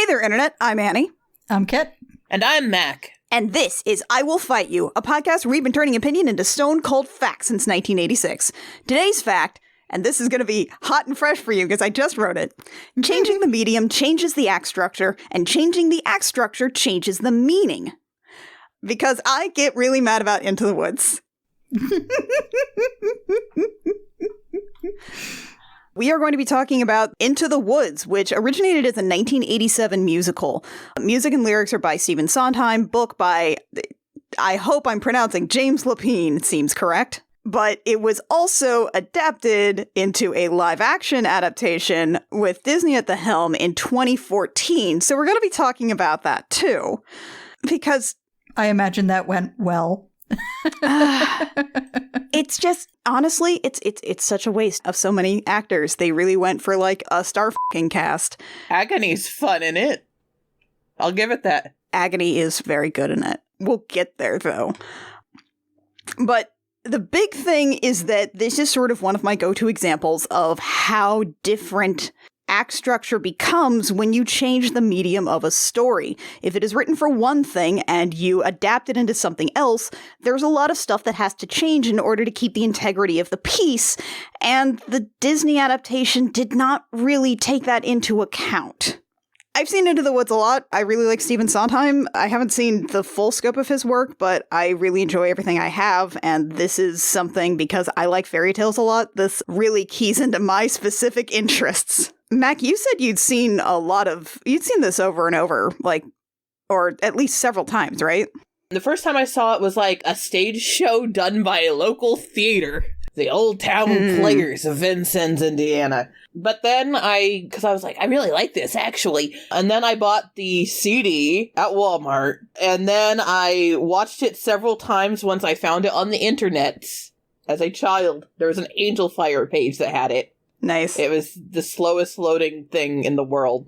Hey there, Internet. I'm Annie. I'm Kit. And I'm Mac. And this is I Will Fight You, a podcast where we've been turning opinion into stone-cold facts since 1986. Today's fact, and this is going to be hot and fresh for you because I just wrote it, changing the medium changes the act structure, and changing the act structure changes the meaning. Because I get really mad about Into the Woods. We are going to be talking about Into the Woods, which originated as a 1987 musical. Music and lyrics are by Stephen Sondheim, book by, I hope I'm pronouncing, James Lapine, it seems correct. But it was also adapted into a live-action adaptation with Disney at the helm in 2014. So we're going to be talking about that too, because I imagine that went well. It's just, honestly, it's such a waste of so many actors. They really went for like a star fucking cast. Agony's fun in it. I'll give it that. Agony is very good in it. We'll get there though. But the big thing is that this is sort of one of my go-to examples of how different act structure becomes when you change the medium of a story. If it is written for one thing and you adapt it into something else, there's a lot of stuff that has to change in order to keep the integrity of the piece, and the Disney adaptation did not really take that into account. I've seen Into the Woods a lot. I really like Stephen Sondheim. I haven't seen the full scope of his work, but I really enjoy everything I have, and this is something, because I like fairy tales a lot, this really keys into my specific interests. Mac, you said you'd seen this over and over, like, or at least several times, right? The first time I saw it was like a stage show done by a local theater. The Old Town Players of Vincennes, Indiana. But then because I was like, I really like this, actually. And then I bought the CD at Walmart. And then I watched it several times once I found it on the internet. As a child, there was an Angel Fire page that had it. Nice. It was the slowest loading thing in the world.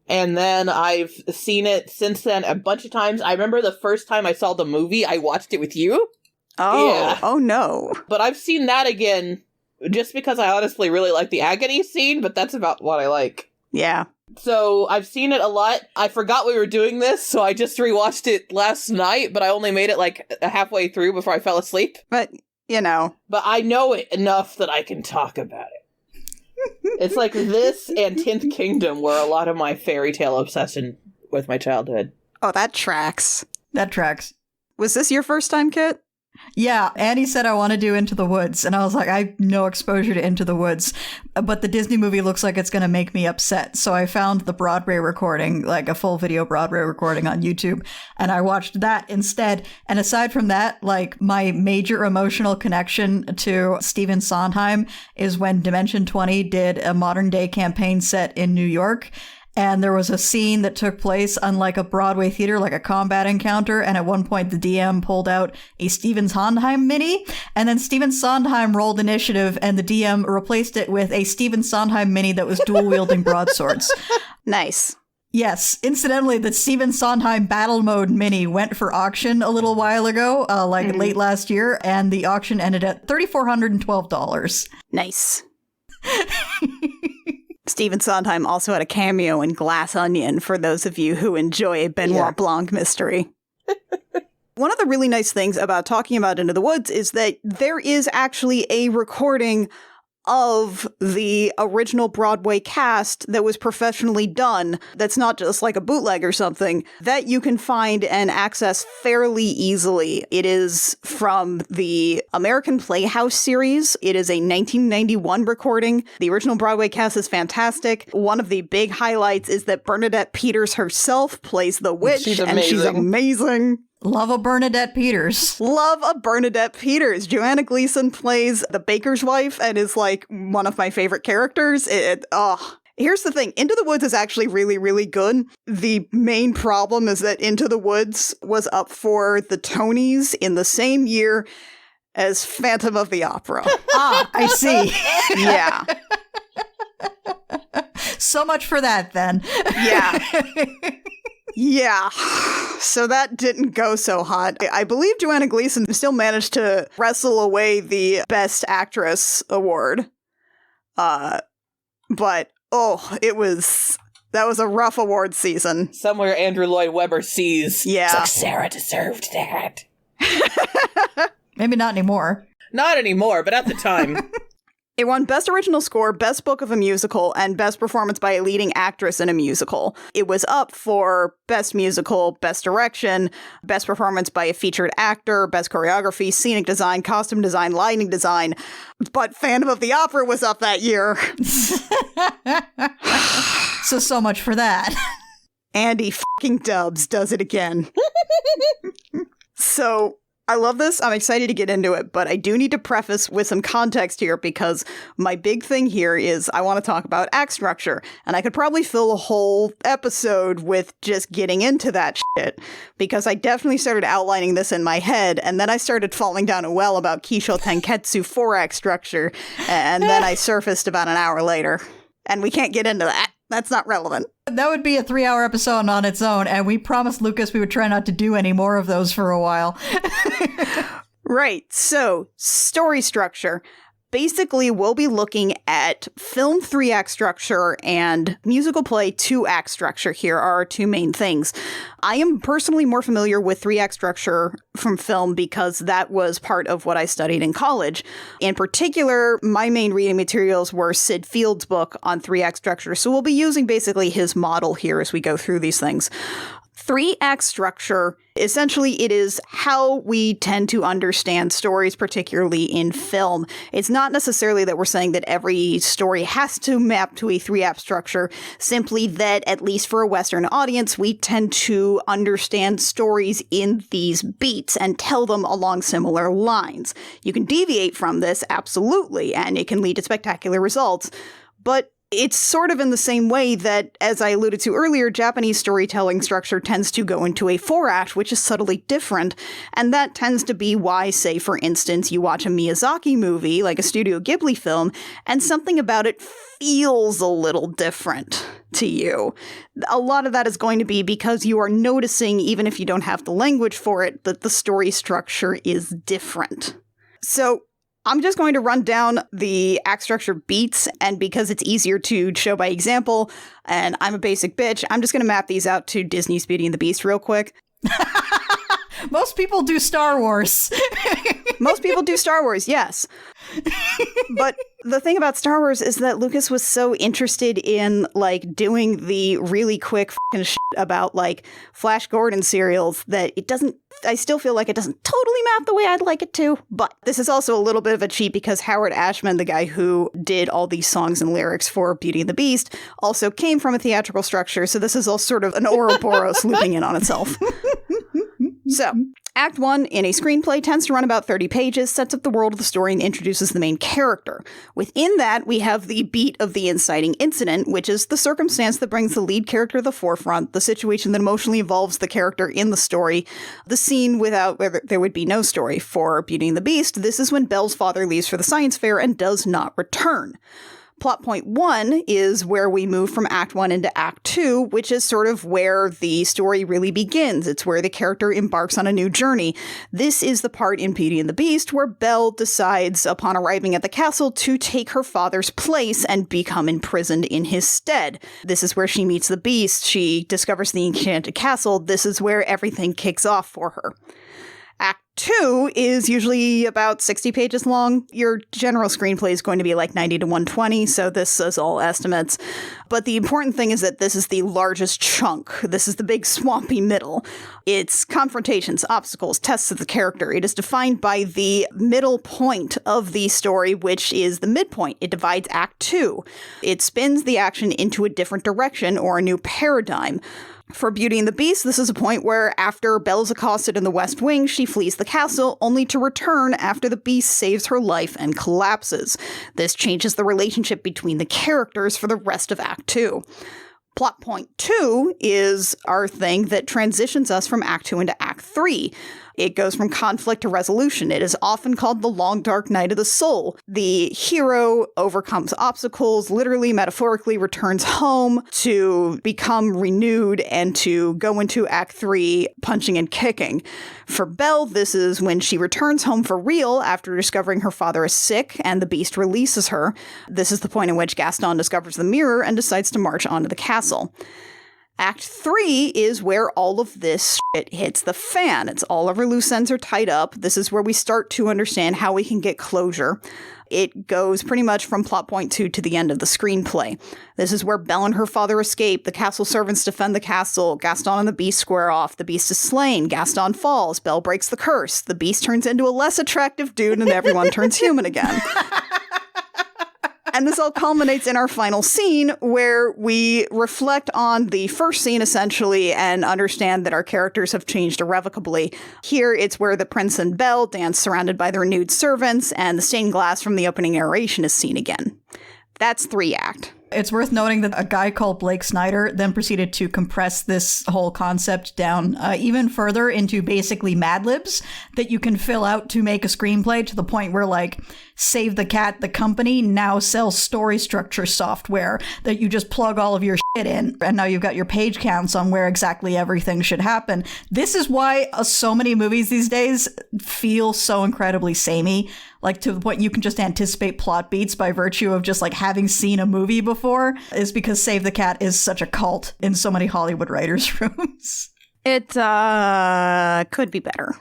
And then I've seen it since then a bunch of times. I remember the first time I saw the movie, I watched it with you. Oh, yeah. Oh no. But I've seen that again just because I honestly really like the agony scene, but that's about what I like. Yeah. So I've seen it a lot. I forgot we were doing this, so I just rewatched it last night, but I only made it like halfway through before I fell asleep. But, you know. But I know it enough that I can talk about it. It's like this and 10th Kingdom were a lot of my fairy tale obsession with my childhood. Oh, that tracks. That tracks. Was this your first time, Kit? Yeah, Annie said I want to do Into the Woods, and I was like, I have no exposure to Into the Woods, but the Disney movie looks like it's going to make me upset. So I found the Broadway recording, like a full video Broadway recording on YouTube, and I watched that instead. And aside from that, like my major emotional connection to Stephen Sondheim is when Dimension 20 did a modern day campaign set in New York. And there was a scene that took place unlike a Broadway theater, like a combat encounter. And at one point, the DM pulled out a Stephen Sondheim mini. And then Stephen Sondheim rolled initiative, and the DM replaced it with a Stephen Sondheim mini that was dual-wielding broadswords. Nice. Yes. Incidentally, the Stephen Sondheim Battle Mode mini went for auction a little while ago, late last year. And the auction ended at $3,412. Nice. Stephen Sondheim also had a cameo in Glass Onion, for those of you who enjoy a Benoit Blanc mystery. One of the really nice things about talking about Into the Woods is that there is actually a recording of the original Broadway cast that was professionally done, that's not just like a bootleg or something, that you can find and access fairly easily. It is from the American Playhouse series. It is a 1991 recording. The original Broadway cast is fantastic. One of the big highlights is that Bernadette Peters herself plays the witch, and she's amazing. Love a Bernadette Peters. Love a Bernadette Peters. Joanna Gleason plays the baker's wife and is like one of my favorite characters. Here's the thing. Into the Woods is actually really, really good. The main problem is that Into the Woods was up for the Tonys in the same year as Phantom of the Opera. I see. Yeah. So much for that, then. Yeah. Yeah, so that didn't go so hot. I believe Joanna Gleason still managed to wrestle away the Best Actress award. But, it was That was a rough award season. Somewhere Andrew Lloyd Webber sees. Yeah. It's like, Sarah deserved that. Maybe not anymore. Not anymore, but at the time. It won Best Original Score, Best Book of a Musical, and Best Performance by a Leading Actress in a Musical. It was up for Best Musical, Best Direction, Best Performance by a Featured Actor, Best Choreography, Scenic Design, Costume Design, Lighting Design. But Phantom of the Opera was up that year. So much for that. Andy fucking Dubs does it again. So... I love this. I'm excited to get into it, but I do need to preface with some context here because my big thing here is I want to talk about act structure, and I could probably fill a whole episode with just getting into that shit because I definitely started outlining this in my head, and then I started falling down a well about Kisho Tenketsu 4-act structure, and then I surfaced about an hour later, and we can't get into that. That's not relevant. That would be a 3-hour episode on its own, and we promised Lucas we would try not to do any more of those for a while. Right, so story structure. Basically, we'll be looking at film 3-act structure and musical play 2-act structure here are our two main things. I am personally more familiar with 3-act structure from film because that was part of what I studied in college. In particular, my main reading materials were Sid Field's book on 3-act structure, so we'll be using basically his model here as we go through these things. 3-act structure, essentially it is how we tend to understand stories, particularly in film. It's not necessarily that we're saying that every story has to map to a 3-act structure, simply that, at least for a Western audience, we tend to understand stories in these beats and tell them along similar lines. You can deviate from this, absolutely, and it can lead to spectacular results, but it's sort of in the same way that, as I alluded to earlier, Japanese storytelling structure tends to go into a 4-act, which is subtly different. And that tends to be why, say, for instance, you watch a Miyazaki movie, like a Studio Ghibli film, and something about it feels a little different to you. A lot of that is going to be because you are noticing, even if you don't have the language for it, that the story structure is different. So I'm just going to run down the act structure beats, and because it's easier to show by example, and I'm a basic bitch, I'm just going to map these out to Disney's Beauty and the Beast real quick. Most people do Star Wars. Most people do Star Wars, yes. But the thing about Star Wars is that Lucas was so interested in, like, doing the really quick fucking shit about, like, Flash Gordon serials that it doesn't, I still feel like it doesn't totally map the way I'd like it to. But this is also a little bit of a cheat because Howard Ashman, the guy who did all these songs and lyrics for Beauty and the Beast, also came from a theatrical structure, so this is all sort of an Ouroboros looping in on itself. So, Act 1 in a screenplay tends to run about 30 pages, sets up the world of the story, and introduces the main character. Within that, we have the beat of the inciting incident, which is the circumstance that brings the lead character to the forefront, the situation that emotionally involves the character in the story, the scene without where there would be no story. For Beauty and the Beast, this is when Belle's father leaves for the science fair and does not return. Plot point 1 is where we move from Act 1 into Act 2, which is sort of where the story really begins. It's where the character embarks on a new journey. This is the part in Beauty and the Beast where Belle decides, upon arriving at the castle, to take her father's place and become imprisoned in his stead. This is where she meets the Beast. She discovers the enchanted castle. This is where everything kicks off for her. Act 2 is usually about 60 pages long. Your general screenplay is going to be like 90 to 120, so this is all estimates. But the important thing is that this is the largest chunk. This is the big swampy middle. It's confrontations, obstacles, tests of the character. It is defined by the middle point of the story, which is the midpoint. It divides Act 2. It spins the action into a different direction or a new paradigm. For Beauty and the Beast, this is a point where, after Belle's accosted in the West Wing, she flees the castle, only to return after the Beast saves her life and collapses. This changes the relationship between the characters for the rest of Act 2. Plot point 2 is our thing that transitions us from Act 2 into Act 3. It goes from conflict to resolution. It is often called the long, dark night of the soul. The hero overcomes obstacles, literally, metaphorically returns home to become renewed and to go into Act 3 punching and kicking. For Belle, this is when she returns home for real after discovering her father is sick and the beast releases her. This is the point in which Gaston discovers the mirror and decides to march onto the castle. Act 3 is where all of this shit hits the fan. It's all of our loose ends are tied up. This is where we start to understand how we can get closure. It goes pretty much from plot point 2 to the end of the screenplay. This is where Belle and her father escape, the castle servants defend the castle, Gaston and the beast square off, the beast is slain, Gaston falls, Belle breaks the curse, the beast turns into a less attractive dude, and everyone turns human again. And this all culminates in our final scene where we reflect on the first scene, essentially, and understand that our characters have changed irrevocably. Here, it's where the prince and Belle dance surrounded by the renewed servants, and the stained glass from the opening narration is seen again. That's 3 act. It's worth noting that a guy called Blake Snyder then proceeded to compress this whole concept down even further into basically Mad Libs that you can fill out to make a screenplay, to the point where, like, Save the Cat, the company, now sells story structure software that you just plug all of your shit in, and now you've got your page counts on where exactly everything should happen. This is why so many movies these days feel so incredibly samey, like to the point you can just anticipate plot beats by virtue of just like having seen a movie before, is because Save the Cat is such a cult in so many Hollywood writers' rooms. It could be better.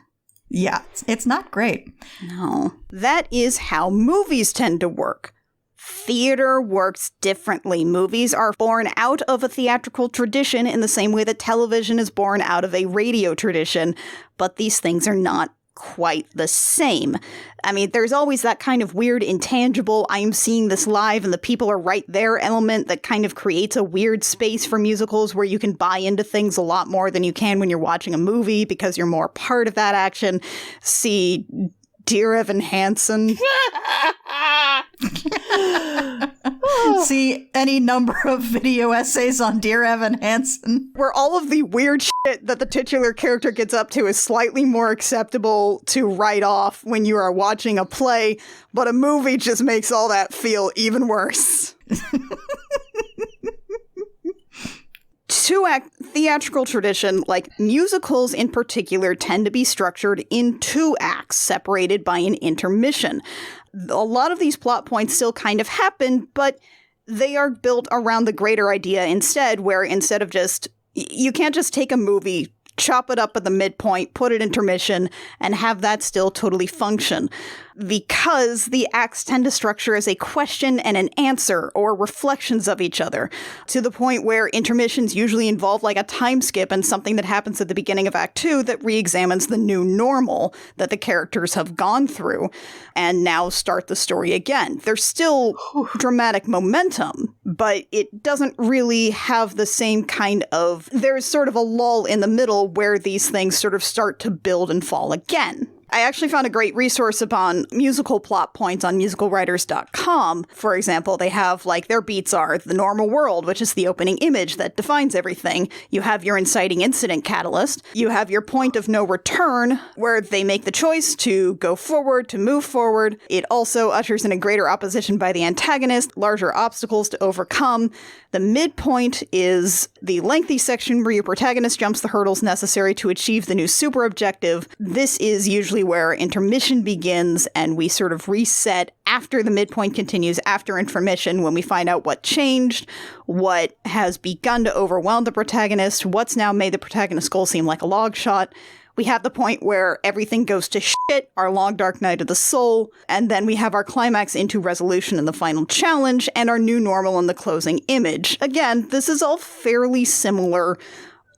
Yeah, it's not great. No. That is how movies tend to work. Theater works differently. Movies are born out of a theatrical tradition in the same way that television is born out of a radio tradition, but these things are not quite the same. I mean, there's always that kind of weird, intangible, I'm seeing this live and the people are right there element that kind of creates a weird space for musicals where you can buy into things a lot more than you can when you're watching a movie because you're more part of that action. See Dear Evan Hansen. See any number of video essays on Dear Evan Hansen. Where all of the weird shit that the titular character gets up to is slightly more acceptable to write off when you are watching a play, but a movie just makes all that feel even worse. 2-act theatrical tradition, like musicals in particular, tend to be structured in 2 acts, separated by an intermission. A lot of these plot points still kind of happen, but they are built around the greater idea instead, where instead of just, you can't just take a movie, chop it up at the midpoint, put it intermission, and have that still totally function. Because the acts tend to structure as a question and an answer, or reflections of each other, to the point where intermissions usually involve like a time skip and something that happens at the beginning of Act 2 that re-examines the new normal that the characters have gone through, and now start the story again. There's still dramatic momentum, but it doesn't really have the same kind of, there's sort of a lull in the middle where these things sort of start to build and fall again. I actually found a great resource upon musical plot points on musicalwriters.com. For example, they have, like, their beats are the normal world, which is the opening image that defines everything. You have your inciting incident catalyst. You have your point of no return, where they make the choice to go forward, to move forward. It also ushers in a greater opposition by the antagonist, larger obstacles to overcome. The midpoint is the lengthy section where your protagonist jumps the hurdles necessary to achieve the new super objective. This is usually where intermission begins, and we sort of reset after the midpoint continues, after intermission, when we find out what changed, what has begun to overwhelm the protagonist, what's now made the protagonist's goal seem like a log shot. We have the point where everything goes to shit, our long dark night of the soul, and then we have our climax into resolution in the final challenge, and our new normal in the closing image. Again, this is all fairly similar,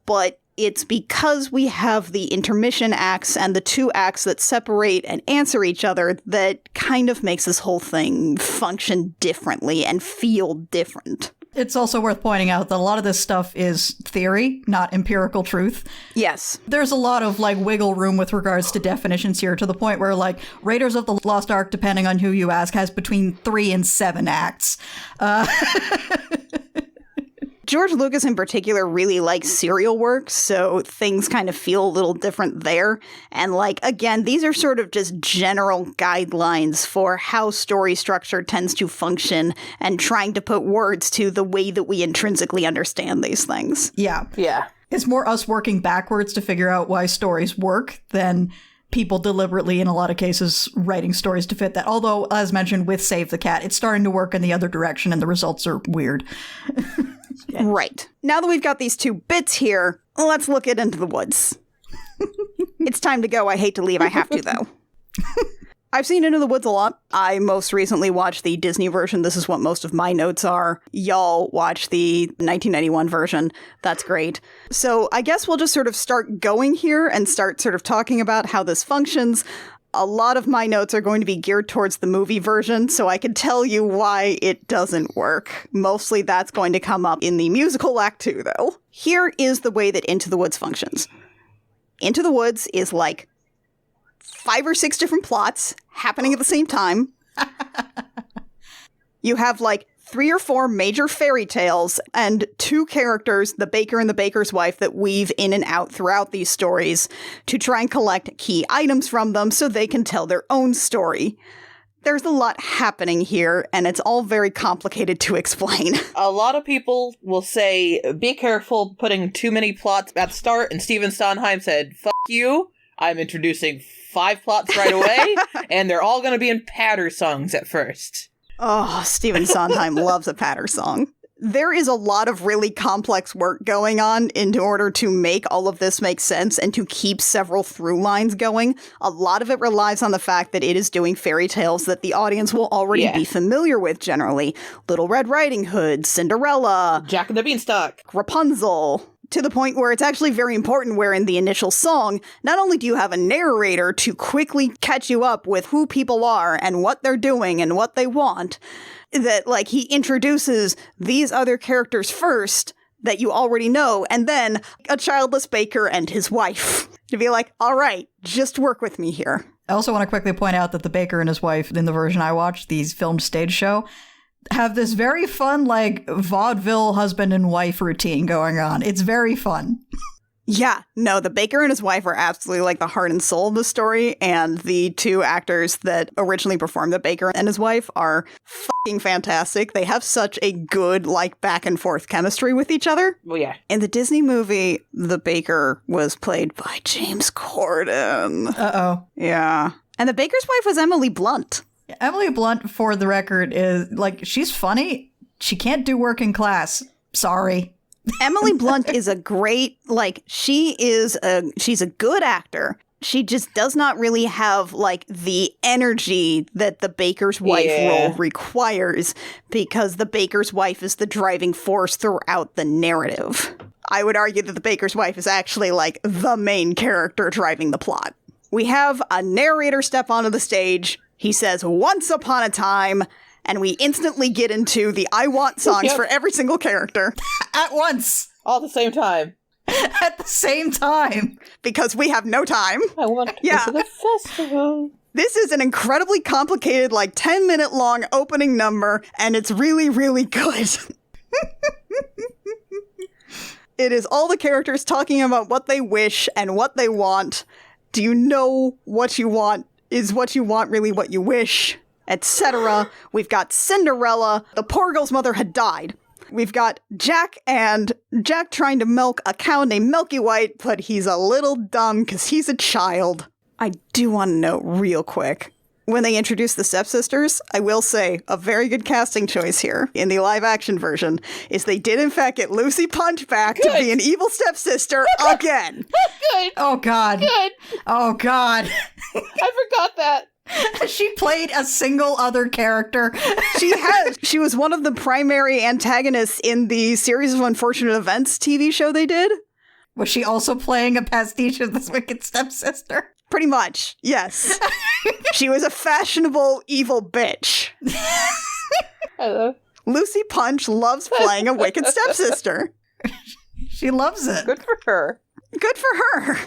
but it's because we have the intermission acts and the 2 acts that separate and answer each other that kind of makes this whole thing function differently and feel different. It's also worth pointing out that a lot of this stuff is theory, not empirical truth. Yes. There's a lot of, like, wiggle room with regards to definitions here, to the point where, like, Raiders of the Lost Ark, depending on who you ask, has between 3 and 7 acts. George Lucas in particular really likes serial work, so things kind of feel a little different there. And like, again, these are sort of just general guidelines for how story structure tends to function and trying to put words to the way that we intrinsically understand these things. Yeah. Yeah. It's more us working backwards to figure out why stories work than people deliberately, in a lot of cases, writing stories to fit that. Although, as mentioned with Save the Cat, it's starting to work in the other direction and the results are weird. Right. Now that we've got these two bits here, let's look at Into the Woods. It's time to go. I hate to leave. I have to, though. I've seen Into the Woods a lot. I most recently watched the Disney version. This is what most of my notes are. Y'all watch the 1991 version. That's great. So I guess we'll just sort of start going here and start sort of talking about how this functions. A lot of my notes are going to be geared towards the movie version, so I can tell you why it doesn't work. Mostly that's going to come up in the musical act too, though. Here is the way that Into the Woods functions. Into the Woods is like 5 or 6 different plots happening at the same time. You have like 3 or 4 major fairy tales and 2 characters, the baker and the baker's wife, that weave in and out throughout these stories to try and collect key items from them so they can tell their own story. There's a lot happening here, and it's all very complicated to explain. A lot of people will say, be careful putting too many plots at the start, and Stephen Sondheim said, fuck you, I'm introducing 5 plots right away, and they're all going to be in patter songs at first. Oh, Stephen Sondheim loves a patter song. There is a lot of really complex work going on in order to make all of this make sense and to keep several through lines going. A lot of it relies on the fact that it is doing fairy tales that the audience will already be familiar with generally. Little Red Riding Hood, Cinderella, Jack and the Beanstalk, Rapunzel. To the point where it's actually very important where in the initial song, not only do you have a narrator to quickly catch you up with who people are and what they're doing and what they want, that like he introduces these other characters first that you already know, and then a childless baker and his wife. To be like, all right, just work with me here. I also want to quickly point out that the baker and his wife, in the version I watched, these filmed stage show, have this very fun, like, vaudeville husband and wife routine going on. It's very fun. Yeah, no, the baker and his wife are absolutely like the heart and soul of the story, and the 2 actors that originally performed the baker and his wife are fucking fantastic. They have such a good, like, back and forth chemistry with each other. Well, yeah. In the Disney movie, the baker was played by James Corden. Uh-oh. Yeah. And the baker's wife was Emily Blunt. Emily Blunt, for the record, is, like, she's funny. She can't do working class. Sorry. Emily Blunt is a great, like, she's a good actor. She just does not really have, like, the energy that the baker's wife role requires, because the baker's wife is the driving force throughout the narrative. I would argue that the baker's wife is actually, like, the main character driving the plot. We have a narrator step onto the stage. He says, "Once upon a time," and we instantly get into the I Want songs for every single character. At once. All at the same time. At the same time. Because we have no time. I want to go to the festival. This is an incredibly complicated, like, 10-minute long opening number, and it's really, really good. It is all the characters talking about what they wish and what they want. Do you know what you want? Is what you want really what you wish? Etc. We've got Cinderella. The poor girl's mother had died. We've got Jack trying to milk a cow named Milky White, but he's a little dumb because he's a child. I do want to note real quick, when they introduced the stepsisters, I will say a very good casting choice here in the live-action version is they did in fact get Lucy Punch back to be an evil stepsister again. Good. Oh, God. Good. Oh, God. I forgot that. She played a single other character. She has. She was one of the primary antagonists in the Series of Unfortunate Events TV show they did. Was she also playing a pastiche of this wicked stepsister? Pretty much, yes. She was a fashionable evil bitch. Hello. Lucy Punch loves playing a wicked stepsister. She loves it. Good for her. Good for her.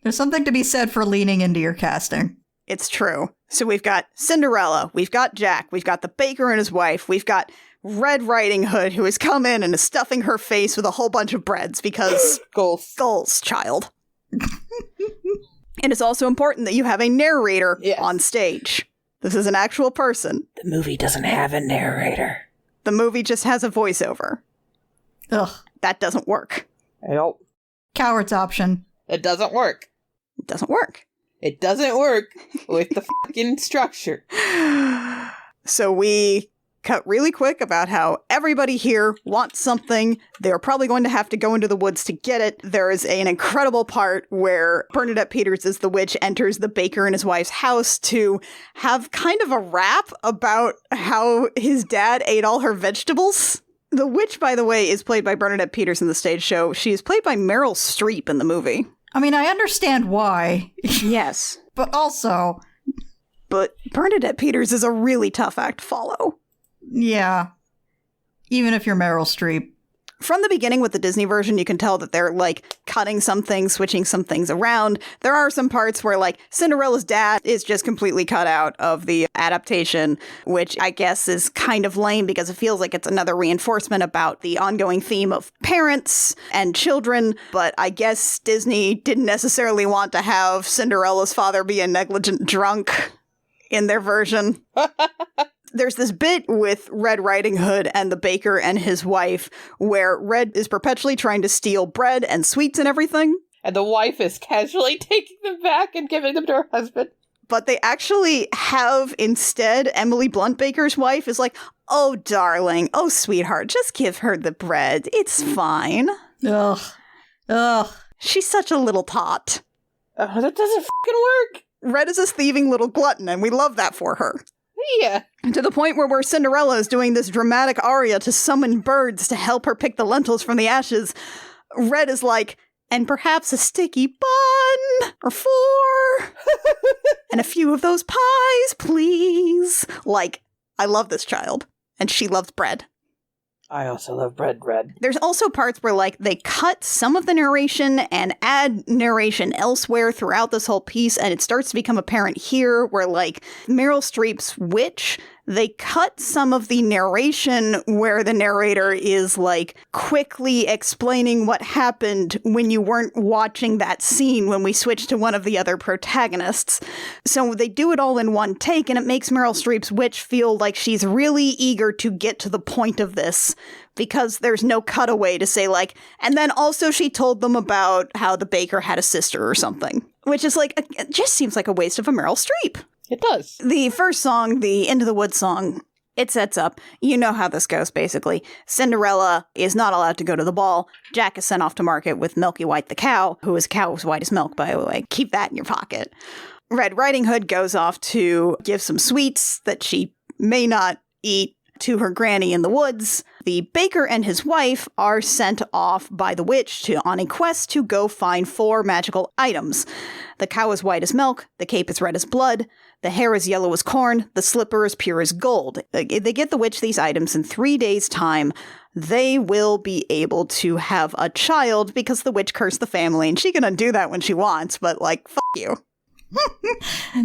There's something to be said for leaning into your casting. It's true. So we've got Cinderella, we've got Jack, we've got the baker and his wife, we've got Red Riding Hood, who has come in and is stuffing her face with a whole bunch of breads because goals, child. And it's also important that you have a narrator on stage. This is an actual person. The movie doesn't have a narrator. The movie just has a voiceover. Ugh. That doesn't work. Nope. Coward's option. It doesn't work. It doesn't work. It doesn't work with the fucking structure. So we cut really quick about how everybody here wants something. They're probably going to have to go into the woods to get it. There is an incredible part where Bernadette Peters as the witch enters the baker and his wife's house to have kind of a rap about how his dad ate all her vegetables. The witch, by the way, is played by Bernadette Peters in the stage show. She is played by Meryl Streep in the movie. I mean, I understand why. Yes. But also... But Bernadette Peters is a really tough act to follow. Yeah. Even if you're Meryl Streep. From the beginning with the Disney version, you can tell that they're, like, cutting some things, switching some things around. There are some parts where, like, Cinderella's dad is just completely cut out of the adaptation, which I guess is kind of lame because it feels like it's another reinforcement about the ongoing theme of parents and children. But I guess Disney didn't necessarily want to have Cinderella's father be a negligent drunk in their version. There's this bit with Red Riding Hood and the baker and his wife where Red is perpetually trying to steal bread and sweets and everything. And the wife is casually taking them back and giving them to her husband. But they actually have instead Emily Blunt Baker's wife is like, oh, darling, oh, sweetheart, just give her the bread. It's fine. Ugh. Ugh. She's such a little tot. Oh, that doesn't fucking work. Red is a thieving little glutton, and we love that for her. Yeah. To the point where Cinderella is doing this dramatic aria to summon birds to help her pick the lentils from the ashes. Red is like, and perhaps a sticky bun or 4 and a few of those pies, please. Like, I love this child, and she loves bread. I also love bread, Red. There's also parts where, like, they cut some of the narration and add narration elsewhere throughout this whole piece, and it starts to become apparent here where, like, Meryl Streep's witch, they cut some of the narration where the narrator is, like, quickly explaining what happened when you weren't watching that scene when we switched to one of the other protagonists. So they do it all in one take, and it makes Meryl Streep's witch feel like she's really eager to get to the point of this, because there's no cutaway to say, like, and then also she told them about how the baker had a sister or something, which is, like, it just seems like a waste of a Meryl Streep. It does. The first song, the Into the Woods song, it sets up, you know how this goes, basically. Cinderella is not allowed to go to the ball. Jack is sent off to market with Milky White the cow, who is a cow as white as milk, by the way. Keep that in your pocket. Red Riding Hood goes off to give some sweets that she may not eat to her granny in the woods. The baker and his wife are sent off by the witch on a quest to go find 4 magical items. The cow is white as milk, the cape is red as blood, the hair is yellow as corn, the slipper is pure as gold. If they get the witch these items in 3 days' time, they will be able to have a child because the witch cursed the family, and she can undo that when she wants, but, like, fuck you.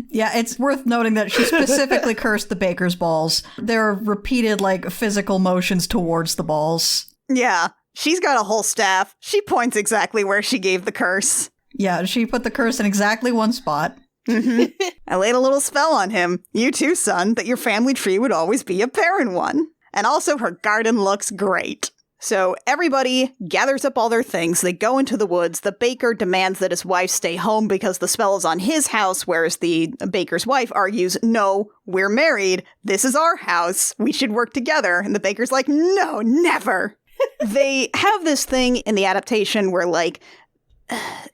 Yeah, it's worth noting that she specifically cursed the baker's balls. There are repeated, like, physical motions towards the balls. Yeah, she's got a whole staff. She points exactly where she gave the curse. Yeah, she put the curse in exactly one spot. Mm-hmm. I laid a little spell on him. You too, son, that your family tree would always be a barren one. And also her garden looks great. So everybody gathers up all their things. They go into the woods. The baker demands that his wife stay home because the spell is on his house, whereas the baker's wife argues, no, we're married. This is our house. We should work together. And the baker's like, no, never. They have this thing in the adaptation where, like,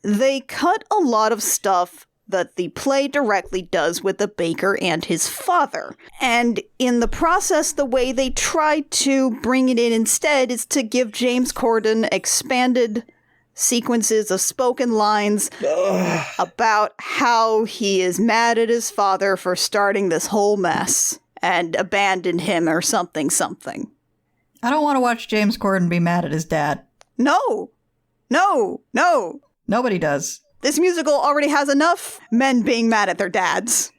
they cut a lot of stuff that the play directly does with the baker and his father. And in the process, the way they try to bring it in instead is to give James Corden expanded sequences of spoken lines about how he is mad at his father for starting this whole mess and abandoned him or something. I don't want to watch James Corden be mad at his dad. No. Nobody does. This musical already has enough men being mad at their dads.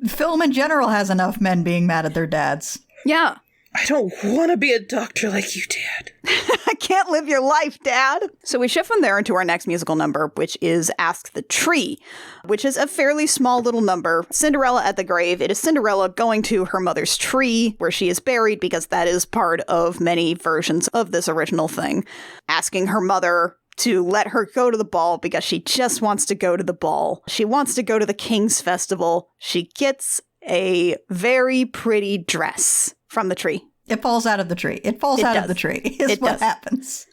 Film in general has enough men being mad at their dads. Yeah. I don't want to be a doctor like you, Dad. I can't live your life, Dad. So we shift from there into our next musical number, which is Ask the Tree, which is a fairly small little number. Cinderella at the grave. It is Cinderella going to her mother's tree where she is buried, because that is part of many versions of this original thing. Asking her mother to let her go to the ball because she just wants to go to the ball. She wants to go to the King's Festival. She gets a very pretty dress from the tree. It falls out of the tree. It falls out of the tree is what happens.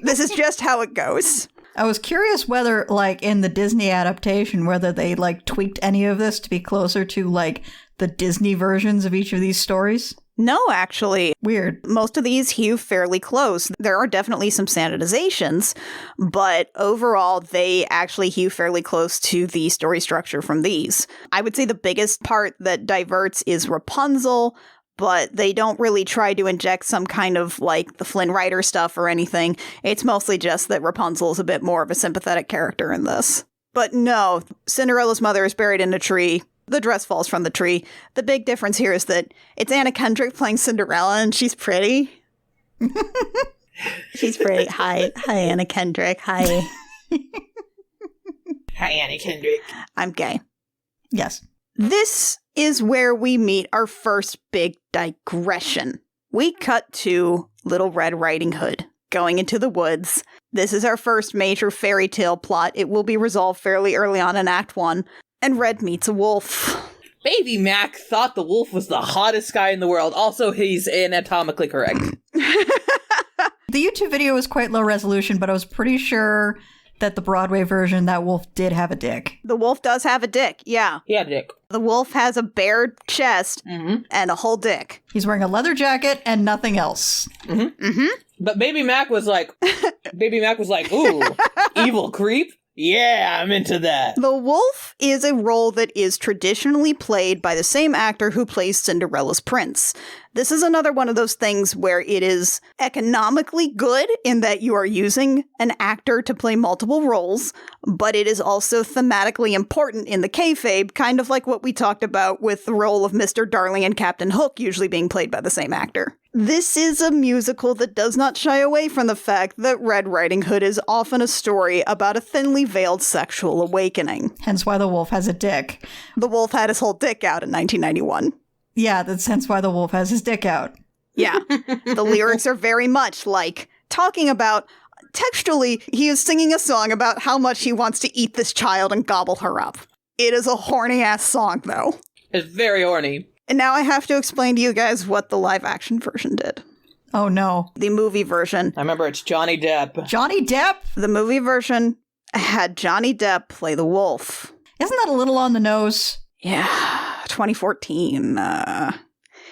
This is just how it goes. I was curious whether, like, in the Disney adaptation, whether they, like, tweaked any of this to be closer to, like, the Disney versions of each of these stories. No, actually. Weird. Most of these hew fairly close. There are definitely some sanitizations, but overall, they actually hew fairly close to the story structure from these. I would say the biggest part that diverts is Rapunzel, but they don't really try to inject some kind of, like, the Flynn Rider stuff or anything. It's mostly just that Rapunzel is a bit more of a sympathetic character in this. But no, Cinderella's mother is buried in a tree. The dress falls from the tree. The big difference here is that it's Anna Kendrick playing Cinderella, and she's pretty. She's pretty. Hi, Anna Kendrick. Hi. Hi, Anna Kendrick. I'm gay. Yes. This is where we meet our first big digression. We cut to Little Red Riding Hood going into the woods. This is our first major fairy tale plot. It will be resolved fairly early on in Act 1. And Red meets a wolf. Baby Mac thought the wolf was the hottest guy in the world. Also, he's anatomically correct. The YouTube video was quite low resolution, but I was pretty sure that the Broadway version, that wolf did have a dick. The wolf does have a dick, yeah. He had a dick. The wolf has a bared chest and a whole dick. He's wearing a leather jacket and nothing else. But Baby Mac was like, ooh, evil creep? Yeah, I'm into that. The wolf is a role that is traditionally played by the same actor who plays Cinderella's prince. This is another one of those things where it is economically good in that you are using an actor to play multiple roles, but it is also thematically important in the kayfabe, kind of like what we talked about with the role of Mr. Darling and Captain Hook usually being played by the same actor. This is a musical that does not shy away from the fact that Red Riding Hood is often a story about a thinly veiled sexual awakening. Hence why the wolf has a dick. The wolf had his whole dick out in 1991. Yeah, that's hence why the wolf has his dick out. Yeah. The lyrics are very much like talking about, textually, he is singing a song about how much he wants to eat this child and gobble her up. It is a horny-ass song, though. It's very horny. And now I have to explain to you guys what the live-action version did. Oh, no. The movie version. I remember it's Johnny Depp. Johnny Depp? The movie version had Johnny Depp play the wolf. Isn't that a little on the nose? Yeah, 2014.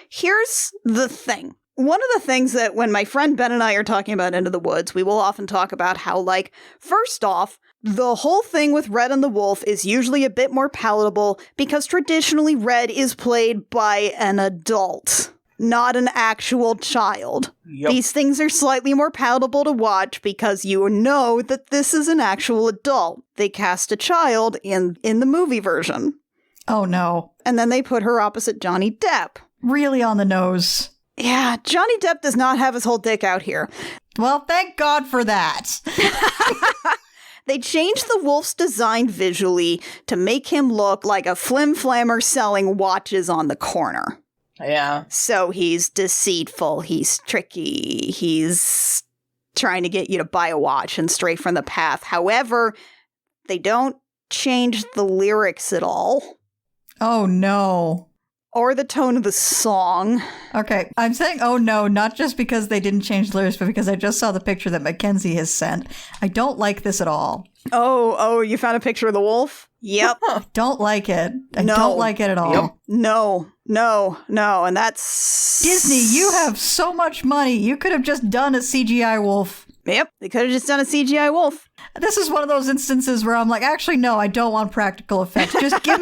Here's the thing. One of the things that when my friend Ben and I are talking about Into the Woods, we will often talk about how, like, first off, the whole thing with Red and the Wolf is usually a bit more palatable because traditionally Red is played by an adult, not an actual child. Yep. These things are slightly more palatable to watch because you know that this is an actual adult. They cast a child in the movie version. Oh, no. And then they put her opposite Johnny Depp. Really on the nose. Yeah, Johnny Depp does not have his whole dick out here. Well, thank God for that. They changed the wolf's design visually to make him look like a flim-flammer selling watches on the corner. Yeah. So he's deceitful, he's tricky, he's trying to get you to buy a watch and stray from the path. However, they don't change the lyrics at all. Oh, no. Or the tone of the song. Okay, I'm saying oh no, not just because they didn't change the lyrics, but because I just saw the picture that Mackenzie has sent. I don't like this at all. Oh, you found a picture of the wolf? Yep. Don't like it. I No. don't like it at all. Yep. No. And that's... Disney, you have so much money. You could have just done a CGI wolf. Yep, they could have just done a CGI wolf. This is one of those instances where I'm like, actually, no, I don't want practical effects. Just give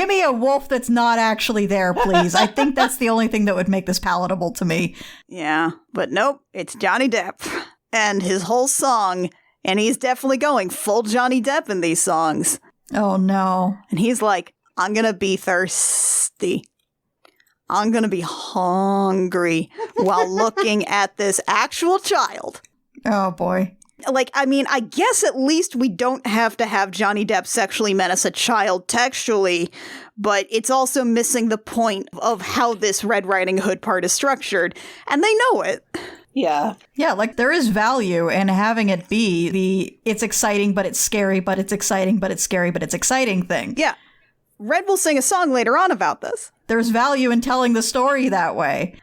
me a wolf that's not actually there, please. I think that's the only thing that would make this palatable to me. Yeah, but nope, it's Johnny Depp. And his whole song, and he's definitely going full Johnny Depp in these songs. Oh, no. And he's like, I'm gonna be thirsty. I'm going to be hungry while looking at this actual child. Oh, boy. Like, I mean, I guess at least we don't have to have Johnny Depp sexually menace a child textually, but it's also missing the point of how this Red Riding Hood part is structured, and they know it. Yeah. Yeah, like there is value in having it be the it's exciting, but it's scary, but it's exciting, but it's scary, but it's exciting thing. Yeah. Red will sing a song later on about this. There's value in telling the story that way.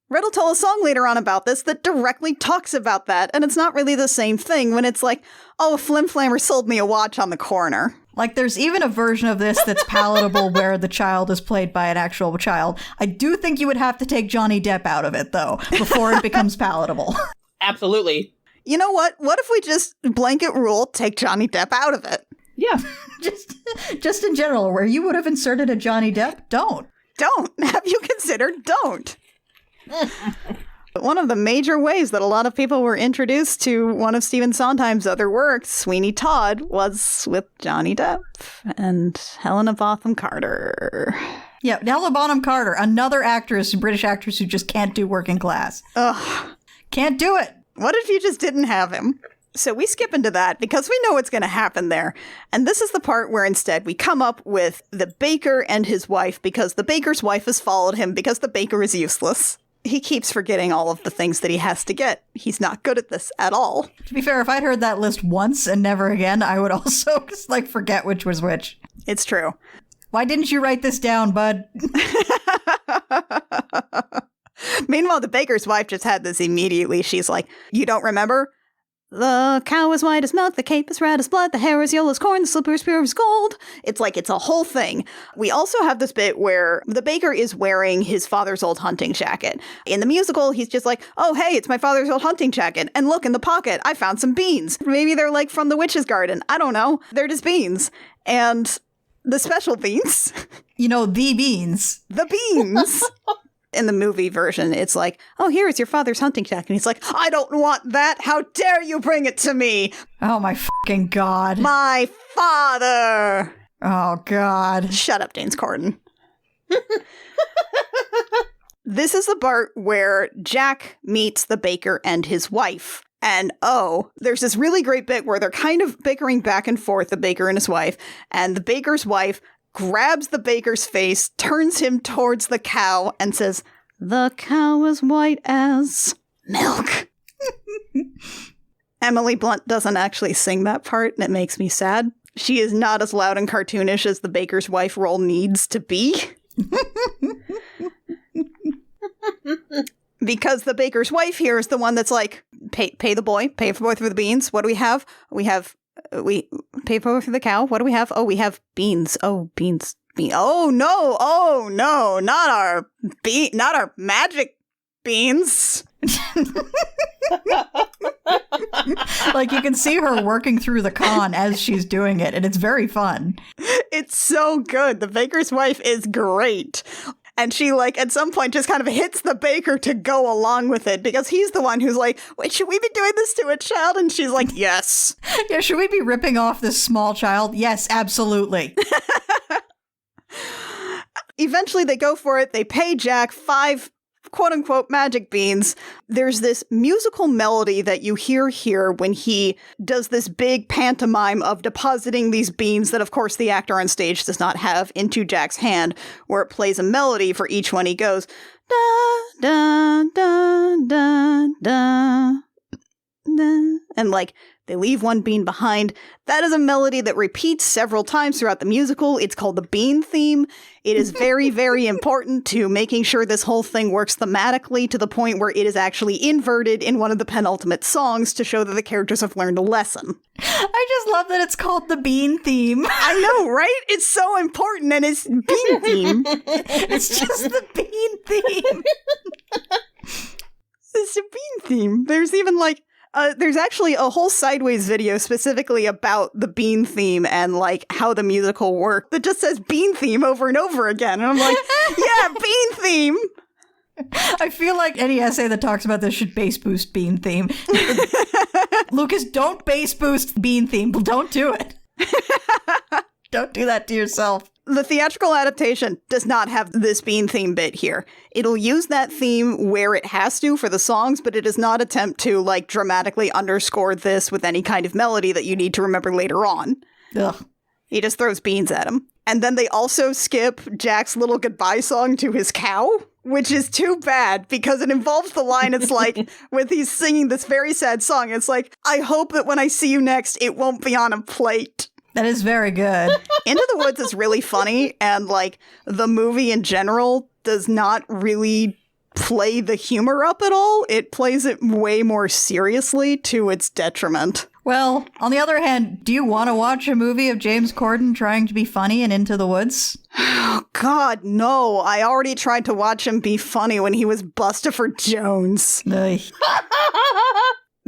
Red will tell a song later on about this that directly talks about that, and it's not really the same thing when it's like, oh, a flim flammer sold me a watch on the corner. Like, there's even a version of this that's palatable where the child is played by an actual child. I do think you would have to take Johnny Depp out of it, though, before it becomes palatable. Absolutely. You know what? What if we just blanket rule take Johnny Depp out of it? Yeah. Just in general, where you would have inserted a Johnny Depp, don't. Don't. Have you considered don't? One of the major ways that a lot of people were introduced to one of Stephen Sondheim's other works, Sweeney Todd, was with Johnny Depp and Helena Bonham Carter. Yeah, Helena Bonham Carter, another actress, British actress who just can't do working class. Ugh. Can't do it. What if you just didn't have him? So we skip into that because we know what's going to happen there. And this is the part where instead we come up with the baker and his wife because the baker's wife has followed him because the baker is useless. He keeps forgetting all of the things that he has to get. He's not good at this at all. To be fair, if I'd heard that list once and never again, I would also just forget which was which. It's true. Why didn't you write this down, bud? Meanwhile, the baker's wife just had this immediately. She's like, you don't remember? The cow is white as milk, the cape is red as blood, the hair is yellow as corn, the slipper is pure as gold. It's like, it's a whole thing. We also have this bit where the baker is wearing his father's old hunting jacket. In the musical, he's just like, oh, hey, it's my father's old hunting jacket. And look, in the pocket, I found some beans. Maybe they're like from the witch's garden. I don't know. They're just beans. And the special beans. You know, the beans. The beans. In the movie version, it's like, oh, here is your father's hunting jacket. And he's like, I don't want that. How dare you bring it to me? Oh, my fucking God. My father. Oh, God. Shut up, Danes Corden. This is the part where Jack meets the baker and his wife. And oh, there's this really great bit where they're kind of bickering back and forth, the baker and his wife. And the baker's wife grabs the baker's face, turns him towards the cow, and says, the cow is white as milk. Emily Blunt doesn't actually sing that part, and it makes me sad. She is not as loud and cartoonish as the baker's wife role needs to be. Because the baker's wife here is the one that's like, pay the boy for the beans. What do we have? We pay for the cow. What do we have? Oh, we have beans. Oh, beans. Oh no, not our magic beans. Like, you can see her working through the con as she's doing it, and it's very fun. It's so good. The baker's wife is great. And she, like, at some point just kind of hits the baker to go along with it because he's the one who's like, wait, should we be doing this to a child? And she's like, yes. Yeah, should we be ripping off this small child? Yes, absolutely. Eventually they go for it. They pay Jack 5 quote-unquote magic beans. There's this musical melody that you hear here when he does this big pantomime of depositing these beans that, of course, the actor on stage does not have into Jack's hand, where it plays a melody for each one he goes, da, da, da, da, da, da. And, like, they leave one bean behind. That is a melody that repeats several times throughout the musical. It's called the Bean Theme. It is very, very important to making sure this whole thing works thematically to the point where it is actually inverted in one of the penultimate songs to show that the characters have learned a lesson. I just love that it's called the Bean Theme. I know, right? It's so important, and it's Bean Theme. It's just the Bean Theme. It's a Bean Theme. There's even, like, there's actually a whole Sideways video specifically about the Bean Theme and, like, how the musical worked that just says Bean Theme over and over again. And I'm like, yeah, Bean Theme! I feel like any essay that talks about this should bass boost Bean Theme. Lucas, don't bass boost Bean Theme. Don't do it. Don't do that to yourself. The theatrical adaptation does not have this bean theme bit here. It'll use that theme where it has to for the songs, but it does not attempt to, like, dramatically underscore this with any kind of melody that you need to remember later on. Ugh. He just throws beans at him. And then they also skip Jack's little goodbye song to his cow, which is too bad because it involves the line, it's like, with he's singing this very sad song, it's like, I hope that when I see you next, it won't be on a plate. That is very good. Into the Woods is really funny, and, like, the movie in general does not really play the humor up at all. It plays it way more seriously to its detriment. Well, on the other hand, do you want to watch a movie of James Corden trying to be funny in Into the Woods? Oh, God, no. I already tried to watch him be funny when he was Bustopher Jones. Ugh.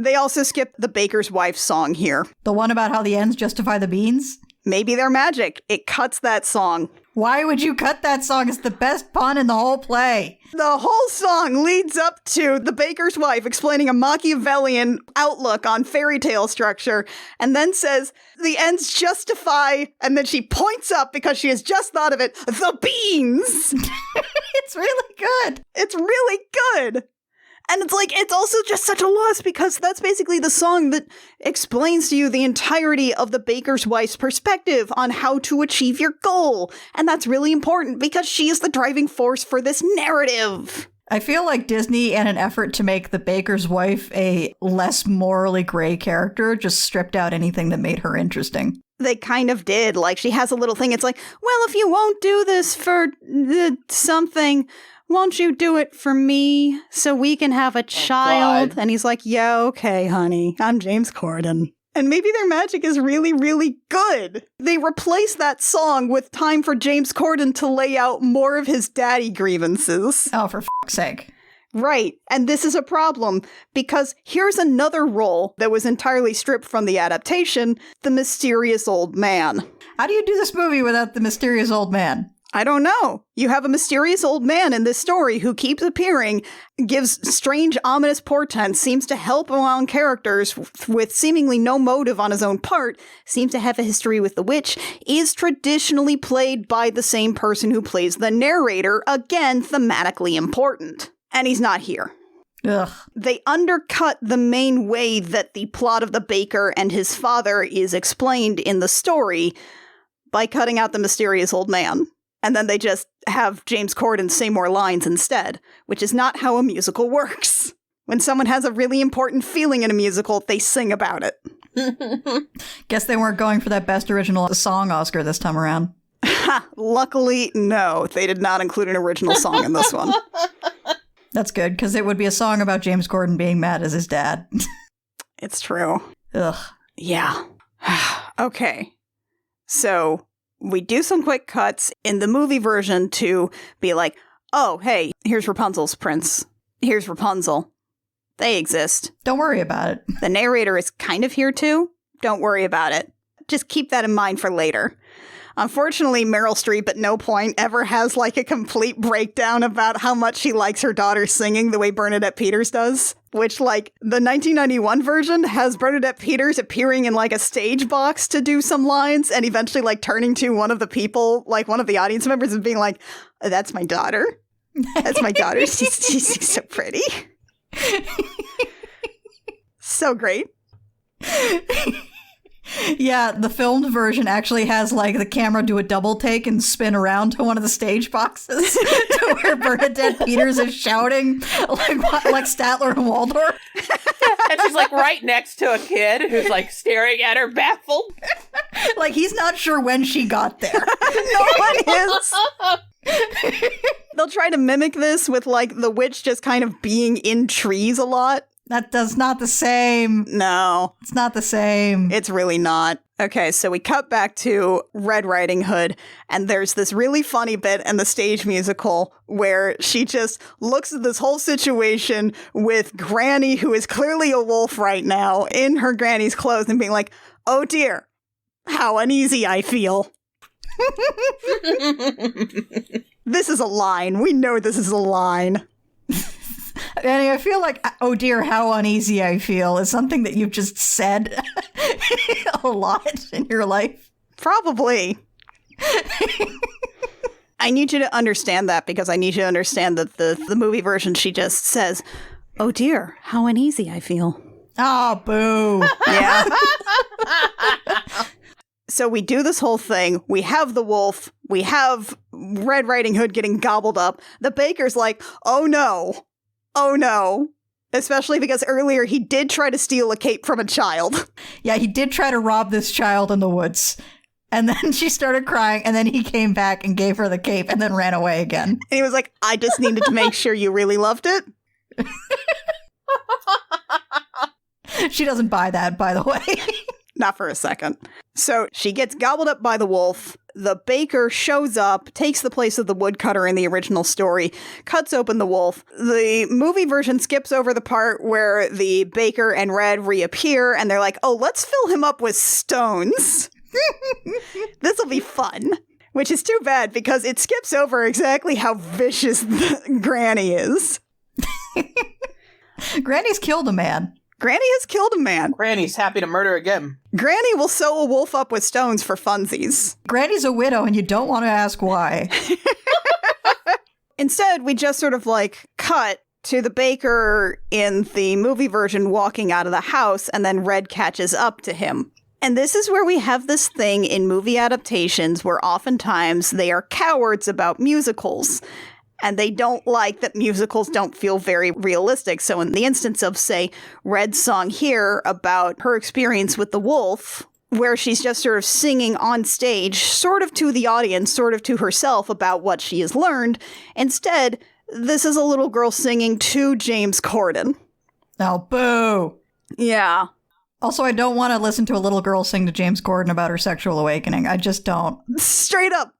They also skipped the baker's wife song here. The one about how the ends justify the beans? Maybe they're magic. It cuts that song. Why would you cut that song? It's the best pun in the whole play. The whole song leads up to the baker's wife explaining a Machiavellian outlook on fairy tale structure, and then says, the ends justify, and then she points up because she has just thought of it, the beans! It's really good. It's really good! And it's like, it's also just such a loss because that's basically the song that explains to you the entirety of the baker's wife's perspective on how to achieve your goal. And that's really important because she is the driving force for this narrative. I feel like Disney, in an effort to make the baker's wife a less morally gray character, just stripped out anything that made her interesting. They kind of did. Like, she has a little thing. It's like, well, if you won't do this for something, won't you do it for me so we can have a child? And he's like, yeah, okay, honey. I'm James Corden. And maybe their magic is really, really good. They replace that song with time for James Corden to lay out more of his daddy grievances. Oh, for fuck's sake. Right. And this is a problem because here's another role that was entirely stripped from the adaptation, the mysterious old man. How do you do this movie without the mysterious old man? I don't know. You have a mysterious old man in this story who keeps appearing, gives strange, ominous portents, seems to help along characters with seemingly no motive on his own part, seems to have a history with the witch, is traditionally played by the same person who plays the narrator, again, thematically important. And he's not here. Ugh. They undercut the main way that the plot of the baker and his father is explained in the story by cutting out the mysterious old man. And then they just have James Corden say more lines instead, which is not how a musical works. When someone has a really important feeling in a musical, they sing about it. Guess they weren't going for that Best Original Song Oscar this time around. Luckily, no. They did not include an original song in this one. That's good, because it would be a song about James Corden being mad as his dad. It's true. Ugh. Yeah. Okay. So we do some quick cuts in the movie version to be like, oh, hey, here's Rapunzel's prince. Here's Rapunzel. They exist. Don't worry about it. The narrator is kind of here too. Don't worry about it. Just keep that in mind for later. Unfortunately, Meryl Streep at no point ever has like a complete breakdown about how much she likes her daughter singing the way Bernadette Peters does. Which, like, the 1991 version has Bernadette Peters appearing in, like, a stage box to do some lines and eventually, like, turning to one of the people, like, one of the audience members and being like, that's my daughter. That's my daughter. She's so pretty. So great. Yeah, the filmed version actually has, like, the camera do a double take and spin around to one of the stage boxes to where Bernadette Peters is shouting like Statler and Waldorf. And she's, like, right next to a kid who's, like, staring at her baffled. Like, he's not sure when she got there. No one is. They'll try to mimic this with, like, the witch just kind of being in trees a lot. That's not the same. No. It's not the same. It's really not. Okay, so we cut back to Red Riding Hood, and there's this really funny bit in the stage musical where she just looks at this whole situation with Granny, who is clearly a wolf right now, in her Granny's clothes, and being like, oh dear, how uneasy I feel. This is a line. We know this is a line. Annie, I feel like, oh dear, how uneasy I feel is something that you've just said a lot in your life. Probably. I need you to understand that because I need you to understand that the movie version, she just says, "Oh dear, how uneasy I feel." Oh, boo. Yeah. So we do this whole thing. We have the wolf. We have Red Riding Hood getting gobbled up. The baker's like, oh no. Oh no. Especially because earlier he did try to steal a cape from a child. Yeah, he did try to rob this child in the woods. And then she started crying, and then he came back and gave her the cape and then ran away again. And he was like, I just needed to make sure you really loved it. She doesn't buy that, by the way. Not for a second. So she gets gobbled up by the wolf. The baker shows up, takes the place of the woodcutter in the original story, cuts open the wolf. The movie version skips over the part where the baker and Red reappear, and they're like, oh, let's fill him up with stones. This'll be fun. Which is too bad because it skips over exactly how vicious Granny is. Granny's killed a man. Granny has killed a man. Granny's happy to murder again. Granny will sew a wolf up with stones for funsies. Granny's a widow, and you don't want to ask why. Instead, we just sort of like cut to the baker in the movie version walking out of the house, and then Red catches up to him. And this is where we have this thing in movie adaptations where oftentimes they are cowards about musicals. And they don't like that musicals don't feel very realistic. So in the instance of, say, Red's song here about her experience with the wolf, where she's just sort of singing on stage, sort of to the audience, sort of to herself about what she has learned. Instead, this is a little girl singing to James Corden. Oh, boo. Yeah. Also, I don't want to listen to a little girl sing to James Corden about her sexual awakening. I just don't. Straight up.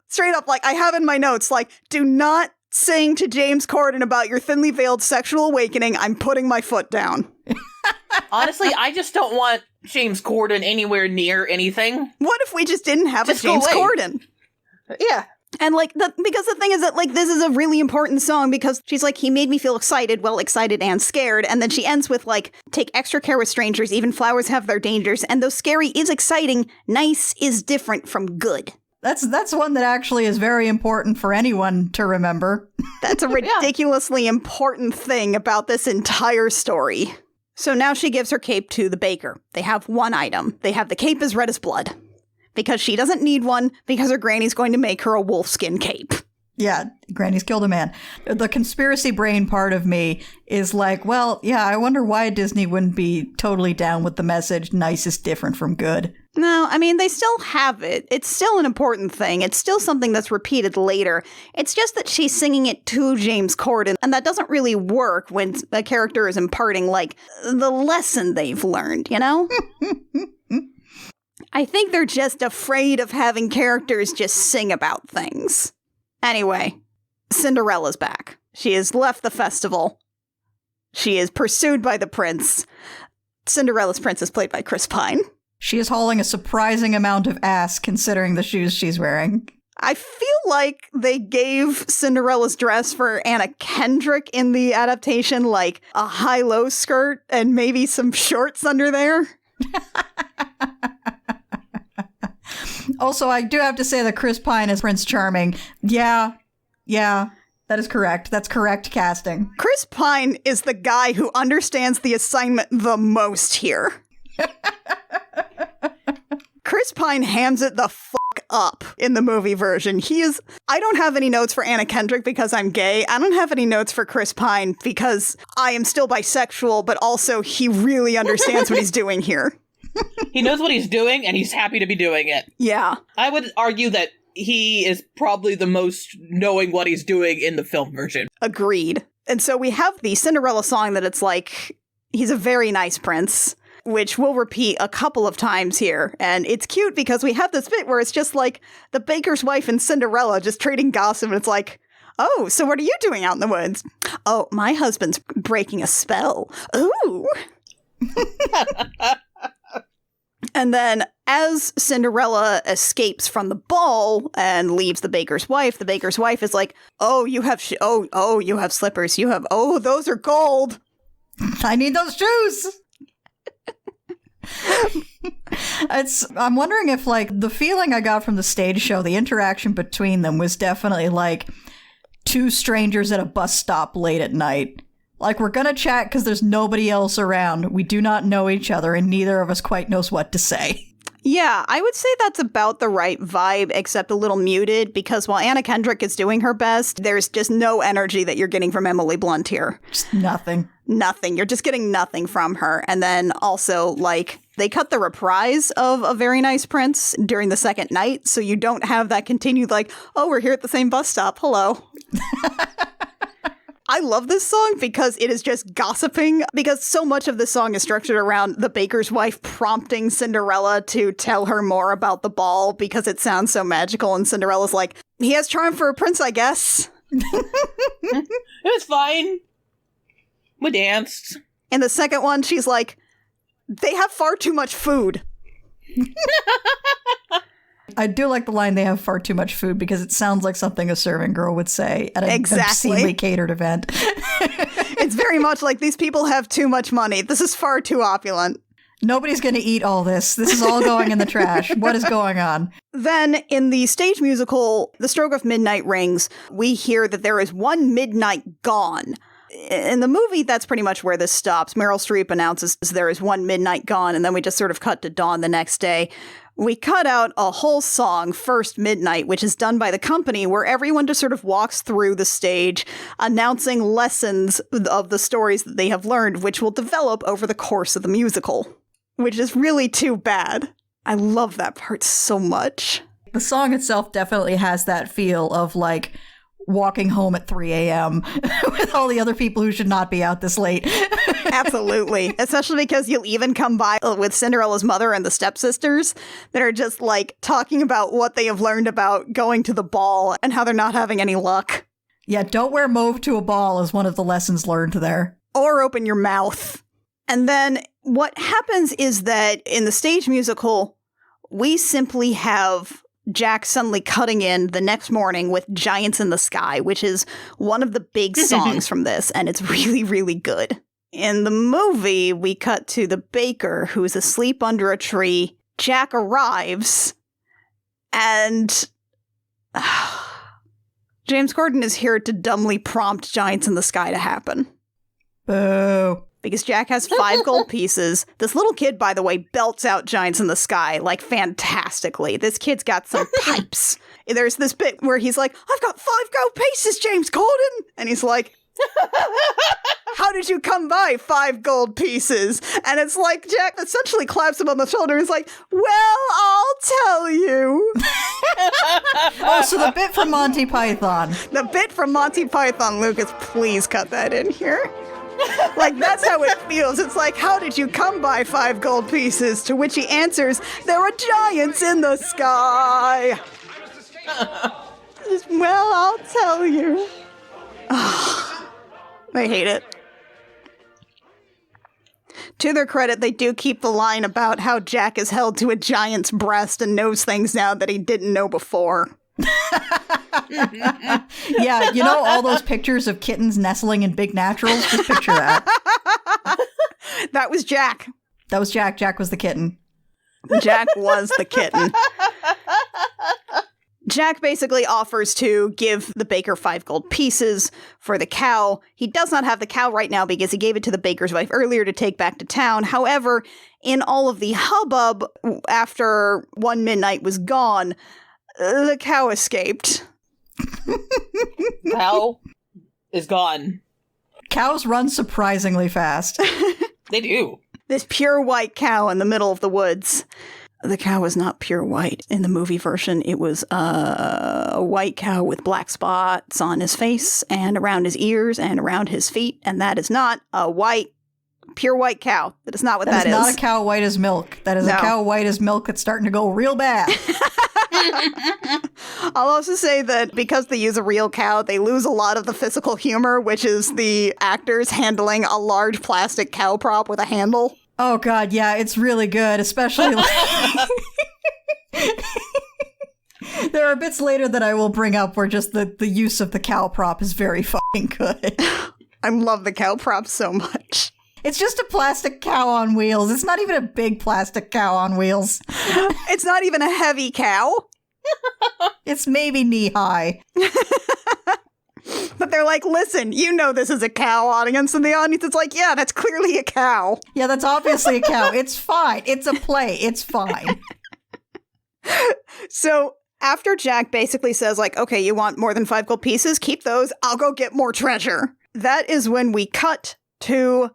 Like, I have in my notes, like, do not sing to James Corden about your thinly veiled sexual awakening. I'm putting my foot down. Honestly, I just don't want James Corden anywhere near anything. What if we just didn't have Just a James go away. Corden? Yeah. And like, because the thing is that like, this is a really important song because she's like, he made me feel excited, well, excited and scared. And then she ends with like, take extra care with strangers, even flowers have their dangers. And though scary is exciting, nice is different from good. That's one that actually is very important for anyone to remember. That's a ridiculously important thing about this entire story. So now she gives her cape to the baker. They have one item. They have the cape as red as blood. Because she doesn't need one, because her granny's going to make her a wolfskin cape. Yeah, Granny's killed a man. The conspiracy brain part of me is like, well, yeah, I wonder why Disney wouldn't be totally down with the message, nice is different from good. No, I mean, they still have it. It's still an important thing. It's still something that's repeated later. It's just that she's singing it to James Corden, and that doesn't really work when a character is imparting, like, the lesson they've learned, you know? I think they're just afraid of having characters just sing about things. Anyway, Cinderella's back. She has left the festival. She is pursued by the prince. Cinderella's prince is played by Chris Pine. She is hauling a surprising amount of ass considering the shoes she's wearing. I feel like they gave Cinderella's dress for Anna Kendrick in the adaptation, like a high-low skirt and maybe some shorts under there. Also, I do have to say that Chris Pine as Prince Charming. Yeah, that is correct. That's correct casting. Chris Pine is the guy who understands the assignment the most here. Chris Pine hams it the fuck up in the movie version. I don't have any notes for Anna Kendrick because I'm gay. I don't have any notes for Chris Pine because I am still bisexual, but also he really understands what he's doing here. He knows what he's doing, and he's happy to be doing it. Yeah. I would argue that he is probably the most knowing what he's doing in the film version. Agreed. And so we have the Cinderella song that it's like, he's a very nice prince, which we'll repeat a couple of times here. And it's cute because we have this bit where it's just like the baker's wife and Cinderella just trading gossip. And it's like, oh, so what are you doing out in the woods? Oh, my husband's breaking a spell. Ooh. And then as Cinderella escapes from the ball and leaves the baker's wife is like, oh, you have you have slippers. Those are gold. I need those shoes. I'm wondering if, like, the feeling I got from the stage show, the interaction between them was definitely like two strangers at a bus stop late at night. Like, we're gonna chat because there's nobody else around. We do not know each other, and neither of us quite knows what to say. Yeah, I would say that's about the right vibe, except a little muted, because while Anna Kendrick is doing her best, there's just no energy that you're getting from Emily Blunt here. Just nothing. Nothing. You're just getting nothing from her. And then also, like, they cut the reprise of A Very Nice Prince during the second night, so you don't have that continued, like, oh, we're here at the same bus stop. Hello. I love this song because it is just gossiping, because so much of this song is structured around the baker's wife prompting Cinderella to tell her more about the ball because it sounds so magical, and Cinderella's like, he has charm for a prince, I guess. It was fine. We danced. In the second one, she's like, they have far too much food. I do like the line, they have far too much food, because it sounds like something a serving girl would say at an obscenely catered event. It's very much like, these people have too much money. This is far too opulent. Nobody's going to eat all this. This is all going in the trash. What is going on? Then in the stage musical, The Stroke of Midnight Rings, we hear that there is one midnight gone. In the movie, that's pretty much where this stops. Meryl Streep announces there is one midnight gone, and then we just sort of cut to dawn the next day. We cut out a whole song, First Midnight, which is done by the company, where everyone just sort of walks through the stage, announcing lessons of the stories that they have learned, which will develop over the course of the musical, which is really too bad. I love that part so much. The song itself definitely has that feel of, like, walking home at 3 a.m. with all the other people who should not be out this late. Absolutely. Especially because you'll even come by with Cinderella's mother and the stepsisters that are just, like, talking about what they have learned about going to the ball and how they're not having any luck. Yeah, don't wear mauve to a ball is one of the lessons learned there. Or open your mouth. And then what happens is that in the stage musical, we simply have Jack suddenly cutting in the next morning with Giants in the Sky, which is one of the big songs from this, and it's really, really good. In the movie, we cut to the baker who is asleep under a tree. Jack arrives, and James Corden is here to dumbly prompt Giants in the Sky to happen. Boo. Because Jack has 5 gold pieces. This little kid, by the way, belts out Giants in the Sky, like, fantastically. This kid's got some pipes. There's this bit where he's like, I've got 5 gold pieces, James Corden! And he's like, how did you come by 5 gold pieces? And it's like, Jack essentially claps him on the shoulder and is like, well, I'll tell you. Oh, so the bit from Monty Python. The bit from Monty Python, Lucas, please cut that in here. Like, that's how it feels. It's like, how did you come by 5 gold pieces? To which he answers, there are giants in the sky. Well, I'll tell you. I hate it. To their credit, they do keep the line about how Jack is held to a giant's breast and knows things now that he didn't know before. Yeah, you know all those pictures of kittens nestling in big naturals? Just picture that. That was Jack. That was Jack. Jack was the kitten. Jack was the kitten. Jack basically offers to give the baker 5 gold pieces for the cow. He does not have the cow right now because he gave it to the baker's wife earlier to take back to town. However, in all of the hubbub after one midnight was gone, the cow escaped. Cow is gone. Cows run surprisingly fast. They do. This pure white cow in the middle of the woods. The cow was not pure white. In the movie version, it was a white cow with black spots on his face and around his ears and around his feet. And that is not a pure white cow. That is not what that is. That is not a cow white as milk. That is a cow white as milk that's starting to go real bad. I'll also say that because they use a real cow, they lose a lot of the physical humor, which is the actors handling a large plastic cow prop with a handle. Oh, God, yeah, it's really good, especially there are bits later that I will bring up where just the use of the cow prop is very fucking good. I love the cow prop so much. It's just a plastic cow on wheels. It's not even a big plastic cow on wheels. It's not even a heavy cow. It's maybe knee-high. But they're like, listen, you know this is a cow, audience. And the audience is like, yeah, that's clearly a cow. Yeah, that's obviously a cow. It's fine. It's a play. It's fine. So after Jack basically says, like, okay, you want more than 5 gold pieces? Keep those. I'll go get more treasure. That is when we cut to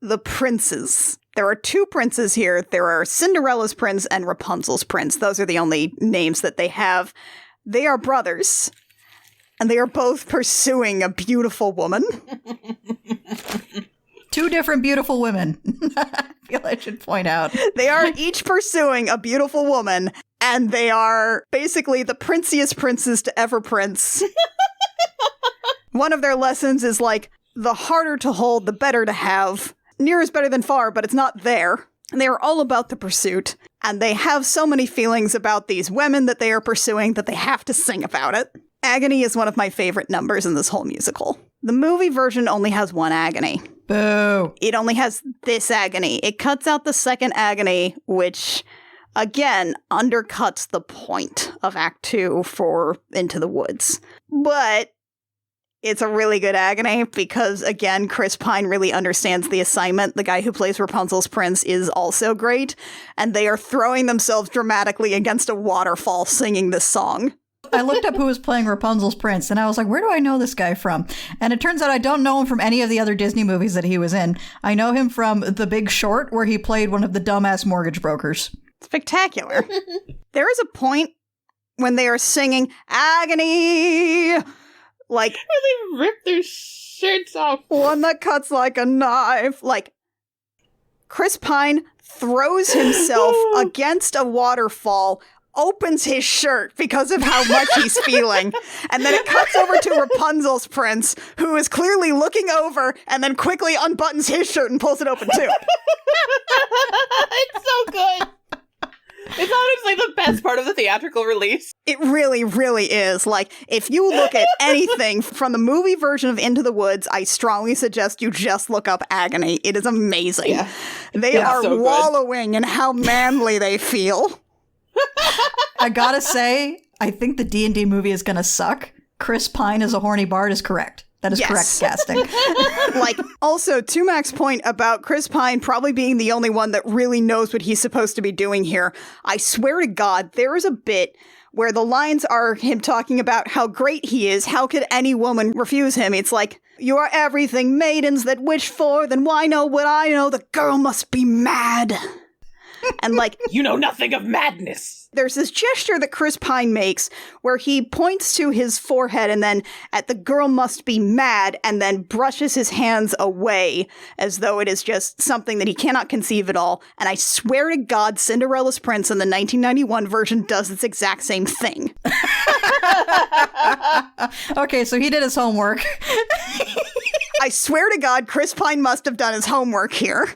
the princes. There are 2 princes here. There are Cinderella's prince and Rapunzel's prince. Those are the only names that they have. They are brothers, and they are both pursuing a beautiful woman. 2 different beautiful women. I feel I should point out. They are each pursuing a beautiful woman, and they are basically the princiest princes to ever prince. One of their lessons is like, the harder to hold, the better to have. Near is better than far, but it's not there. They are all about the pursuit, and they have so many feelings about these women that they are pursuing that they have to sing about it. Agony is one of my favorite numbers in this whole musical. The movie version only has 1 agony. Boo. It only has this agony. It cuts out the second agony, which, again, undercuts the point of Act 2 for Into the Woods. But it's a really good agony because, again, Chris Pine really understands the assignment. The guy who plays Rapunzel's prince is also great, and they are throwing themselves dramatically against a waterfall singing this song. I looked up who was playing Rapunzel's prince, and I was like, where do I know this guy from? And it turns out I don't know him from any of the other Disney movies that he was in. I know him from The Big Short, where he played one of the dumbass mortgage brokers. Spectacular. There is a point when they are singing Agony, like, Where they rip their shirts off. one that cuts like a knife. Like, Chris Pine throws himself against a waterfall, opens his shirt because of how much he's feeling, and then it cuts over to Rapunzel's prince, who is clearly looking over and then quickly unbuttons his shirt and pulls it open too. It's so good. It's honestly the best part of the theatrical release. It really, really is. Like, if you look at anything from the movie version of Into the Woods, I strongly suggest you just look up Agony. It is amazing. Yeah. They are so wallowing in how manly they feel. I gotta say, I think the D&D movie is gonna suck. Chris Pine as a horny bard is correct. That is correct casting. Like, also, to Mac's point about Chris Pine probably being the only one that really knows what he's supposed to be doing here, I swear to God, there is a bit where the lines are him talking about how great he is. How could any woman refuse him? It's like, you are everything maidens that wish for, then why know what I know? The girl must be mad. And like, You know nothing of madness. there's this gesture that Chris Pine makes where he points to his forehead and then at the girl must be mad and then brushes his hands away as though it is just something that he cannot conceive at all. And I swear to God, Cinderella's Prince in the 1991 version does this exact same thing. Okay, so he did his homework. I swear to God, Chris Pine must have done his homework here.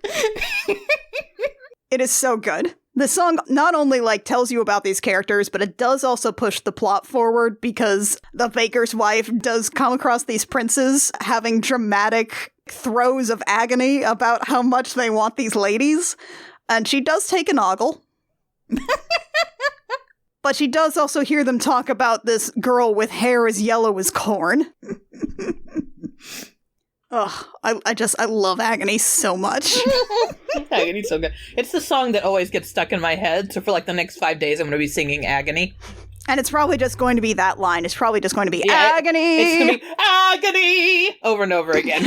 It is so good. The song not only like tells you about these characters, but it does also push the plot forward because the baker's wife does come across these princes having dramatic throes of agony about how much they want these ladies. And she does take an ogle. But she does also hear them talk about this girl with hair as yellow as corn. Ugh, I love Agony so much. Agony's so good. It's the song that always gets stuck in my head. So for like the next 5 days, I'm going to be singing Agony. And it's probably just going to be that line. It's probably just going to be Agony. It's going to be Agony over and over again.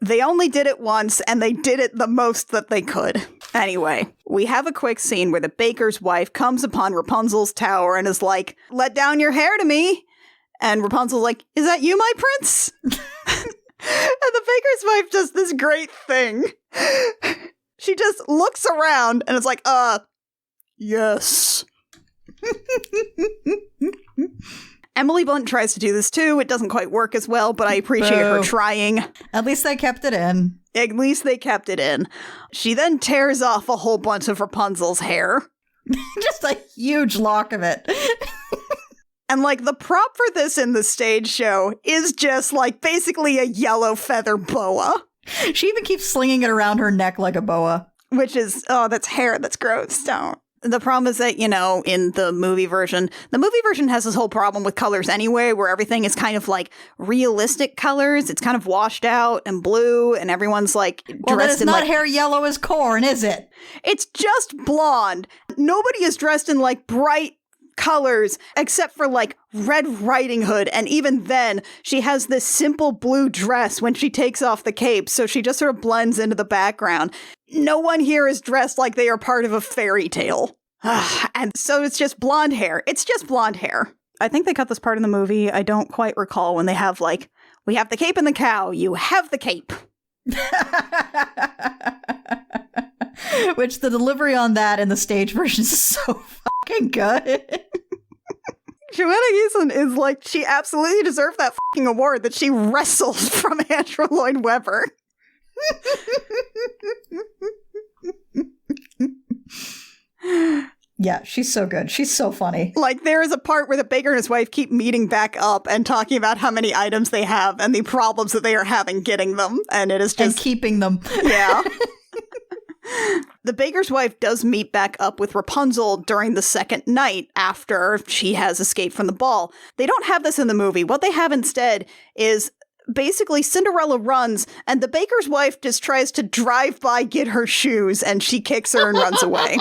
They only did it once, and they did it the most that they could. Anyway, we have a quick scene where the baker's wife comes upon Rapunzel's tower and is like, let down your hair to me. And Rapunzel's like, is that you, my prince? And the baker's wife does this great thing. She just looks around and is like, yes. Emily Blunt tries to do this too. It doesn't quite work as well, but I appreciate her trying. At least they kept it in. At least they kept it in. She then tears off a whole bunch of Rapunzel's hair. Just a huge lock of it. And, like, the prop for this in the stage show is just, like, basically a yellow feather boa. She even keeps slinging it around her neck like a boa. Which is, oh, that's hair. That's gross. Don't. The problem is that, in the movie version has this whole problem with colors anyway, where everything is kind of like realistic colors. It's kind of washed out and blue, and everyone's like dressed well, then it's in not like, hair yellow as corn, is it? It's just blonde. Nobody is dressed in like bright colors except for like Red Riding Hood, and even then she has this simple blue dress when she takes off the cape, so she just sort of blends into the background. No one here is dressed like they are part of a fairy tale. And so it's just blonde hair. It's just blonde hair. I think they cut this part in the movie. I don't quite recall when they have like, we have the cape and the cow. You have the cape. Which the delivery on that in the stage version is so fucking good. Joanna Gleason is like, she absolutely deserved that fucking award that she wrestled from Andrew Lloyd Webber. Yeah, she's so good. She's so funny. Like, there is a part where the baker and his wife keep meeting back up and talking about how many items they have and the problems that they are having getting them. And it is just... And keeping them. Yeah. The baker's wife does meet back up with Rapunzel during the second night after she has escaped from the ball. They don't have this in the movie. What they have instead is basically Cinderella runs, and the baker's wife just tries to drive by, get her shoes, and she kicks her and runs away.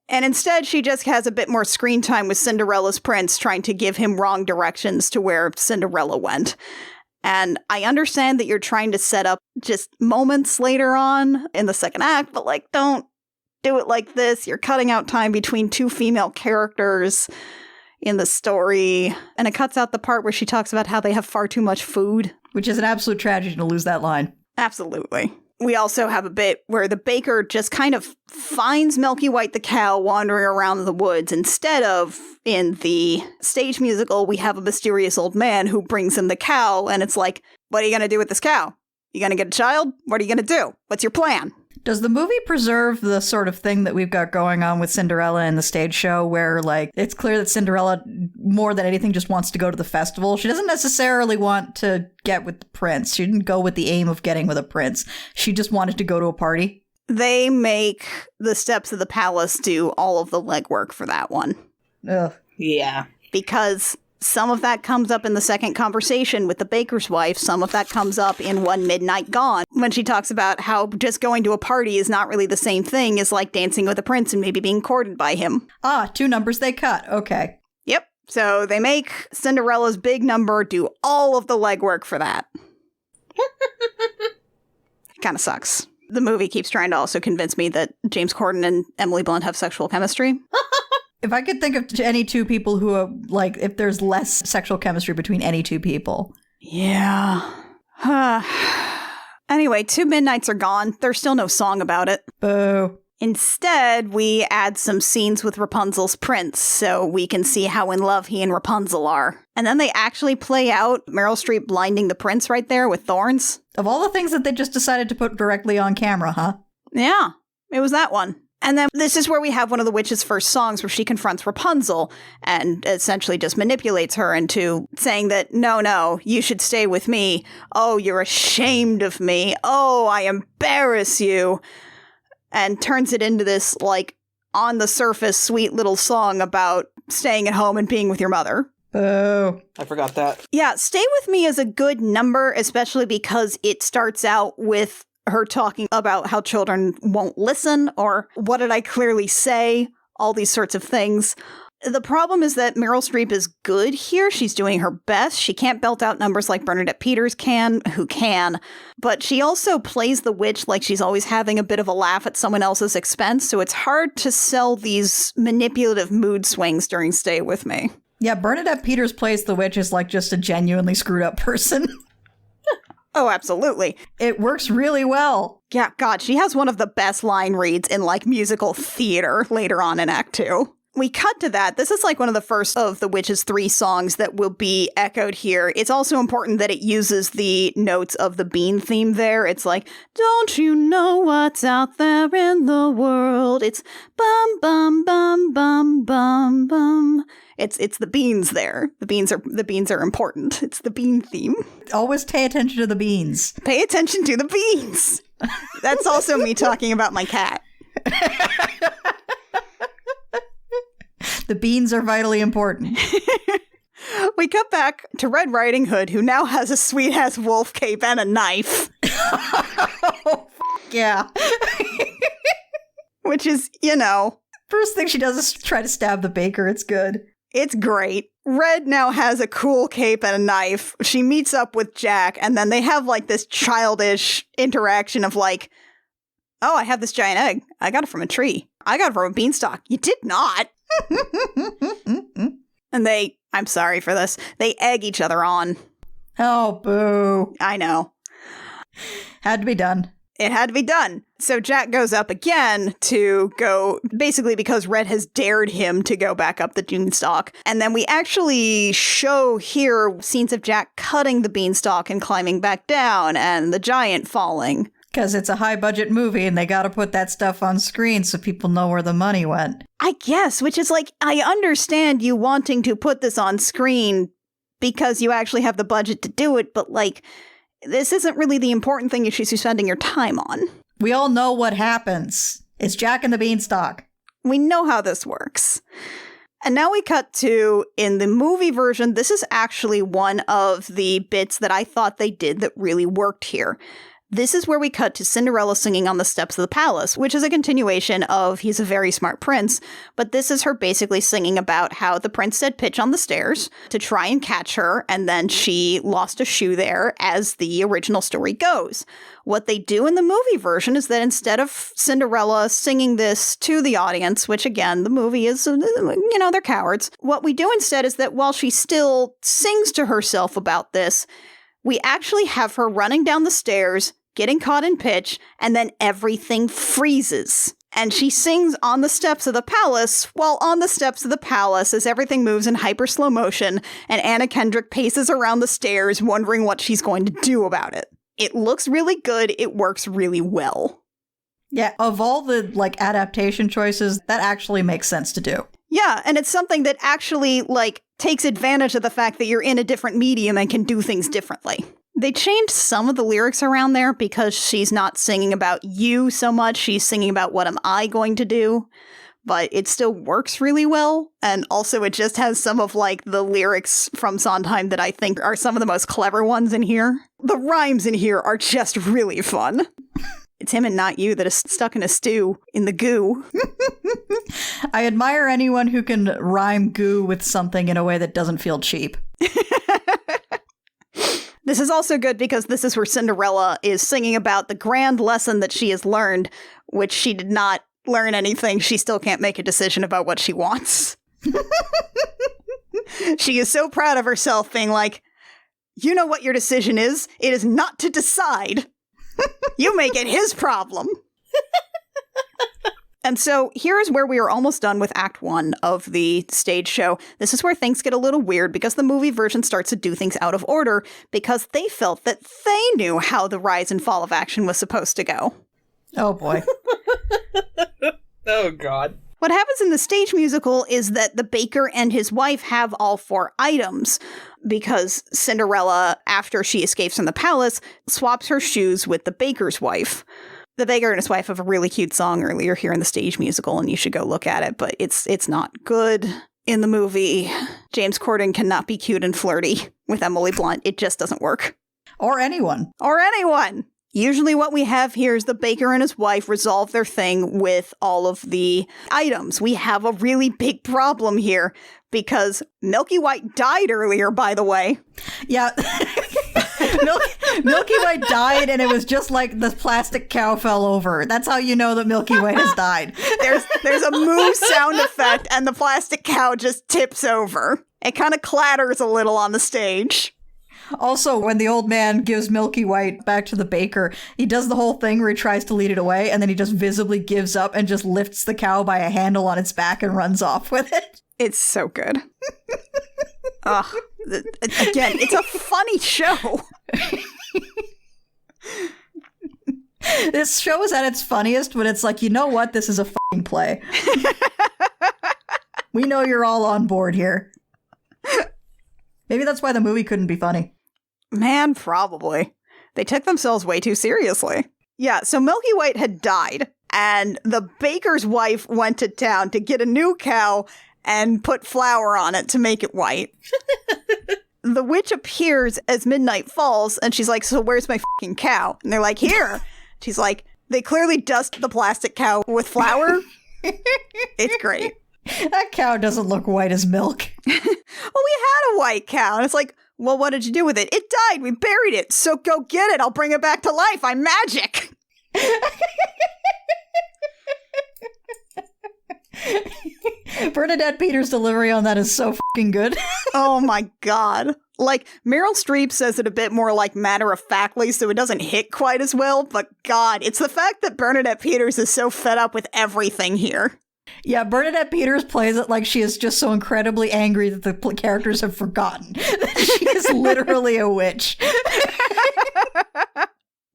And instead, she just has a bit more screen time with Cinderella's prince, trying to give him wrong directions to where Cinderella went. And I understand that you're trying to set up just moments later on in the second act, but, like, don't do it like this. You're cutting out time between two female characters in the story. And it cuts out the part where she talks about how they have far too much food. Which is an absolute tragedy to lose that line. Absolutely. We also have a bit where the baker just kind of finds Milky White the cow wandering around the woods. Instead of, in the stage musical, we have a mysterious old man who brings him the cow, and it's like, what are you going to do with this cow? You going to get a child? What are you going to do? What's your plan? Does the movie preserve the sort of thing that we've got going on with Cinderella in the stage show where, like, it's clear that Cinderella, more than anything, just wants to go to the festival? She doesn't necessarily want to get with the prince. She didn't go with the aim of getting with a prince. She just wanted to go to a party. They make the steps of the palace do all of the legwork for that one. Ugh. Yeah. Because some of that comes up in the second conversation with the baker's wife. Some of that comes up in One Midnight Gone, when she talks about how just going to a party is not really the same thing as, like, dancing with a prince and maybe being courted by him. Ah, 2 numbers they cut. Okay. Yep. So they make Cinderella's big number do all of the legwork for that. Kind of sucks. The movie keeps trying to also convince me that James Corden and Emily Blunt have sexual chemistry. If I could think of any 2 people who are, like, if there's less sexual chemistry between any 2 people. Yeah. Anyway, 2 Midnights are gone. There's still no song about it. Boo. Instead, we add some scenes with Rapunzel's prince, so we can see how in love he and Rapunzel are. And then they actually play out Meryl Streep blinding the prince right there with thorns. Of all the things that they just decided to put directly on camera, huh? Yeah, it was that one. And then this is where we have one of the witch's first songs where she confronts Rapunzel and essentially just manipulates her into saying that, no, you should stay with me. Oh, you're ashamed of me. Oh, I embarrass you. And turns it into this, like, on the surface, sweet little song about staying at home and being with your mother. Boo. I forgot that. Yeah, Stay With Me is a good number, especially because it starts out with her talking about how children won't listen, or what did I clearly say? All these sorts of things. The problem is that Meryl Streep is good here. She's doing her best. She can't belt out numbers like Bernadette Peters can, who can. But she also plays the witch like she's always having a bit of a laugh at someone else's expense. So it's hard to sell these manipulative mood swings during Stay With Me. Yeah, Bernadette Peters plays the witch as, like, just a genuinely screwed up person. Oh, absolutely. It works really well. Yeah, God, she has one of the best line reads in, like, musical theater later on in Act 2. we cut to that. This is like one of the first of the Witches 3 songs that will be echoed here. It's also important that it uses the notes of the Bean theme there. It's like, don't you know what's out there in the world? It's bum, bum, bum, bum, bum, bum. It's the beans there. The beans are important. It's the Bean theme. Always pay attention to the beans. Pay attention to the beans. That's also me talking about my cat. The beans are vitally important. We cut back to Red Riding Hood, who now has a sweet-ass wolf cape and a knife. Oh, yeah. Which is, you know... First thing she does is try to stab the baker. It's good. It's great. Red now has a cool cape and a knife. She meets up with Jack, and then they have, like, this childish interaction of, like, oh, I have this giant egg. I got it from a tree. I got it from a beanstalk. You did not. And I'm sorry for this, they egg each other on. Oh, boo. I know. Had to be done. It had to be done. So Jack goes up again to go, basically because Red has dared him to go back up the beanstalk. And then we actually show here scenes of Jack cutting the beanstalk and climbing back down and the giant falling. Because it's a high-budget movie and they got to put that stuff on screen so people know where the money went. I guess, which is like, I understand you wanting to put this on screen because you actually have the budget to do it, but like, this isn't really the important thing you should be spending your time on. We all know what happens. It's Jack and the Beanstalk. We know how this works. And now we cut to, in the movie version, this is actually one of the bits that I thought they did that really worked here. This is where we cut to Cinderella singing on the steps of the palace, which is a continuation of He's a Very Smart Prince, but this is her basically singing about how the prince said pitch on the stairs to try and catch her, and then she lost a shoe there, as the original story goes. What they do in the movie version is that instead of Cinderella singing this to the audience, which again, the movie is, you know, they're cowards, what we do instead is that while she still sings to herself about this, we actually have her running down the stairs, getting caught in pitch, and then everything freezes. And she sings on the steps of the palace, while on the steps of the palace as everything moves in hyper slow motion, and Anna Kendrick paces around the stairs wondering what she's going to do about it. It looks really good, it works really well. Yeah, of all the, like, adaptation choices, that actually makes sense to do. Yeah, and it's something that actually, like, takes advantage of the fact that you're in a different medium and can do things differently. They changed some of the lyrics around there because she's not singing about you so much. She's singing about what am I going to do? But it still works really well. And also it just has some of like the lyrics from Sondheim that I think are some of the most clever ones in here. The rhymes in here are just really fun. It's him and not you that is stuck in a stew in the goo. I admire anyone who can rhyme goo with something in a way that doesn't feel cheap. This is also good because this is where Cinderella is singing about the grand lesson that she has learned, which she did not learn anything. She still can't make a decision about what she wants. She is so proud of herself being like, you know what your decision is? It is not to decide. You make it his problem. And so here's where we are almost done with Act 1 of the stage show. This is where things get a little weird because the movie version starts to do things out of order because they felt that they knew how the rise and fall of action was supposed to go. Oh boy. Oh god. What happens in the stage musical is that the baker and his wife have all 4 items because Cinderella, after she escapes from the palace, swaps her shoes with the baker's wife. The baker and his wife have a really cute song earlier here in the stage musical, and you should go look at it, but it's not good in the movie. James Corden cannot be cute and flirty with Emily Blunt. It just doesn't work. Or anyone. Or anyone! Usually what we have here is the baker and his wife resolve their thing with all of the items. We have a really big problem here because Milky White died earlier, by the way. Yeah. Milky White died, and it was just like the plastic cow fell over. That's how you know that Milky White has died. There's a moo sound effect, and the plastic cow just tips over. It kind of clatters a little on the stage. Also, when the old man gives Milky White back to the baker, he does the whole thing where he tries to lead it away, and then he just visibly gives up and just lifts the cow by a handle on its back and runs off with it. It's so good. Ugh. Again, it's a funny show. This show is at its funniest, but it's like, you know what? This is a fucking play. We know you're all on board here. Maybe that's why the movie couldn't be funny. Man, probably. They took themselves way too seriously. Yeah, so Milky White had died, and the baker's wife went to town to get a new cow and put flour on it to make it white. The witch appears as midnight falls, and she's like, so where's my fucking cow? And they're like, here. She's like, they clearly dust the plastic cow with flour. It's great. That cow doesn't look white as milk. Well, we had a white cow. And it's like, well, what did you do with it? It died. We buried it. So go get it. I'll bring it back to life. I'm magic. Bernadette Peters' delivery on that is so fucking good. Oh my God. Like, Meryl Streep says it a bit more like matter-of-factly, so it doesn't hit quite as well, but God, it's the fact that Bernadette Peters is so fed up with everything here. Yeah, Bernadette Peters plays it like she is just so incredibly angry that the characters have forgotten that she is literally a witch.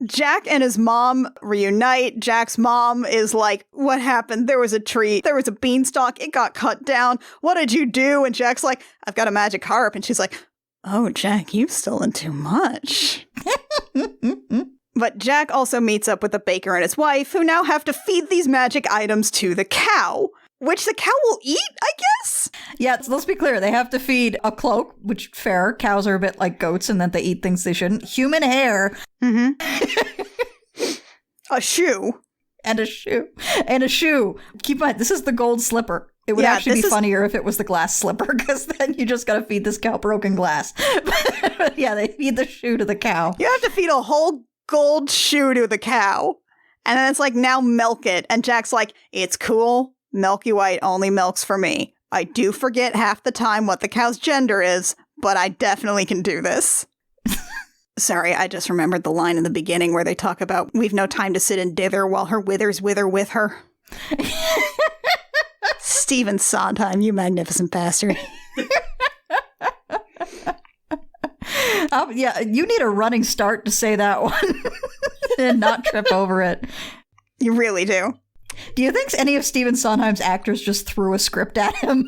Jack and his mom reunite. Jack's mom is like, what happened? There was a tree. There was a beanstalk. It got cut down. What did you do? And Jack's like, I've got a magic harp. And she's like, oh, Jack, you've stolen too much. But Jack also meets up with the baker and his wife, who now have to feed these magic items to the cow, which the cow will eat, I guess? Yeah, so let's be clear. They have to feed a cloak, which, fair. Cows are a bit like goats in that they eat things they shouldn't. Human hair. Mm-hmm. A shoe. And a shoe. And a shoe. Keep in mind, this is the gold slipper. It would actually be funnier if it was the glass slipper, because then you just gotta feed this cow broken glass. But yeah, they feed the shoe to the cow. You have to feed a whole gold shoe to the cow. And then it's like, now milk it. And Jack's like, it's cool. Milky White only milks for me. I do forget half the time what the cow's gender is, but I definitely can do this. Sorry, I just remembered the line in the beginning where they talk about, we've no time to sit and dither while her withers wither with her. Stephen Sondheim, you magnificent bastard. Yeah, you need a running start to say that one and not trip over it. You really do. Do you think any of Stephen Sondheim's actors just threw a script at him?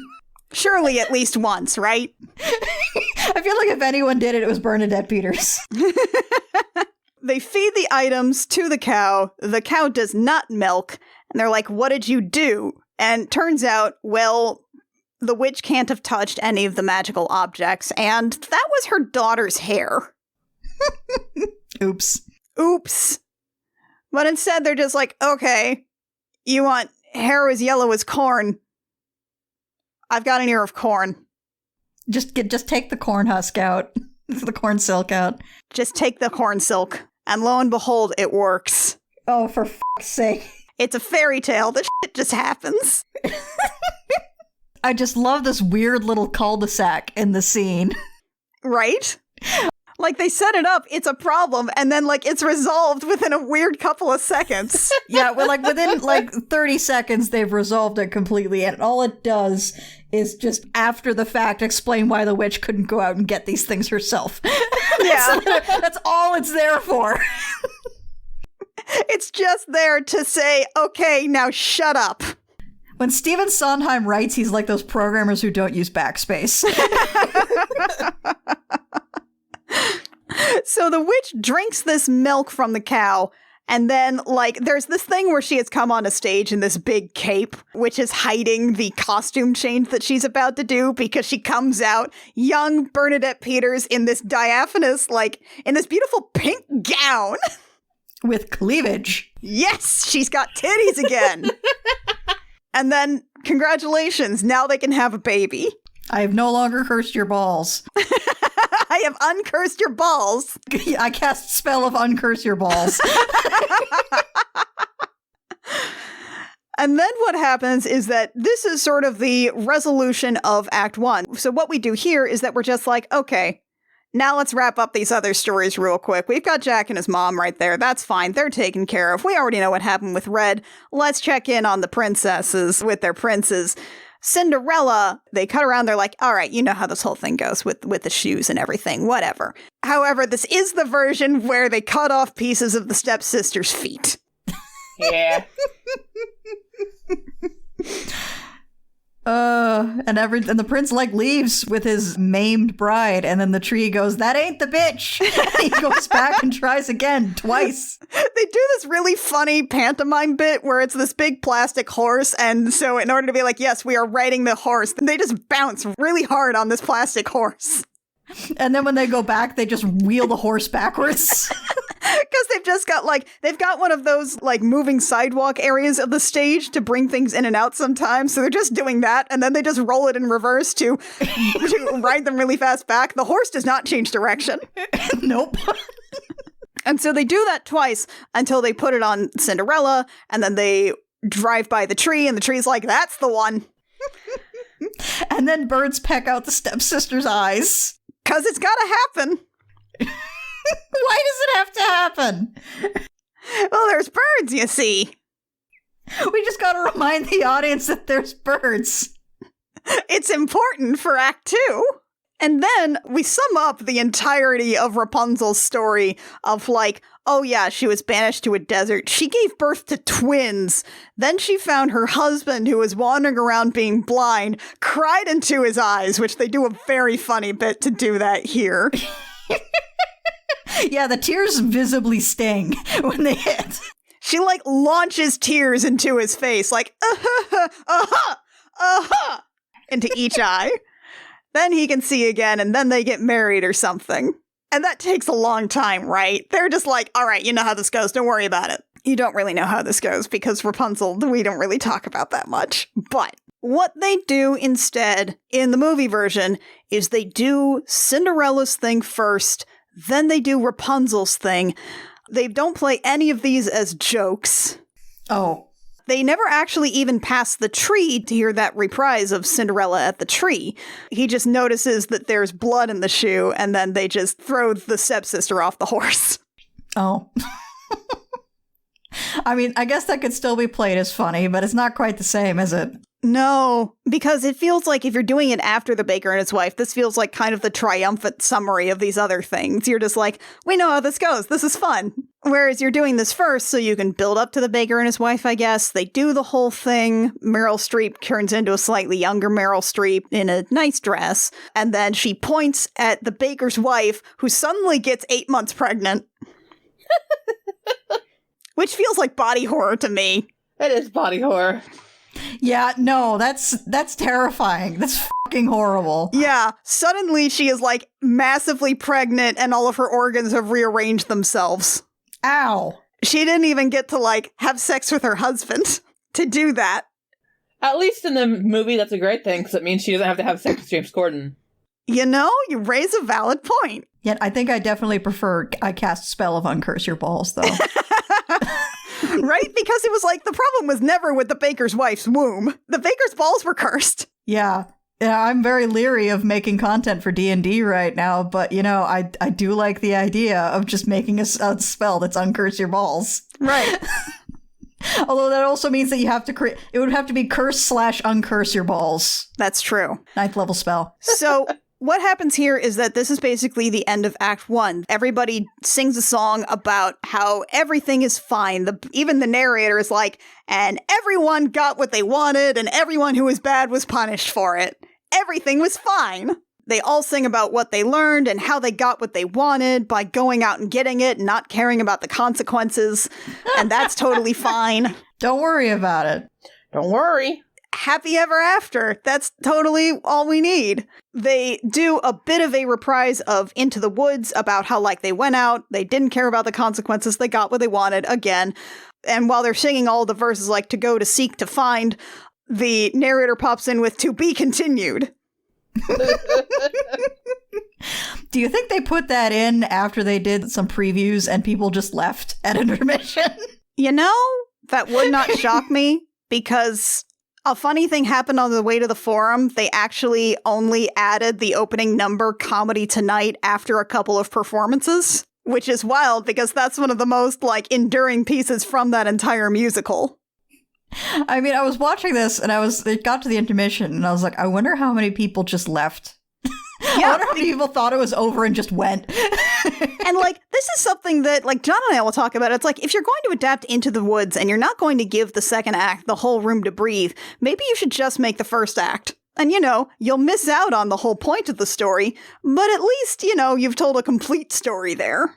Surely at least once, right? I feel like if anyone did it, it was Bernadette Peters. They feed the items to the cow. The cow does not milk. And they're like, what did you do? And turns out, well, the witch can't have touched any of the magical objects. And that was her daughter's hair. Oops. Oops. But instead, they're just like, okay, you want hair as yellow as corn. I've got an ear of corn. Just take the corn husk out. The corn silk out. Just take the corn silk. And lo and behold, it works. Oh, for fuck's sake. It's a fairy tale. This shit just happens. I just love this weird little cul-de-sac in the scene. Right? Like, they set it up, it's a problem, and then, like, it's resolved within a weird couple of seconds. Yeah, well, like, within, 30 seconds, they've resolved it completely, and all it does is just, after the fact, explain why the witch couldn't go out and get these things herself. Yeah. That's all it's there for. It's just there to say, okay, now shut up. When Stephen Sondheim writes, he's like those programmers who don't use backspace. So the witch drinks this milk from the cow, and then, like, there's this thing where she has come on a stage in this big cape, which is hiding the costume change that she's about to do, because she comes out, young Bernadette Peters, in this diaphanous, in this beautiful pink gown. With cleavage. Yes, she's got titties again. And then, congratulations, now they can have a baby. I have no longer cursed your balls. I have uncursed your balls. I cast spell of uncurse your balls. And then what happens is that this is sort of the resolution of Act 1. So what we do here is that we're just like, okay, Now let's wrap up these other stories real quick. We've got Jack and his mom right there. That's fine. They're taken care of. We already know what happened with Red. Let's check in on the princesses with their princes. Cinderella, they cut around. They're like, all right, you know how this whole thing goes with the shoes and everything, whatever. However, this is the version where they cut off pieces of the stepsister's feet. Yeah. And the prince leaves with his maimed bride, and then the tree goes, "That ain't the bitch." He goes back and tries again twice. They do this really funny pantomime bit where it's this big plastic horse, and so in order to be like, yes, we are riding the horse, they just bounce really hard on this plastic horse. And then when they go back, they just wheel the horse backwards. Because they've got one of those moving sidewalk areas of the stage to bring things in and out sometimes. So they're just doing that, and then they just roll it in reverse to ride them really fast back. The horse does not change direction. Nope. And so they do that twice until they put it on Cinderella, and then they drive by the tree, and the tree's like, that's the one. And then birds peck out the stepsister's eyes. Because it's gotta happen. Why does it have to happen? Well, there's birds, you see. We just gotta remind the audience that there's birds. It's important for Act 2. And then we sum up the entirety of Rapunzel's story of oh yeah, she was banished to a desert. She gave birth to twins. Then she found her husband, who was wandering around being blind, cried into his eyes, which they do a very funny bit to do that here. Yeah, the tears visibly sting when they hit. She launches tears into his face, into each eye. Then he can see again, and then they get married or something. And that takes a long time, right? They're just like, all right, you know how this goes. Don't worry about it. You don't really know how this goes because Rapunzel, we don't really talk about that much. But what they do instead in the movie version is they do Cinderella's thing first, then they do Rapunzel's thing. They don't play any of these as jokes. Oh. They never actually even pass the tree to hear that reprise of Cinderella at the tree. He just notices that there's blood in the shoe, and then they just throw the stepsister off the horse. Oh. I mean, I guess that could still be played as funny, but it's not quite the same, is it? No, because it feels like if you're doing it after The Baker and His Wife, this feels like kind of the triumphant summary of these other things. You're just like, we know how this goes. This is fun. Whereas you're doing this first, so you can build up to The Baker and His Wife, I guess. They do the whole thing. Meryl Streep turns into a slightly younger Meryl Streep in a nice dress. And then she points at the baker's wife, who suddenly gets 8 months pregnant. Which feels like body horror to me. It is body horror. Yeah, no, that's terrifying. That's fucking horrible. Yeah, suddenly she is massively pregnant and all of her organs have rearranged themselves. Ow. She didn't even get to have sex with her husband to do that. At least in the movie, that's a great thing, because it means she doesn't have to have sex with James Corden. You know, you raise a valid point. Yet I think I definitely prefer I cast spell of uncurse your balls, though. Right? Because it was the problem was never with the baker's wife's womb. The baker's balls were cursed. Yeah. I'm very leery of making content for D&D right now, but, I do like the idea of just making a spell that's uncurse your balls. Right. Although that also means that you have to create... It would have to be curse/uncurse your balls. That's true. 9th level spell. So... What happens here is that this is basically the end of Act 1. Everybody sings a song about how everything is fine. Even the narrator is and everyone got what they wanted, and everyone who was bad was punished for it. Everything was fine. They all sing about what they learned and how they got what they wanted by going out and getting it and not caring about the consequences. And that's totally fine. Don't worry about it. Don't worry. Happy ever after. That's totally all we need. They do a bit of a reprise of Into the Woods about how they went out, they didn't care about the consequences, they got what they wanted again. And while they're singing all the verses to go, to seek, to find, the narrator pops in with to be continued. Do you think they put that in after they did some previews and people just left at intermission? That would not shock me because A funny thing happened on the way to the forum. They actually only added the opening number, Comedy Tonight, after a couple of performances, which is wild because that's one of the most, enduring pieces from that entire musical. I mean, I was watching this and it got to the intermission and I was like, I wonder how many people just left. Yeah. I wonder how many people thought it was over and just went. And, this is something that, John and I will talk about. It's if you're going to adapt Into the Woods and you're not going to give the second act the whole room to breathe, maybe you should just make the first act. And, you'll miss out on the whole point of the story, but at least, you've told a complete story there.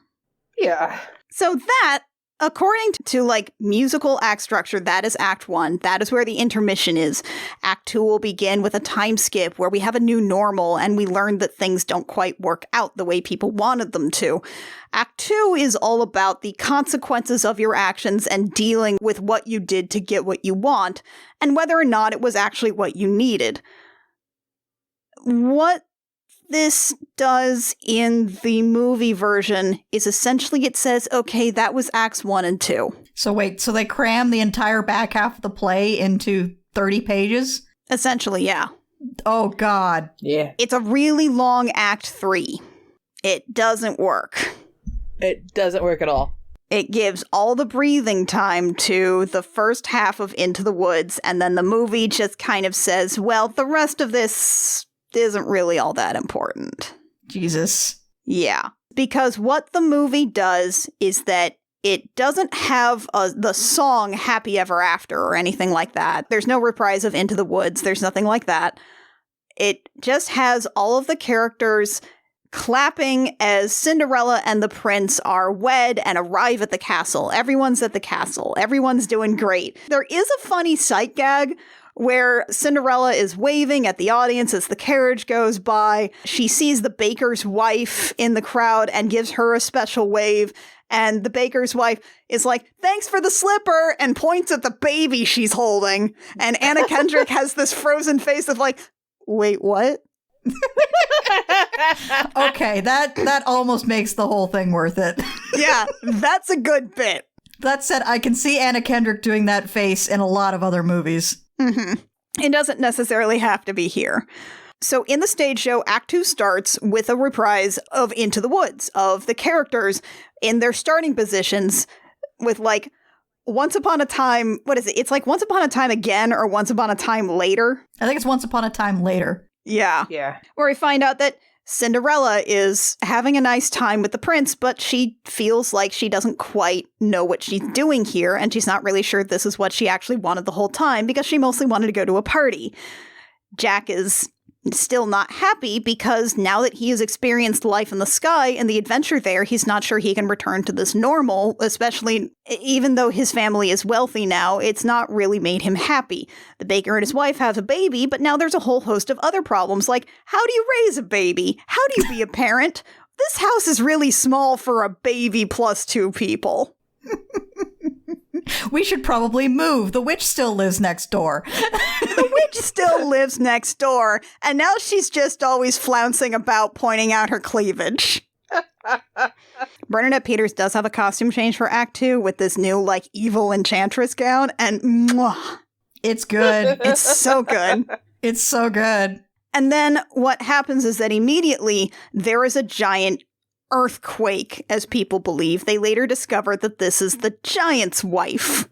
Yeah. So that, according to musical act structure, that is Act 1. That is where the intermission is. Act 2 will begin with a time skip where we have a new normal and we learn that things don't quite work out the way people wanted them to. Act 2 is all about the consequences of your actions and dealing with what you did to get what you want and whether or not it was actually what you needed. What this does in the movie version is essentially it says, okay, that was Acts 1 and 2. So wait, so they cram the entire back half of the play into 30 pages? Essentially, yeah. Oh, God. Yeah. It's a really long Act 3. It doesn't work. It doesn't work at all. It gives all the breathing time to the first half of Into the Woods, and then the movie just kind of says, well, the rest of this isn't really all that important. Jesus. Yeah. Because what the movie does is that it doesn't have the song Happy Ever After or anything like that. There's no reprise of Into the Woods. There's nothing like that. It just has all of the characters clapping as Cinderella and the prince are wed and arrive at the castle. Everyone's at the castle. Everyone's doing great. There is a funny sight gag where Cinderella is waving at the audience as the carriage goes by. She sees the baker's wife in the crowd and gives her a special wave. And the baker's wife is like, thanks for the slipper, and points at the baby she's holding. And Anna Kendrick has this frozen face of wait, what? Okay, that almost makes the whole thing worth it. Yeah, that's a good bit. That said, I can see Anna Kendrick doing that face in a lot of other movies. Mm-hmm. It doesn't necessarily have to be here. So in the stage show, Act 2 starts with a reprise of Into the Woods, of the characters in their starting positions with Once Upon a Time, what is it? It's Once Upon a Time Again or Once Upon a Time Later. I think it's Once Upon a Time Later. Yeah. Yeah. Where we find out that Cinderella is having a nice time with the prince, but she feels like she doesn't quite know what she's doing here, and she's not really sure this is what she actually wanted the whole time because she mostly wanted to go to a party. Jack is still not happy because now that he has experienced life in the sky and the adventure there, he's not sure he can return to this normal, especially even though his family is wealthy now, it's not really made him happy. The baker and his wife have a baby, but now there's a whole host of other problems like, how do you raise a baby? How do you be a parent? This house is really small for a baby plus 2 people. We should probably move. The witch still lives next door. The witch still lives next door, and now she's just always flouncing about pointing out her cleavage. Bernadette Peters does have a costume change for Act 2 with this new, evil enchantress gown, and mwah, It's good. it's so good. It's so good. And then what happens is that immediately there is a giant earthquake, as people believe. They later discover that this is the giant's wife.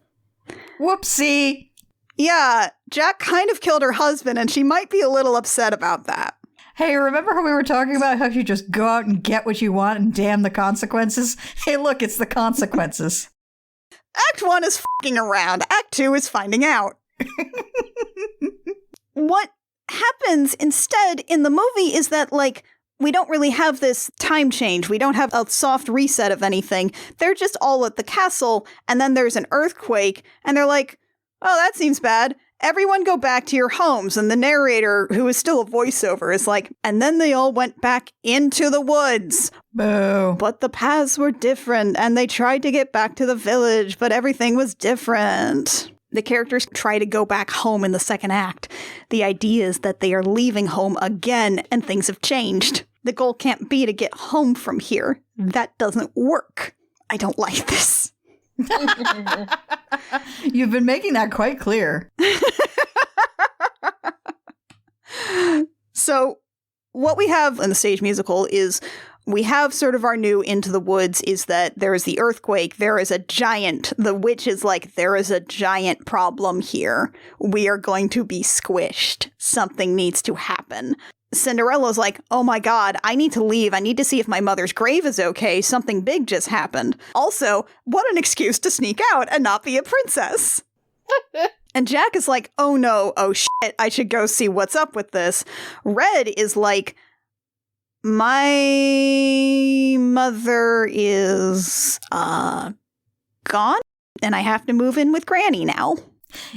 Whoopsie. Yeah, Jack kind of killed her husband, and she might be a little upset about that. Hey, remember how we were talking about how you just go out and get what you want and damn the consequences? Hey, look, it's the consequences. Act 1 is f***ing around. Act 2 is finding out. What happens instead in the movie is that, we don't really have this time change. We don't have a soft reset of anything. They're just all at the castle, and then there's an earthquake, and they're like, oh, that seems bad. Everyone go back to your homes. And the narrator, who is still a voiceover, is like, and then they all went back into the woods. Boo. But the paths were different, and they tried to get back to the village, but everything was different. The characters try to go back home in the second act. The idea is that they are leaving home again, and things have changed. The goal can't be to get home from here. That doesn't work. I don't like this. You've been making that quite clear. So what we have in the stage musical is we have sort of our new Into the Woods is that there is the earthquake, there is a giant, the witch is like, there is a giant problem here. We are going to be squished. Something needs to happen. Cinderella's like, oh my god, I need to leave. I need to see if my mother's grave is okay. Something big just happened. Also, what an excuse to sneak out and not be a princess. And Jack is like, oh no, oh shit, I should go see what's up with this. Red is like, my mother is, gone, and I have to move in with Granny now.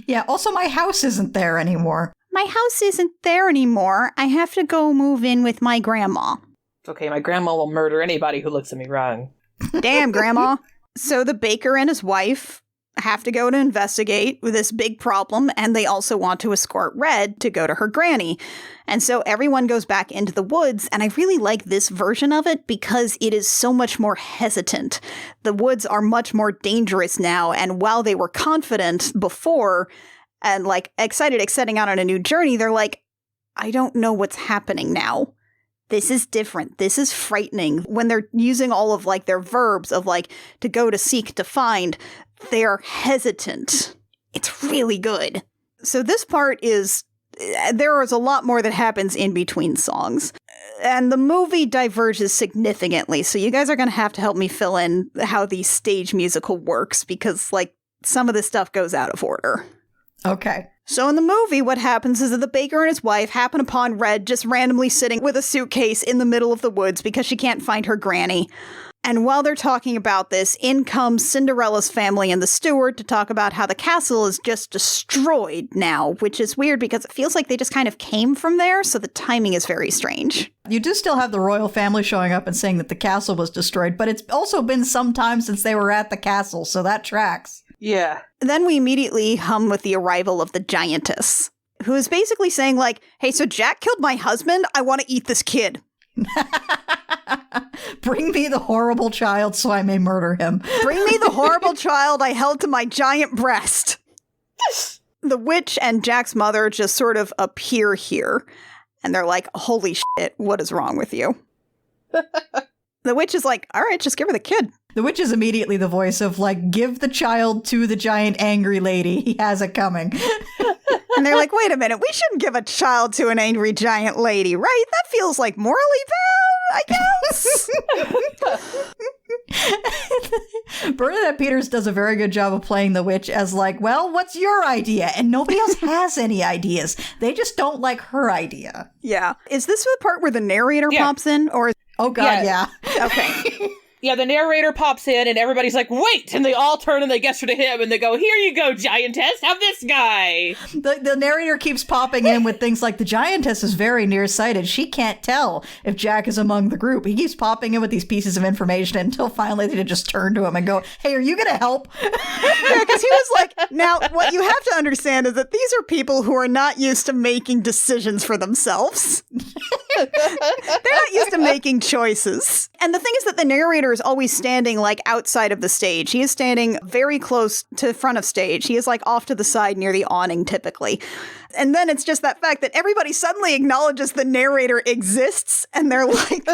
Yeah, also my house isn't there anymore. My house isn't there anymore. I have to go move in with my grandma. It's okay, my grandma will murder anybody who looks at me wrong. Damn, Grandma. So the baker and his wife have to go to investigate this big problem, and they also want to escort Red to go to her granny. And so everyone goes back into the woods, and I really like this version of it because it is so much more hesitant. The woods are much more dangerous now, and while they were confident before and like excited setting out on a new journey, they're like, I don't know what's happening now. This is different. This is frightening. When they're using all of like their verbs of like to go, to seek, to find, they're hesitant. It's really good. So this part is, there is a lot more that happens in between songs. And the movie diverges significantly. So you guys are going to have to help me fill in how the stage musical works because like some of this stuff goes out of order. Okay. So in the movie, what happens is that the baker and his wife happen upon Red just randomly sitting with a suitcase in the middle of the woods because she can't find her granny. And while they're talking about this, in comes Cinderella's family and the steward to talk about how the castle is just destroyed now, which is weird because it feels like they just kind of came from there, so the timing is very strange. You do still have the royal family showing up and saying that the castle was destroyed, but it's also been some time since they were at the castle, so that tracks. Yeah. Then we immediately hum with the arrival of the giantess, who is basically saying like, hey, so Jack killed my husband? I want to eat this kid. Bring me the horrible child so I may murder him. Bring me the horrible child I held to my giant breast. The witch and Jack's mother just sort of appear here. And they're like, holy shit, what is wrong with you? The witch is like, all right, just give her the kid. The witch is immediately the voice of like, give the child to the giant angry lady. He has it coming. And they're like, wait a minute, we shouldn't give a child to an angry giant lady, right? That feels like morally bad, I guess. Bernadette Peters does a very good job of playing the witch as like, well, what's your idea? And nobody else has any ideas. They just don't like her idea. Yeah. Is this the part where the narrator pops in? Or Oh, God, yeah. Okay. Yeah, the narrator pops in and everybody's like, wait! And they all turn and they gesture to him and they go, here you go, giantess, have this guy! The narrator keeps popping in with things like, the giantess is very nearsighted. She can't tell if Jack is among the group. He keeps popping in with these pieces of information until finally they just turn to him and go, hey, are you going to help? Yeah, because he was like, now, what you have to understand is that these are people who are not used to making decisions for themselves. They're not used to making choices. And the thing is that the narrator is always standing like outside of the stage. He is standing very close to the front of stage. He is like off to the side near the awning typically. And then it's just that fact that everybody suddenly acknowledges the narrator exists and they're like,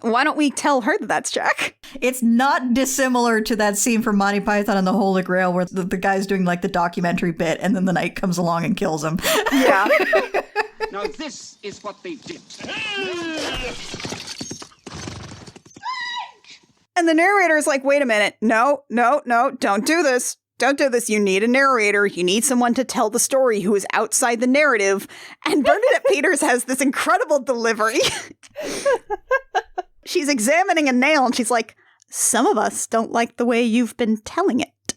why don't we tell her that that's Jack? It's not dissimilar to that scene from Monty Python and the Holy Grail where the guy's doing like the documentary bit and then the knight comes along and kills him. Yeah. Now this is what they did. And the narrator is like, wait a minute. No, don't do this. Don't do this. You need a narrator. You need someone to tell the story who is outside the narrative. And Bernadette Peters has this incredible delivery. She's examining a nail and she's like, some of us don't like the way you've been telling it.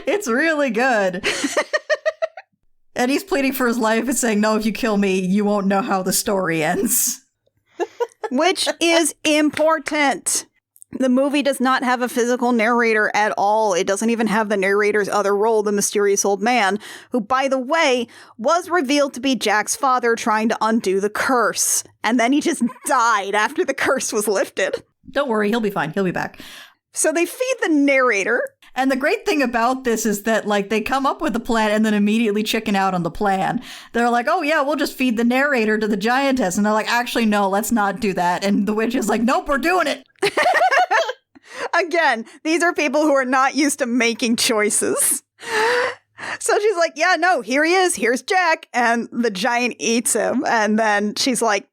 It's really good. And he's pleading for his life and saying, no, if you kill me, you won't know how the story ends. Which is important. The movie does not have a physical narrator at all. It doesn't even have the narrator's other role, the mysterious old man, who, by the way, was revealed to be Jack's father trying to undo the curse. And then he just died after the curse was lifted. Don't worry, he'll be fine. He'll be back. So they feed the narrator. And the great thing about this is that, like, they come up with a plan and then immediately chicken out on the plan. They're like, oh, yeah, we'll just feed the narrator to the giantess. And they're like, actually, no, let's not do that. And the witch is like, nope, we're doing it. Again, these are people who are not used to making choices. So she's like, yeah, no, here he is. Here's Jack. And the giant eats him. And then she's like,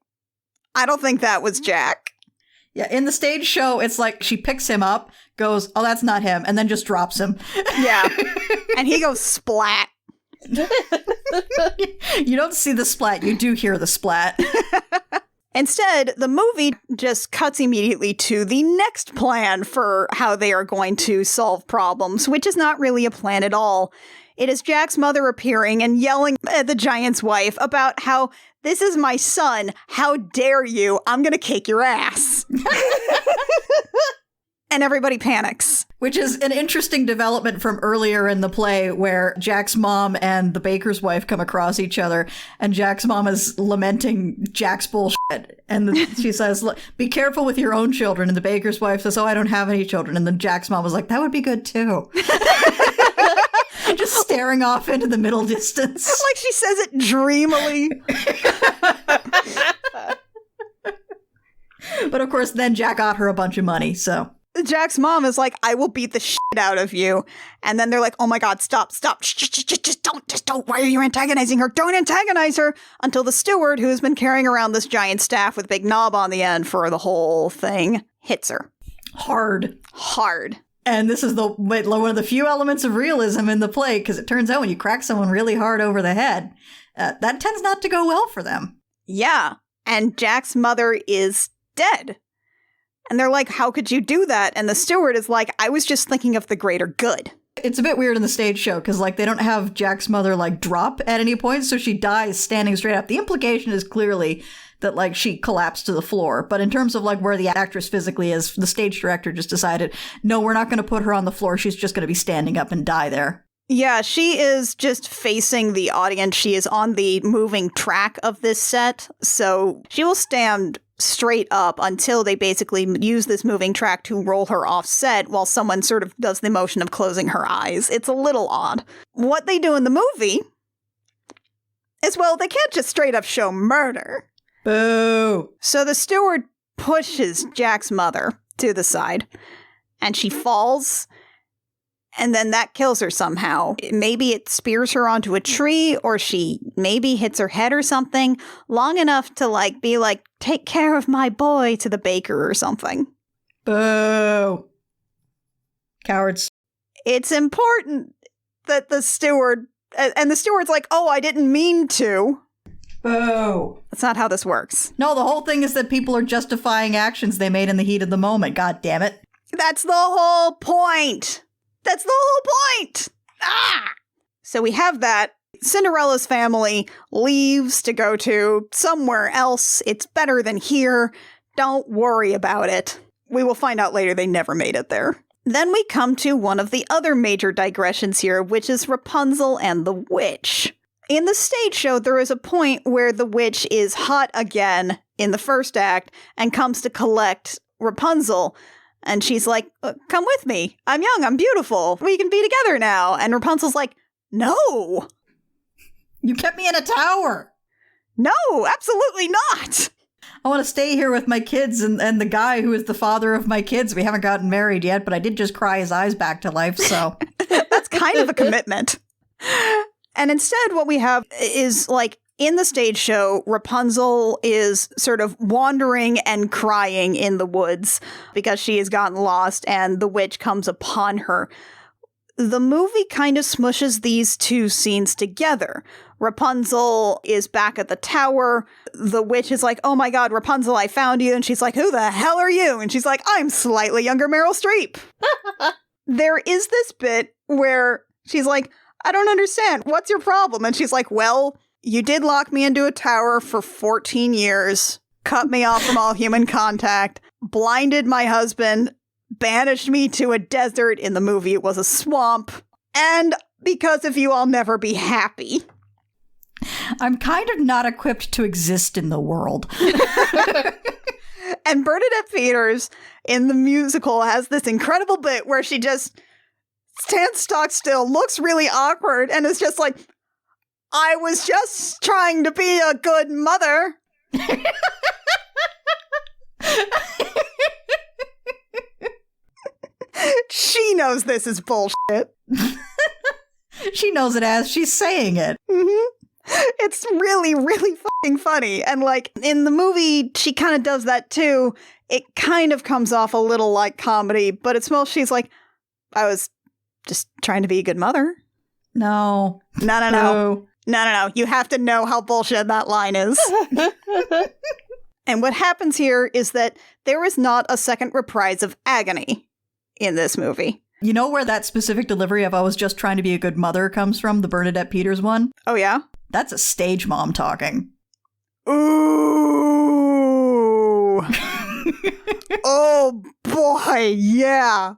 I don't think that was Jack. Yeah, in the stage show, it's like she picks him up, goes, oh, that's not him, and then just drops him. Yeah. And he goes splat. You don't see the splat, you do hear the splat. Instead, the movie just cuts immediately to the next plan for how they are going to solve problems, which is not really a plan at all. It is Jack's mother appearing and yelling at the giant's wife about how, this is my son, how dare you, I'm gonna kick your ass. And everybody panics. Which is an interesting development from earlier in the play where Jack's mom and the baker's wife come across each other, and Jack's mom is lamenting Jack's bullshit. And she says, be careful with your own children. And the baker's wife says, oh, I don't have any children. And then Jack's mom was like, that would be good too. Just staring off into the middle distance. Like she says it dreamily. But of course, then Jack got her a bunch of money, so. Jack's mom is like, I will beat the shit out of you. And then they're like, oh my God, stop. Just don't. Why are you antagonizing her? Don't antagonize her. Until the steward, who has been carrying around this giant staff with a big knob on the end for the whole thing, hits her. Hard. And this is one of the few elements of realism in the play, because it turns out when you crack someone really hard over the head, that tends not to go well for them. Yeah. And Jack's mother is dead. And they're like, how could you do that? And the steward is like, I was just thinking of the greater good. It's a bit weird in the stage show because, like, they don't have Jack's mother, like, drop at any point, so she dies standing straight up. The implication is clearly that, like, she collapsed to the floor. But in terms of, like, where the actress physically is, the stage director just decided, no, we're not going to put her on the floor. She's just going to be standing up and die there. Yeah, she is just facing the audience. She is on the moving track of this set, so she will stand straight up until they basically use this moving track to roll her off set while someone sort of does the motion of closing her eyes. It's a little odd. What they do in the movie is, well, they can't just straight up show murder. Boo! So the steward pushes Jack's mother to the side, and she falls, and then that kills her somehow. Maybe it spears her onto a tree, or she maybe hits her head or something, long enough to, like, be like, take care of my boy to the baker or something. Boo! Cowards. It's important that the steward, and the steward's like, oh, I didn't mean to. Boo! That's not how this works. No, the whole thing is that people are justifying actions they made in the heat of the moment. God damn it. That's the whole point. That's the whole point. Ah! So we have that. Cinderella's family leaves to go to somewhere else. It's better than here. Don't worry about it. We will find out later they never made it there. Then we come to one of the other major digressions here, which is Rapunzel and the witch. In the stage show, there is a point where the witch is hot again in the first act and comes to collect Rapunzel. And she's like, come with me. I'm young. I'm beautiful. We can be together now. And Rapunzel's like, no. You kept me in a tower. No, absolutely not. I want to stay here with my kids and the guy who is the father of my kids. We haven't gotten married yet, but I did just cry his eyes back to life, so. That's kind of a commitment. And instead, what we have is, like, in the stage show, Rapunzel is sort of wandering and crying in the woods because she has gotten lost and the witch comes upon her. The movie kind of smushes these two scenes together. Rapunzel is back at the tower. The witch is like, oh my God, Rapunzel, I found you. And she's like, who the hell are you? And she's like, I'm slightly younger Meryl Streep. There is this bit where she's like, I don't understand. What's your problem? And she's like, well, you did lock me into a tower for 14 years, cut me off from all human contact, blinded my husband, banished me to a desert. In the movie, it was a swamp. And because of you, I'll never be happy. I'm kind of not equipped to exist in the world. And Bernadette Peters in the musical has this incredible bit where she just stands stock still, looks really awkward, and is just like, I was just trying to be a good mother. She knows this is bullshit. She knows it as she's saying it. It's really, really fucking funny. And like in the movie, she kind of does that too. It kind of comes off a little like comedy, but it's mostly she's like, I was just trying to be a good mother. No. No. You have to know how bullshit that line is. And what happens here is that there is not a second reprise of Agony in this movie. You know where that specific delivery of I was just trying to be a good mother comes from? The Bernadette Peters one? Oh, yeah? That's a stage mom talking. Ooh. Oh, boy. Yeah.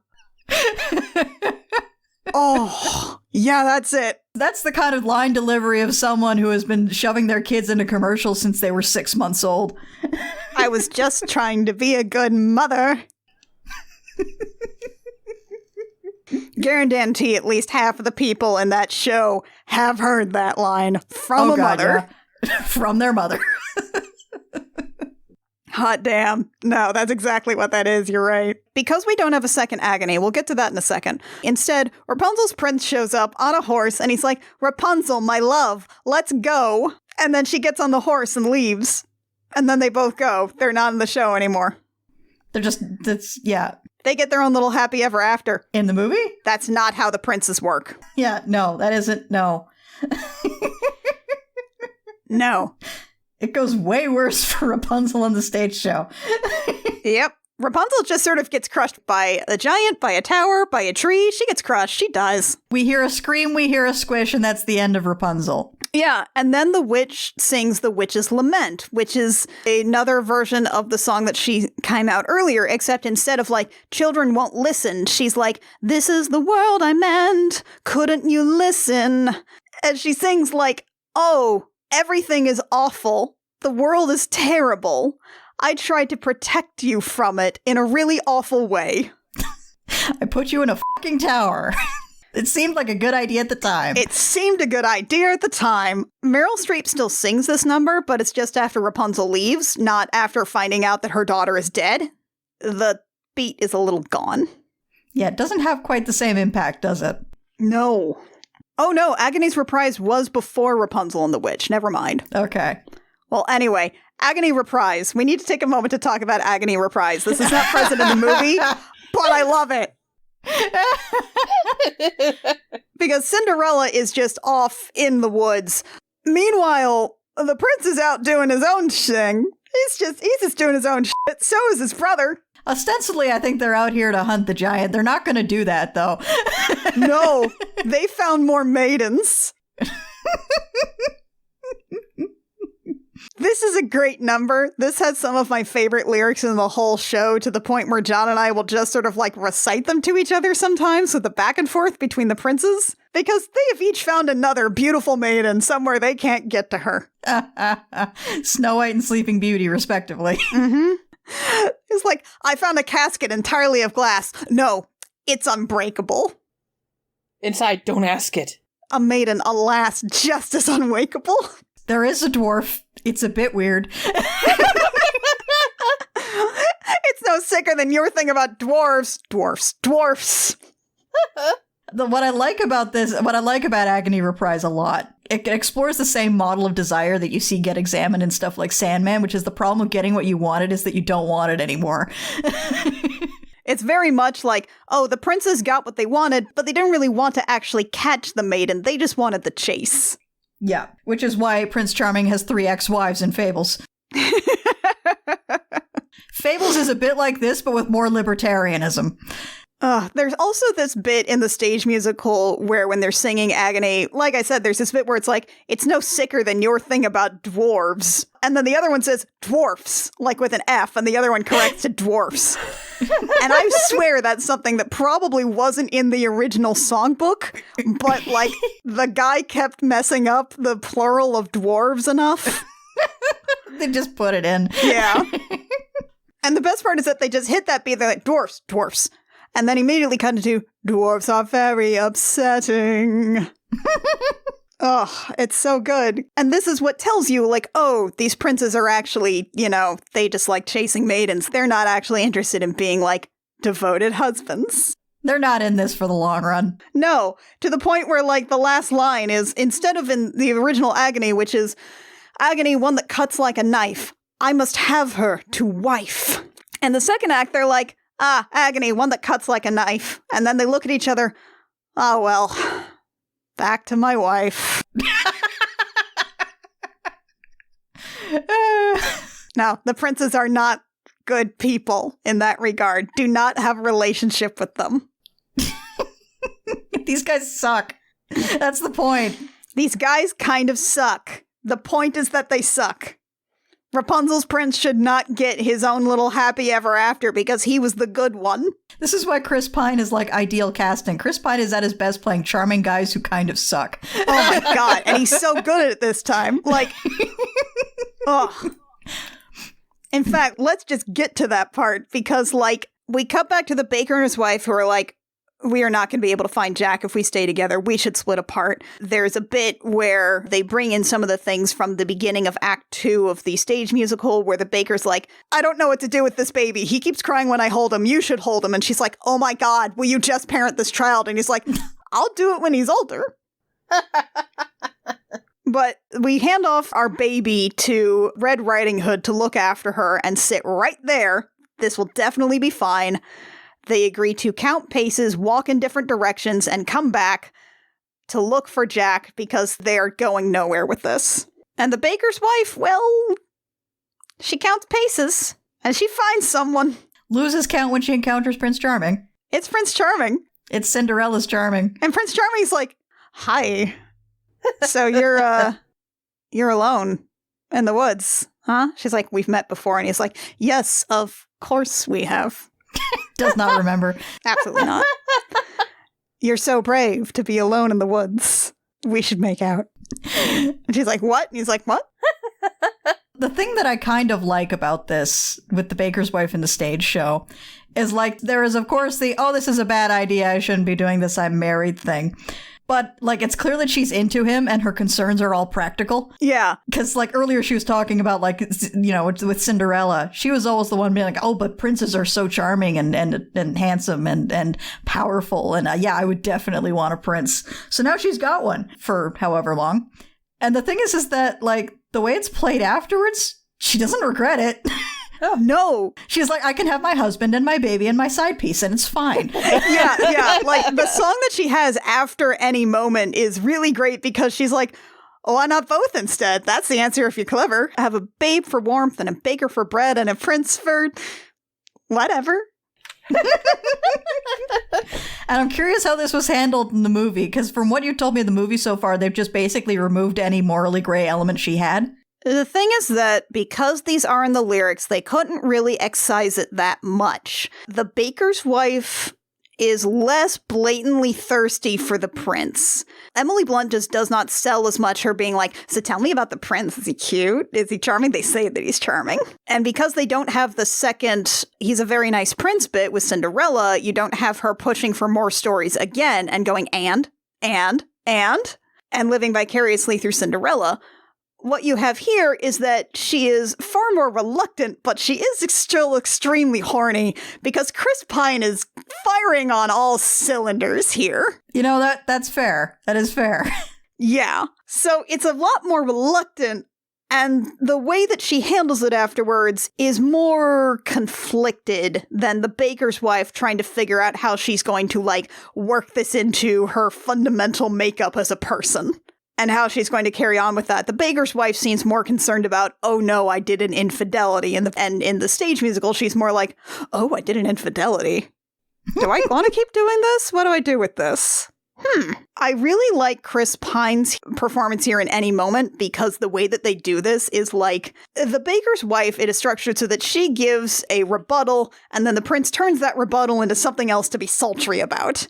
Oh, yeah, that's it. That's the kind of line delivery of someone who has been shoving their kids into commercials since they were 6 months old. I was just trying to be a good mother. Guarantee at least half of the people in that show have heard that line from a mother. Yeah. From their mother. Hot damn. No, that's exactly what that is. You're right. Because we don't have a second Agony, we'll get to that in a second. Instead, Rapunzel's prince shows up on a horse and he's like, Rapunzel, my love, let's go. And then she gets on the horse and leaves. And then they both go. They're not in the show anymore. They're just, yeah. They get their own little happy ever after. In the movie? That's not how the princes work. Yeah, no, that isn't, no. No. It goes way worse for Rapunzel on the stage show. Yep. Rapunzel just sort of gets crushed by a giant, by a tower, by a tree. She gets crushed. She dies. We hear a scream, we hear a squish, and that's the end of Rapunzel. Yeah, and then the witch sings the Witch's Lament, which is another version of the song that she came out earlier, except instead of like, children won't listen, she's like, this is the world I meant, couldn't you listen? And she sings like, oh, everything is awful, the world is terrible, I tried to protect you from it in a really awful way. I put you in a fucking tower. It seemed like a good idea at the time. It seemed a good idea at the time. Meryl Streep still sings this number, but it's just after Rapunzel leaves, not after finding out that her daughter is dead. The beat is a little gone. Yeah, it doesn't have quite the same impact, does it? No. Oh no, Agony's reprise was before Rapunzel and the Witch. Never mind. Okay. Well, anyway, Agony reprise. We need to take a moment to talk about Agony reprise. This is not present in the movie, but I love it. Because Cinderella is just off in the woods. Meanwhile, the prince is out doing his own thing. He's just doing his own shit. So is his brother. Ostensibly, I think they're out here to hunt the giant. They're not going to do that, though. No, they found more maidens. This is a great number. This has some of my favorite lyrics in the whole show, to the point where John and I will just sort of like recite them to each other sometimes with the back and forth between the princes, because they have each found another beautiful maiden somewhere they can't get to her. Snow White and Sleeping Beauty, respectively. Mm-hmm. It's like, I found a casket entirely of glass. No, it's unbreakable. Inside, don't ask it. A maiden, alas, just as unwakeable. There is a dwarf. It's a bit weird. It's no sicker than your thing about dwarves. Dwarfs. What I like about Agony Reprise a lot, it explores the same model of desire that you see get examined in stuff like Sandman, which is the problem of getting what you wanted is that you don't want it anymore. It's very much like, oh, the princes got what they wanted, but they didn't really want to actually catch the maiden. They just wanted the chase. Yeah, which is why Prince Charming has 3 ex-wives in Fables. Fables is a bit like this, but with more libertarianism. There's also this bit in the stage musical where when they're singing Agony, like I said, there's this bit where it's like, it's no sicker than your thing about dwarves. And then the other one says dwarfs, like with an F, and the other one corrects to dwarfs. And I swear that's something that probably wasn't in the original songbook, but like the guy kept messing up the plural of dwarves enough. They just put it in. Yeah. And the best part is that they just hit that beat, they're like, dwarfs. And then immediately cut into, dwarves are very upsetting. Oh, it's so good. And this is what tells you, like, oh, these princes are actually, they just like chasing maidens. They're not actually interested in being, like, devoted husbands. They're not in this for the long run. No, to the point where, like, the last line is, instead of in the original agony, which is, agony, one that cuts like a knife, I must have her to wife. And the second act, they're like, agony, one that cuts like a knife. And then they look at each other, well, back to my wife. No, the princes are not good people in that regard. Do not have a relationship with them. These guys suck. That's the point. These guys kind of suck. The point is that they suck. Rapunzel's prince should not get his own little happy ever after because he was the good one. This is why Chris Pine is like ideal casting. Chris Pine is at his best playing charming guys who kind of suck. Oh my god, and he's so good at it this time. Like, ugh. In fact, let's just get to that part because, like, we cut back to the baker and his wife who are like, we are not going to be able to find Jack if we stay together. We should split apart. There's a bit where they bring in some of the things from the beginning of Act 2 of the stage musical where the baker's like, I don't know what to do with this baby. He keeps crying when I hold him. You should hold him. And she's like, oh my God, will you just parent this child? And he's like, I'll do it when he's older. But we hand off our baby to Red Riding Hood to look after her and sit right there. This will definitely be fine. They agree to count paces, walk in different directions, and come back to look for Jack because they're going nowhere with this. And the baker's wife, well, she counts paces, and she finds someone. Loses count when she encounters Prince Charming. It's Prince Charming. It's Cinderella's Charming. And Prince Charming's like, hi. So you're alone in the woods, huh? She's like, we've met before. And he's like, yes, of course we have. Does not remember. Absolutely not. You're so brave to be alone in the woods. We should make out. And she's like, what? And he's like, what? The thing that I kind of like about this with the baker's wife in the stage show is like, there is, of course, the, oh, this is a bad idea. I shouldn't be doing this. I'm married thing. But, like, it's clear that she's into him and her concerns are all practical. Yeah. Because, like, earlier she was talking about, like, with Cinderella, she was always the one being like, oh, but princes are so charming and handsome and powerful. And, yeah, I would definitely want a prince. So now she's got one for however long. And the thing is that, like, the way it's played afterwards, she doesn't regret it. Oh, no. She's like, I can have my husband and my baby and my side piece, and it's fine. Yeah. Like, the song that she has after any moment is really great because she's like, oh, why not both instead? That's the answer if you're clever. I have a babe for warmth and a baker for bread and a prince for whatever. And I'm curious how this was handled in the movie, because from what you told me in the movie so far, they've just basically removed any morally gray element she had. The thing is that because these are in the lyrics, they couldn't really excise it that much. The baker's wife is less blatantly thirsty for the prince. Emily Blunt just does not sell as much her being like, so tell me about the prince. Is he cute? Is he charming? They say that he's charming. And because they don't have the second, he's a very nice prince bit with Cinderella, you don't have her pushing for more stories again and going and living vicariously through Cinderella. What you have here is that she is far more reluctant, but she is still extremely horny because Chris Pine is firing on all cylinders here. You know, that's fair. That is fair. Yeah. So it's a lot more reluctant, and the way that she handles it afterwards is more conflicted than the baker's wife trying to figure out how she's going to, like, work this into her fundamental makeup as a person. And how she's going to carry on with that. The baker's wife seems more concerned about, oh no, I did an infidelity. And in the stage musical, she's more like, oh, I did an infidelity. Do I want to keep doing this? What do I do with this? I really like Chris Pine's performance here in Any Moment because the way that they do this is like the baker's wife, it is structured so that she gives a rebuttal and then the prince turns that rebuttal into something else to be sultry about.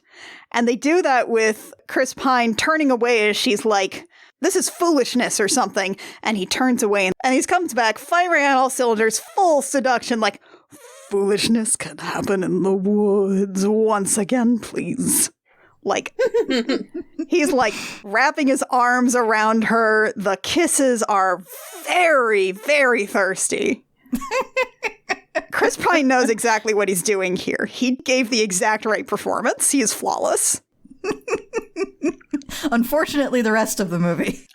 And they do that with Chris Pine turning away as she's like, this is foolishness or something. And he turns away and he comes back firing on all cylinders, full seduction, like foolishness can happen in the woods once again, please. Like, he's like wrapping his arms around her. The kisses are very, very thirsty. Chris Pine knows exactly what he's doing here. He gave the exact right performance. He is flawless. Unfortunately, the rest of the movie.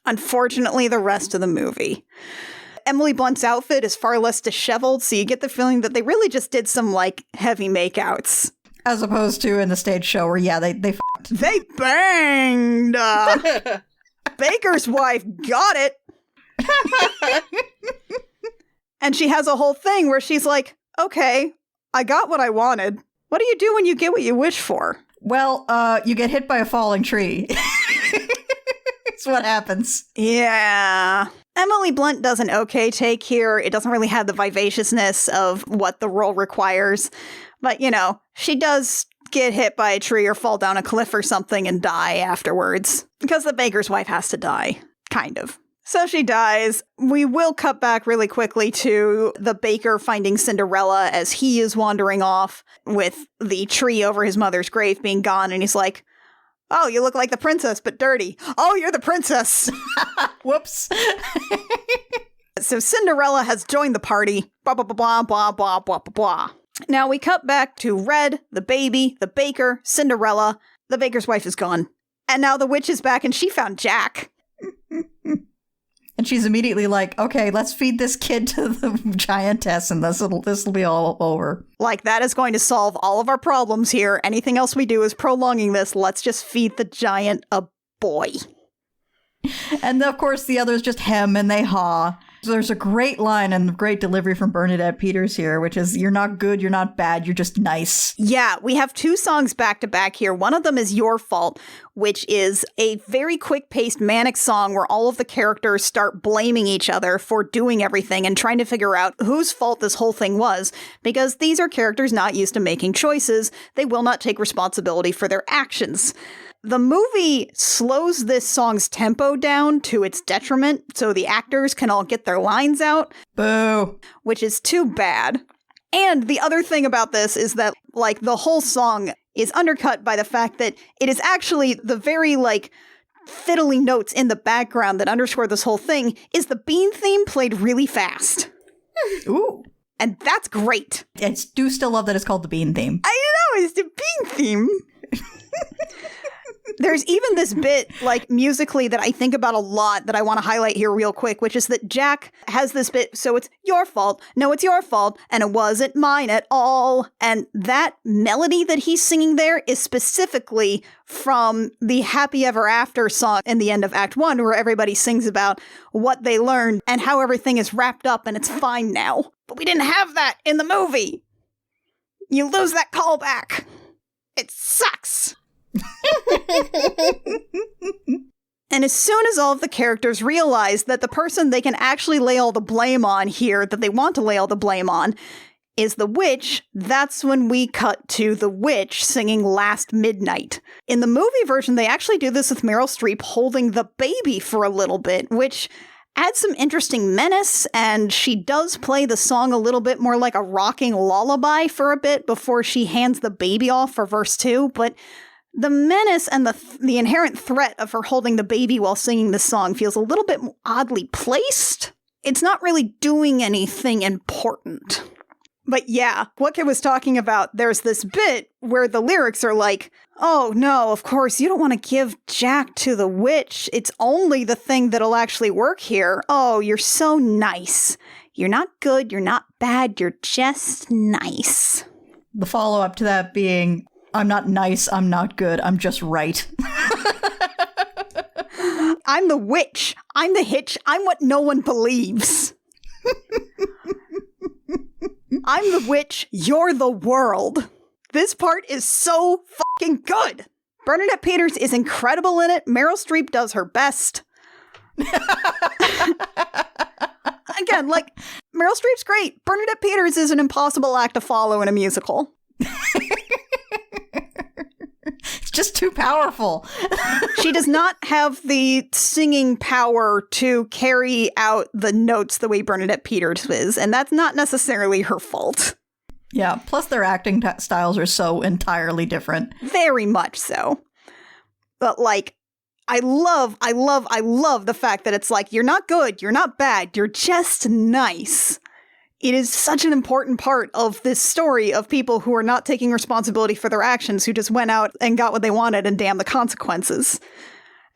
Emily Blunt's outfit is far less disheveled, so you get the feeling that they really just did some, like, heavy makeouts. As opposed to in the stage show where, yeah, they f***ed. They banged! Baker's wife got it! And she has a whole thing where she's like, okay, I got what I wanted. What do you do when you get what you wish for? Well, you get hit by a falling tree. That's what happens. Yeah. Emily Blunt does an okay take here. It doesn't really have the vivaciousness of what the role requires. But, you know, she does get hit by a tree or fall down a cliff or something and die afterwards. Because the baker's wife has to die. Kind of. So she dies. We will cut back really quickly to the baker finding Cinderella as he is wandering off with the tree over his mother's grave being gone. And he's like, oh, you look like the princess, but dirty. Oh, you're the princess. Whoops. So Cinderella has joined the party. Blah, blah, blah, blah, blah, blah, blah, blah. Now we cut back to Red, the baby, the baker, Cinderella. The baker's wife is gone. And now the witch is back and she found Jack. And she's immediately like, okay, let's feed this kid to the giantess and this will be all over. Like, that is going to solve all of our problems here. Anything else we do is prolonging this. Let's just feed the giant a boy. And of course, the others just hem and they haw. So there's a great line and great delivery from Bernadette Peters here, which is, you're not good, you're not bad, you're just nice. Yeah, we have two songs back to back here. One of them is Your Fault, which is a very quick-paced manic song where all of the characters start blaming each other for doing everything and trying to figure out whose fault this whole thing was, because these are characters not used to making choices. They will not take responsibility for their actions. The movie slows this song's tempo down to its detriment, so the actors can all get their lines out. Boo. Which is too bad. And the other thing about this is that, like, the whole song is undercut by the fact that it is actually the very, like, fiddly notes in the background that underscore this whole thing is the Bean theme played really fast. Ooh. And that's great. I do still love that it's called the Bean theme. I know, it's the Bean theme. There's even this bit, like, musically that I think about a lot that I want to highlight here real quick, which is that Jack has this bit, so it's your fault, no, it's your fault, and it wasn't mine at all. And that melody that he's singing there is specifically from the Happy Ever After song in the end of Act 1, where everybody sings about what they learned and how everything is wrapped up and it's fine now. But we didn't have that in the movie. You lose that callback. It sucks. And as soon as all of the characters realize that the person they can actually lay all the blame on here, that they want to lay all the blame on, is the witch, that's when we cut to the witch singing Last Midnight. In the movie version, they actually do this with Meryl Streep holding the baby for a little bit, which adds some interesting menace, and she does play the song a little bit more like a rocking lullaby for a bit before she hands the baby off for verse 2, but the menace and the inherent threat of her holding the baby while singing this song feels a little bit oddly placed. It's not really doing anything important. But yeah, what I was talking about, there's this bit where the lyrics are like, oh no, of course, you don't want to give Jack to the witch. It's only the thing that'll actually work here. Oh, you're so nice. You're not good, you're not bad, you're just nice. The follow-up to that being, I'm not nice, I'm not good, I'm just right. I'm the witch. I'm the hitch. I'm what no one believes. I'm the witch. You're the world. This part is so fucking good. Bernadette Peters is incredible in it. Meryl Streep does her best. Again, like, Meryl Streep's great. Bernadette Peters is an impossible act to follow in a musical. It's just too powerful. She does not have the singing power to carry out the notes the way Bernadette Peters is, and that's not necessarily her fault. Yeah, plus their acting styles are so entirely different. Very much so. But, like, I love the fact that it's like, you're not good, you're not bad, you're just nice. It is such an important part of this story of people who are not taking responsibility for their actions, who just went out and got what they wanted and damn the consequences.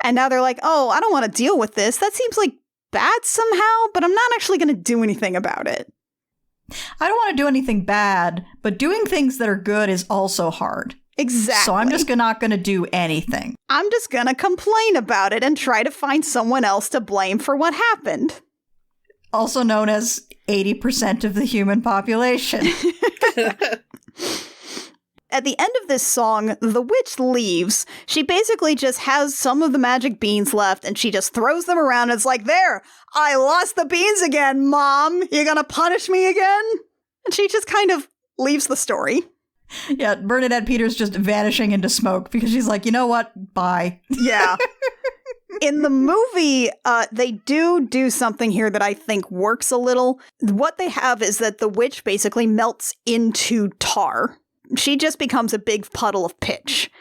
And now they're like, oh, I don't want to deal with this. That seems like bad somehow, but I'm not actually going to do anything about it. I don't want to do anything bad, but doing things that are good is also hard. Exactly. So I'm just not going to do anything. I'm just going to complain about it and try to find someone else to blame for what happened. Also known as 80% of the human population. At the end of this song, the witch leaves. She basically just has some of the magic beans left, and she just throws them around and it's like, there, I lost the beans again, Mom. You gonna punish me again? And she just kind of leaves the story. Yeah, Bernadette Peters just vanishing into smoke because she's like, you know what? Bye. Yeah. In the movie, they do something here that I think works a little. What they have is that the witch basically melts into tar. She just becomes a big puddle of pitch.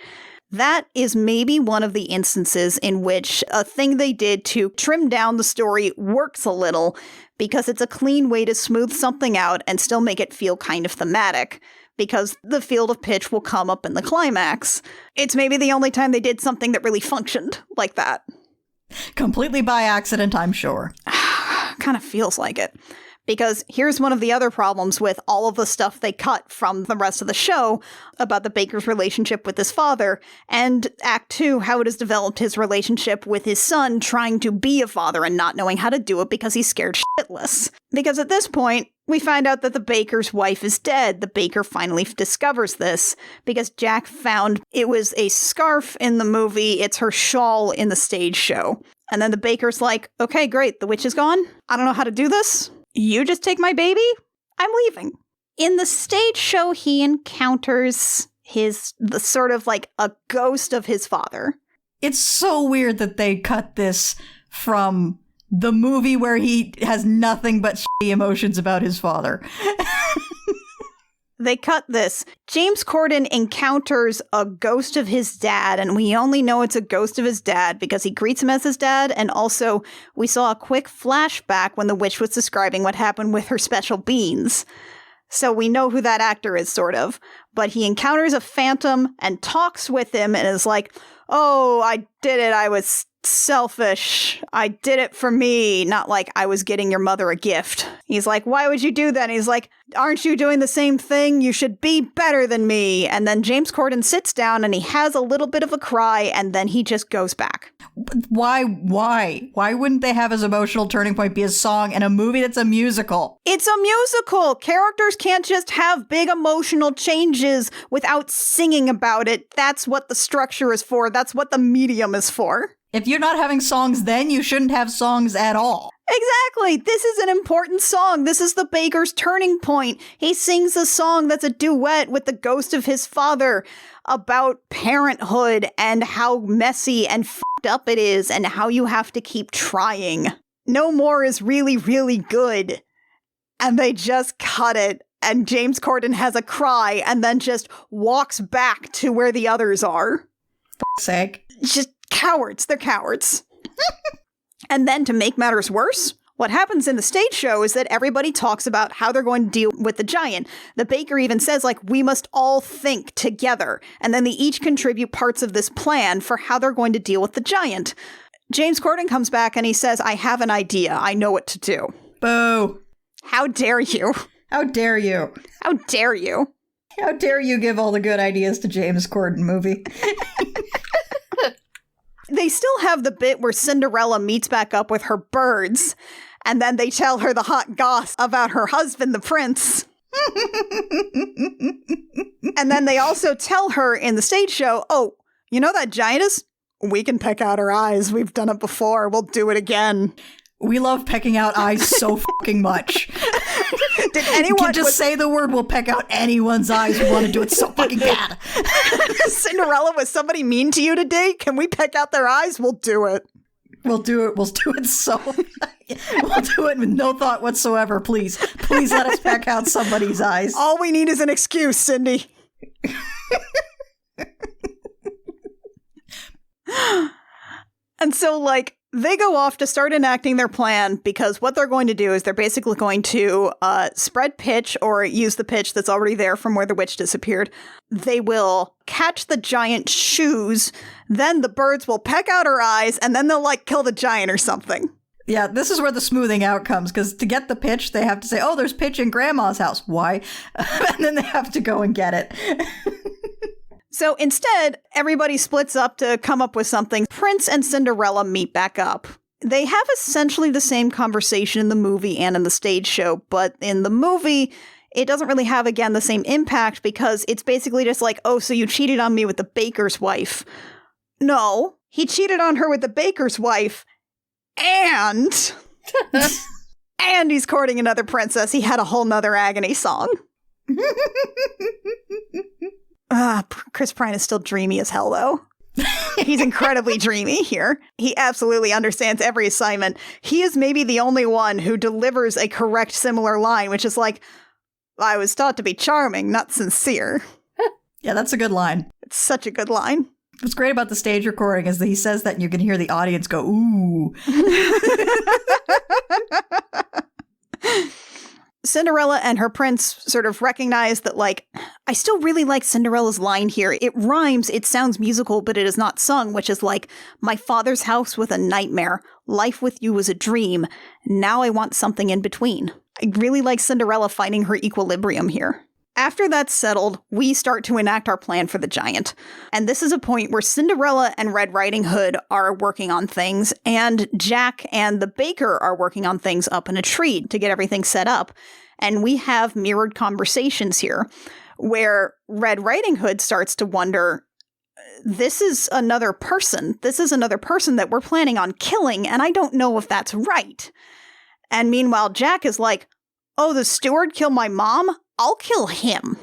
That is maybe one of the instances in which a thing they did to trim down the story works a little, because it's a clean way to smooth something out and still make it feel kind of thematic, because the field of pitch will come up in the climax. It's maybe the only time they did something that really functioned like that. Completely by accident, I'm sure. Kind of feels like it. Because here's one of the other problems with all of the stuff they cut from the rest of the show about the baker's relationship with his father, and Act 2, how it has developed his relationship with his son trying to be a father and not knowing how to do it because he's scared shitless. Because at this point, we find out that the baker's wife is dead. The baker finally discovers this because Jack found it was a scarf in the movie. It's her shawl in the stage show. And then the baker's like, okay, great, the witch is gone. I don't know how to do this. You just take my baby? I'm leaving. In the stage show, he encounters the sort of like a ghost of his father. It's so weird that they cut this from the movie where he has nothing but shitty emotions about his father. They cut this. James Corden encounters a ghost of his dad, and we only know it's a ghost of his dad because he greets him as his dad, and also we saw a quick flashback when the witch was describing what happened with her special beans. So we know who that actor is, sort of. But he encounters a phantom and talks with him and is like, oh, I did it. I was selfish. I did it for me. Not like I was getting your mother a gift. He's like, why would you do that? And he's like, aren't you doing the same thing? You should be better than me. And then James Corden sits down and he has a little bit of a cry and then he just goes back. Why wouldn't they have his emotional turning point be a song in a movie that's a musical? It's a musical. Characters can't just have big emotional changes without singing about it. That's what the structure is for. That's what the medium is for. If you're not having songs, then you shouldn't have songs at all. Exactly. This is an important song. This is the baker's turning point. He sings a song that's a duet with the ghost of his father about parenthood and how messy and fucked up it is and how you have to keep trying. No More is really, really good. And they just cut it. And James Corden has a cry and then just walks back to where the others are. For sake. Just cowards. They're cowards. And then to make matters worse, what happens in the stage show is that everybody talks about how they're going to deal with the giant. The baker even says, like, we must all think together. And then they each contribute parts of this plan for how they're going to deal with the giant. James Corden comes back and he says, I have an idea. I know what to do. Boo. How dare you? How dare you? How dare you? How dare you give all the good ideas to James Corden movie? They still have the bit where Cinderella meets back up with her birds, and then they tell her the hot goss about her husband, the prince. And then they also tell her in the stage show, oh, you know that giantess? We can peck out her eyes. We've done it before. We'll do it again. We love pecking out eyes so fucking much. Did anyone just say the word, we'll peck out anyone's eyes. We want to do it so fucking bad. Cinderella, was somebody mean to you today? Can we peck out their eyes? We'll do it. We'll do it. We'll do it so. We'll do it with no thought whatsoever. Please let us peck out somebody's eyes. All we need is an excuse, Cindy. And so, like, they go off to start enacting their plan because what they're going to do is they're basically going to spread pitch or use the pitch that's already there from where the witch disappeared. They will catch the giant's shoes, then the birds will peck out her eyes, and then they'll, like, kill the giant or something. Yeah, this is where the smoothing out comes, because to get the pitch, they have to say, oh, there's pitch in Grandma's house. Why? And then they have to go and get it. So instead, everybody splits up to come up with something. Prince and Cinderella meet back up. They have essentially the same conversation in the movie and in the stage show, but in the movie, it doesn't really have, again, the same impact because it's basically just like, oh, so you cheated on me with the baker's wife. No, he cheated on her with the baker's wife, and he's courting another princess. He had a whole nother agony song. Chris Pine is still dreamy as hell, though. He's incredibly dreamy here. He absolutely understands every assignment. He is maybe the only one who delivers a correct similar line, which is like, I was taught to be charming, not sincere. Yeah, that's a good line. It's such a good line. What's great about the stage recording is that he says that and you can hear the audience go, ooh. Cinderella and her prince sort of recognize that, like, I still really like Cinderella's line here. It rhymes, it sounds musical, but it is not sung, which is like, my father's house was a nightmare. Life with you was a dream. Now I want something in between. I really like Cinderella finding her equilibrium here. After that's settled, we start to enact our plan for the giant. And this is a point where Cinderella and Red Riding Hood are working on things, and Jack and the baker are working on things up in a tree to get everything set up. And we have mirrored conversations here, where Red Riding Hood starts to wonder, this is another person. This is another person that we're planning on killing, and I don't know if that's right. And meanwhile, Jack is like, oh, the steward killed my mom? I'll kill him.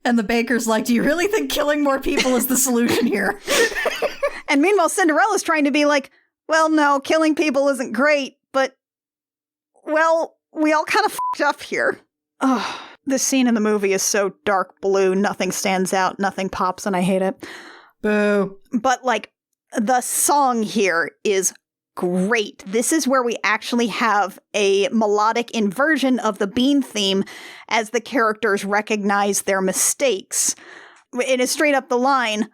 And the baker's like, do you really think killing more people is the solution here? And meanwhile, Cinderella's trying to be like, well, no, killing people isn't great, but, well, we all kind of f***ed up here. Oh, this scene in the movie is so dark blue, nothing stands out, nothing pops, and I hate it. Boo. But, like, the song here is great. This is where we actually have a melodic inversion of the Bean theme as the characters recognize their mistakes. It is straight up the line,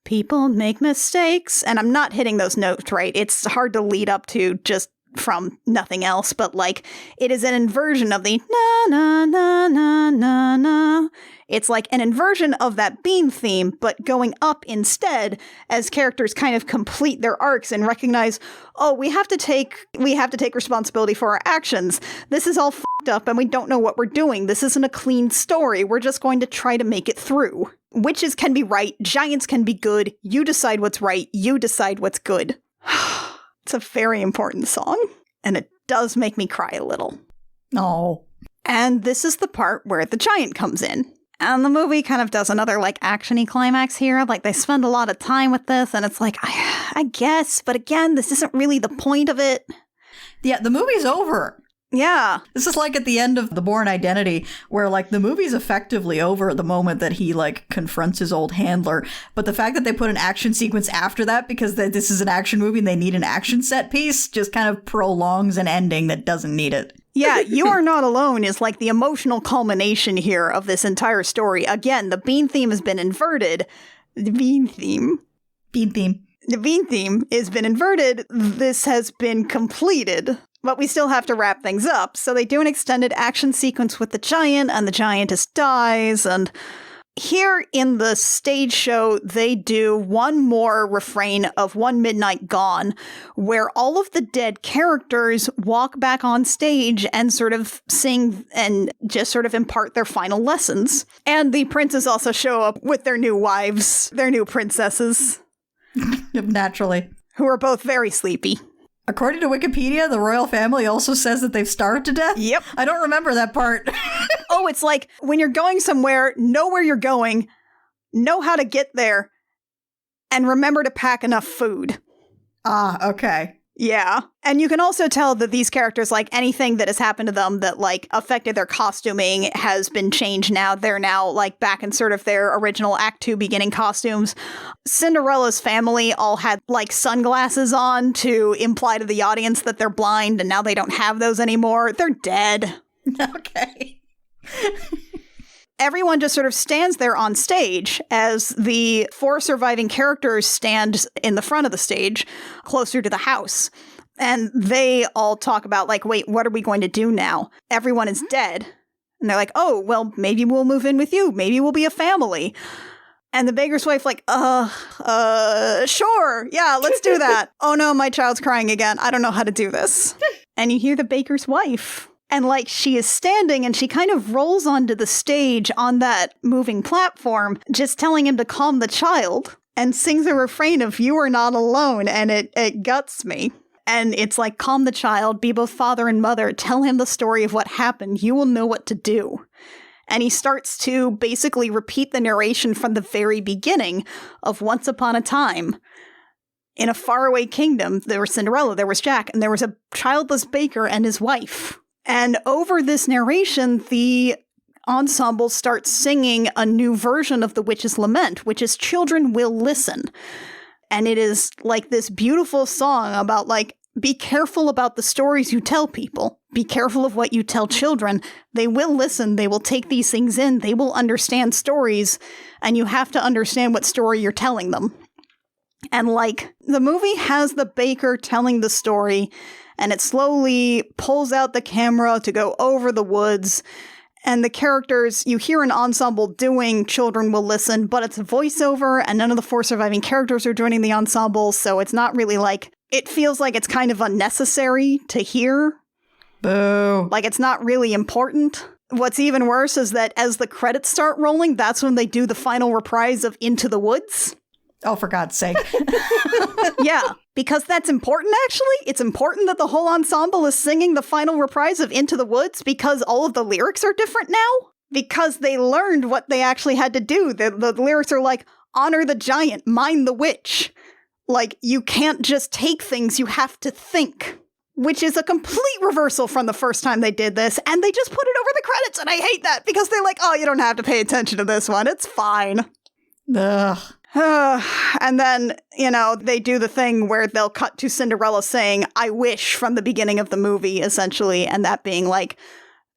people make mistakes, and I'm not hitting those notes right. It's hard to lead up to just from nothing else, but like it is an inversion of the na na na na na na. It's like an inversion of that Bean theme, but going up instead as characters kind of complete their arcs and recognize, oh, we have to take responsibility for our actions. This is all f***ed up and we don't know what we're doing. This isn't a clean story. We're just going to try to make it through. Witches can be right. Giants can be good. You decide what's right. You decide what's good. It's a very important song, and it does make me cry a little. No. And this is the part where the giant comes in. And the movie kind of does another, like, action-y climax here. Like, they spend a lot of time with this, and it's like, I guess, but again, this isn't really the point of it. Yeah, the movie's over. Yeah. This is like at the end of The Bourne Identity, where, like, the movie's effectively over at the moment that he, like, confronts his old handler. But the fact that they put an action sequence after that, because this is an action movie and they need an action set piece, just kind of prolongs an ending that doesn't need it. Yeah, You Are Not Alone is like the emotional culmination here of this entire story. Again, the Bean theme has been inverted. The Bean theme has been inverted. This has been completed. But we still have to wrap things up. So they do an extended action sequence with the giant, and the giantess dies. And here in the stage show, they do one more refrain of One Midnight Gone, where all of the dead characters walk back on stage and sort of sing and just sort of impart their final lessons. And the princes also show up with their new wives, their new princesses. Naturally. Who are both very sleepy. According to Wikipedia, the royal family also says that they've starved to death? Yep. I don't remember that part. Oh, it's like when you're going somewhere, know where you're going, know how to get there, and remember to pack enough food. Ah, okay. Yeah. And you can also tell that these characters, like, anything that has happened to them that, like, affected their costuming has been changed now. They're now, like, back in sort of their original Act 2 beginning costumes. Cinderella's family all had, like, sunglasses on to imply to the audience that they're blind, and now they don't have those anymore. They're dead. Okay. Everyone just sort of stands there on stage as the 4 surviving characters stand in the front of the stage, closer to the house. And they all talk about, like, wait, what are we going to do now? Everyone is dead. And they're like, oh, well, maybe we'll move in with you. Maybe we'll be a family. And the baker's wife, like, sure. Yeah, let's do that. Oh no, my child's crying again. I don't know how to do this. And you hear the baker's wife. And, like, she is standing and she kind of rolls onto the stage on that moving platform, just telling him to calm the child, and sings a refrain of "You are not alone," and it guts me. And it's like, calm the child, be both father and mother, tell him the story of what happened, you will know what to do. And he starts to basically repeat the narration from the very beginning of Once Upon a Time. In a faraway kingdom, there was Cinderella, there was Jack, and there was a childless baker and his wife. And over this narration, the ensemble starts singing a new version of The Witch's Lament, which is Children Will Listen. And it is like this beautiful song about, like, be careful about the stories you tell people. Be careful of what you tell children. They will listen. They will take these things in. They will understand stories. And you have to understand what story you're telling them. And, like, the movie has the baker telling the story, and it slowly pulls out the camera to go over the woods. And the characters, you hear an ensemble doing Children Will Listen, but it's a voiceover, and none of the 4 surviving characters are joining the ensemble, so it's not really like, it feels like it's kind of unnecessary to hear. Boo. Like, it's not really important. What's even worse is that as the credits start rolling, that's when they do the final reprise of Into the Woods. Oh, for God's sake. Yeah, because that's important, actually. It's important that the whole ensemble is singing the final reprise of Into the Woods because all of the lyrics are different now. Because they learned what they actually had to do. The lyrics are like, honor the giant, mind the witch. Like, you can't just take things, you have to think. Which is a complete reversal from the first time they did this, and they just put it over the credits, and I hate that, because they're like, oh, you don't have to pay attention to this one, it's fine. Ugh. And then, you know, they do the thing where they'll cut to Cinderella saying, I wish, from the beginning of the movie, essentially, and that being, like,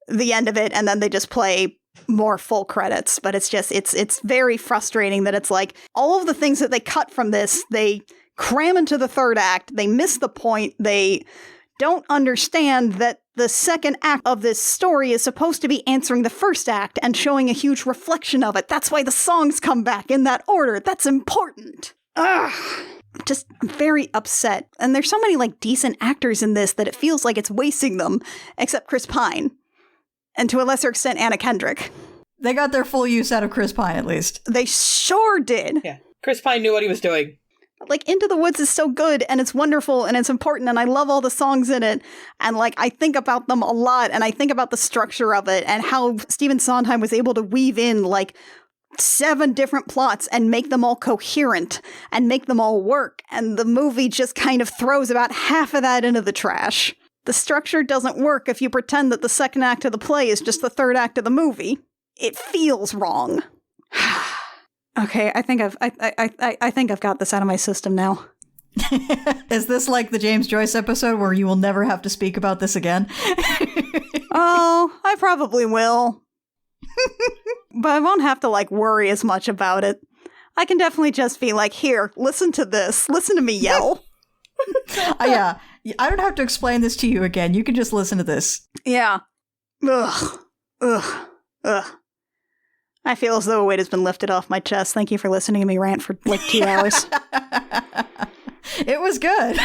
the end of it, and then they just play more full credits. But it's just, it's very frustrating that it's like, all of the things that they cut from this, they cram into the third act, they miss the point, they don't understand that the second act of this story is supposed to be answering the first act and showing a huge reflection of it. That's why the songs come back in that order. That's important. Ugh. Just very upset. And there's so many, like, decent actors in this that it feels like it's wasting them, except Chris Pine. And to a lesser extent, Anna Kendrick. They got their full use out of Chris Pine, at least. They sure did. Yeah. Chris Pine knew what he was doing. Like, Into the Woods is so good, and it's wonderful, and it's important, and I love all the songs in it, and, like, I think about them a lot, and I think about the structure of it, and how Stephen Sondheim was able to weave in, like, 7 different plots and make them all coherent, and make them all work, and the movie just kind of throws about half of that into the trash. The structure doesn't work if you pretend that the second act of the play is just the third act of the movie. It feels wrong. Okay, I think I've got this out of my system now. Is this like the James Joyce episode where you will never have to speak about this again? Oh, I probably will. But I won't have to, like, worry as much about it. I can definitely just be like, here, listen to this. Listen to me yell. Yeah, I don't have to explain this to you again. You can just listen to this. Yeah. Ugh. Ugh. Ugh. I feel as though a weight has been lifted off my chest. Thank you for listening to me rant for like 2 hours. It was good.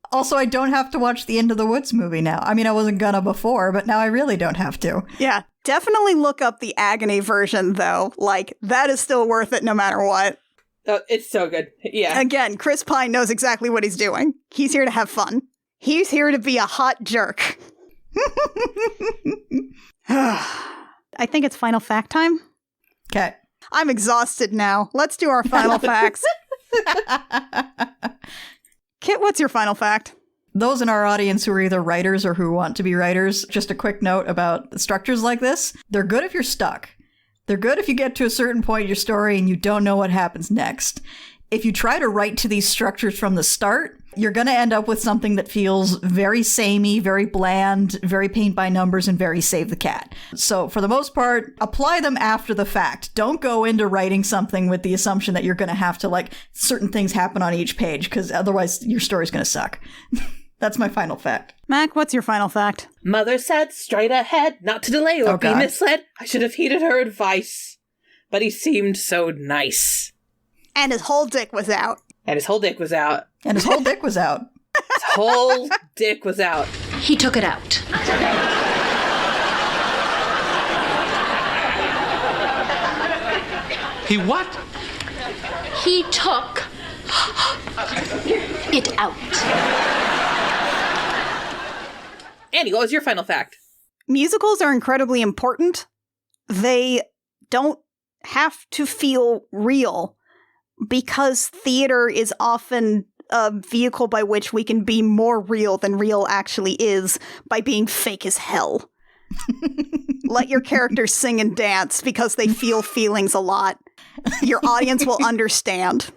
Also, I don't have to watch the Into the Woods movie now. I mean, I wasn't gonna before, but now I really don't have to. Yeah, definitely look up the Agony version, though. Like, that is still worth it no matter what. Oh, it's so good. Yeah. Again, Chris Pine knows exactly what he's doing. He's here to have fun. He's here to be a hot jerk. I think it's final fact time. Okay. I'm exhausted now. Let's do our final facts. Kit, what's your final fact? Those in our audience who are either writers or who want to be writers, just a quick note about structures like this. They're good if you're stuck. They're good if you get to a certain point in your story and you don't know what happens next. If you try to write to these structures from the start, you're going to end up with something that feels very samey, very bland, very paint by numbers, and very save the cat. So for the most part, apply them after the fact. Don't go into writing something with the assumption that you're going to have to, like, certain things happen on each page, because otherwise your story's going to suck. That's my final fact. Mac, what's your final fact? Mother said straight ahead, not to delay or be God. misled. I should have heeded her advice. But he seemed so nice. And his whole dick was out. And his whole dick was out. And his whole dick was out. His whole dick was out. He took it out. He what? He took it out. Annie, what was your final fact? Musicals are incredibly important. They don't have to feel real because theater is often a vehicle by which we can be more real than real actually is by being fake as hell. Let your characters sing and dance because they feel feelings a lot. Your audience will understand.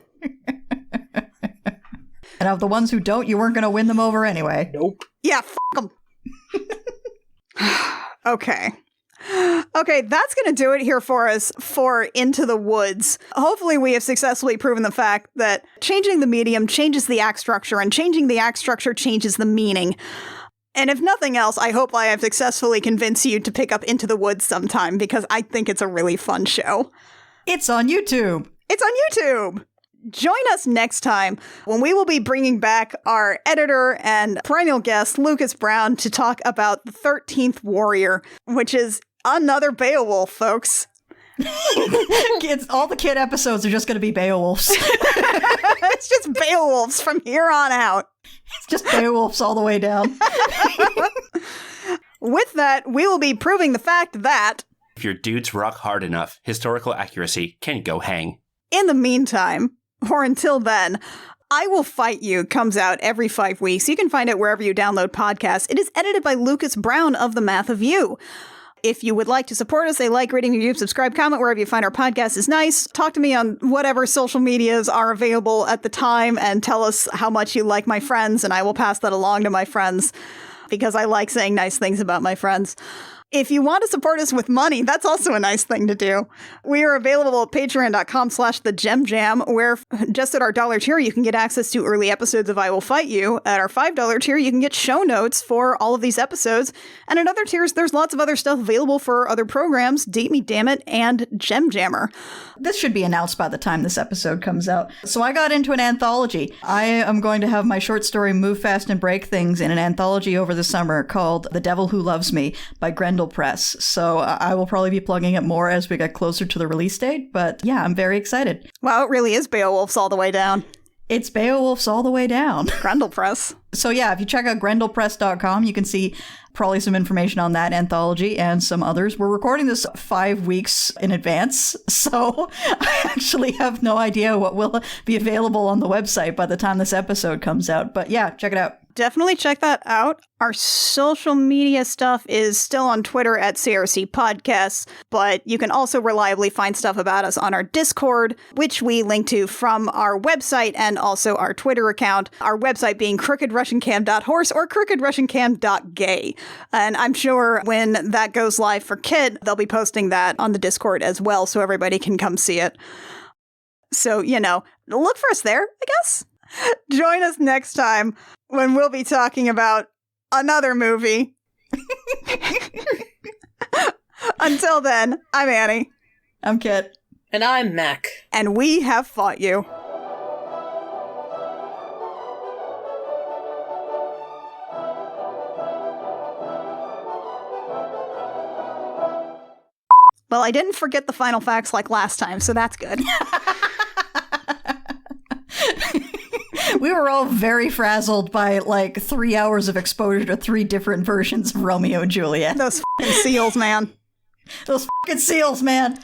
And of the ones who don't, you weren't going to win them over anyway. Nope. Yeah, f*** them. Okay. Okay, that's going to do it here for us for Into the Woods. Hopefully we have successfully proven the fact that changing the medium changes the act structure, and changing the act structure changes the meaning. And if nothing else, I hope I have successfully convinced you to pick up Into the Woods sometime, because I think it's a really fun show. It's on YouTube. It's on YouTube! Join us next time when we will be bringing back our editor and perennial guest, Lucas Brown, to talk about The 13th Warrior, which is another Beowulf, folks. All the kid episodes are just going to be Beowulfs. It's just Beowulfs from here on out. It's just Beowulfs all the way down. With that, we will be proving the fact that if your dudes rock hard enough, historical accuracy can go hang. in the meantime, or until then, I Will Fight You comes out every 5 weeks. You can find it wherever you download podcasts. It is edited by Lucas Brown of The Math of You. If you would like to support us, a like, rating, review, subscribe, comment wherever you find our podcast is nice. Talk to me on whatever social medias are available at the time and tell us how much you like my friends, and I will pass that along to my friends because I like saying nice things about my friends. If you want to support us with money, that's also a nice thing to do. We are available at patreon.com/thegemmjam, where just at our $1 tier, you can get access to early episodes of I Will Fight You. At our $5 tier, you can get show notes for all of these episodes. And at other tiers, there's lots of other stuff available for other programs, Date Me Dammit and Gem Jammer. This should be announced by the time this episode comes out. So I got into an anthology. I am going to have my short story Move Fast and Break Things in an anthology over the summer called The Devil Who Loves Me by Grendel Press. So I will probably be plugging it more as we get closer to the release date. But yeah, I'm very excited. Wow, it really is Beowulf's all the way down. It's Beowulf's all the way down. Grendel Press. So yeah, if you check out grendelpress.com, you can see probably some information on that anthology and some others. We're recording this 5 weeks in advance, so I actually have no idea what will be available on the website by the time this episode comes out. But yeah, check it out. Definitely check that out. Our social media stuff is still on Twitter at CRC Podcasts, but you can also reliably find stuff about us on our Discord, which we link to from our website and also our Twitter account. Our website being crookedrussiancam.horse or crookedrussiancam.gay. And I'm sure when that goes live for Kit, they'll be posting that on the Discord as well, so everybody can come see it. So, look for us there, I guess. Join us next time when we'll be talking about another movie. Until then, I'm Annie. I'm Kit. And I'm Mac. And we have fought you. Well, I didn't forget the final facts like last time, so that's good. We were all very frazzled by 3 hours of exposure to 3 different versions of Romeo and Juliet. Those f***ing seals, man. Those f***ing seals, man.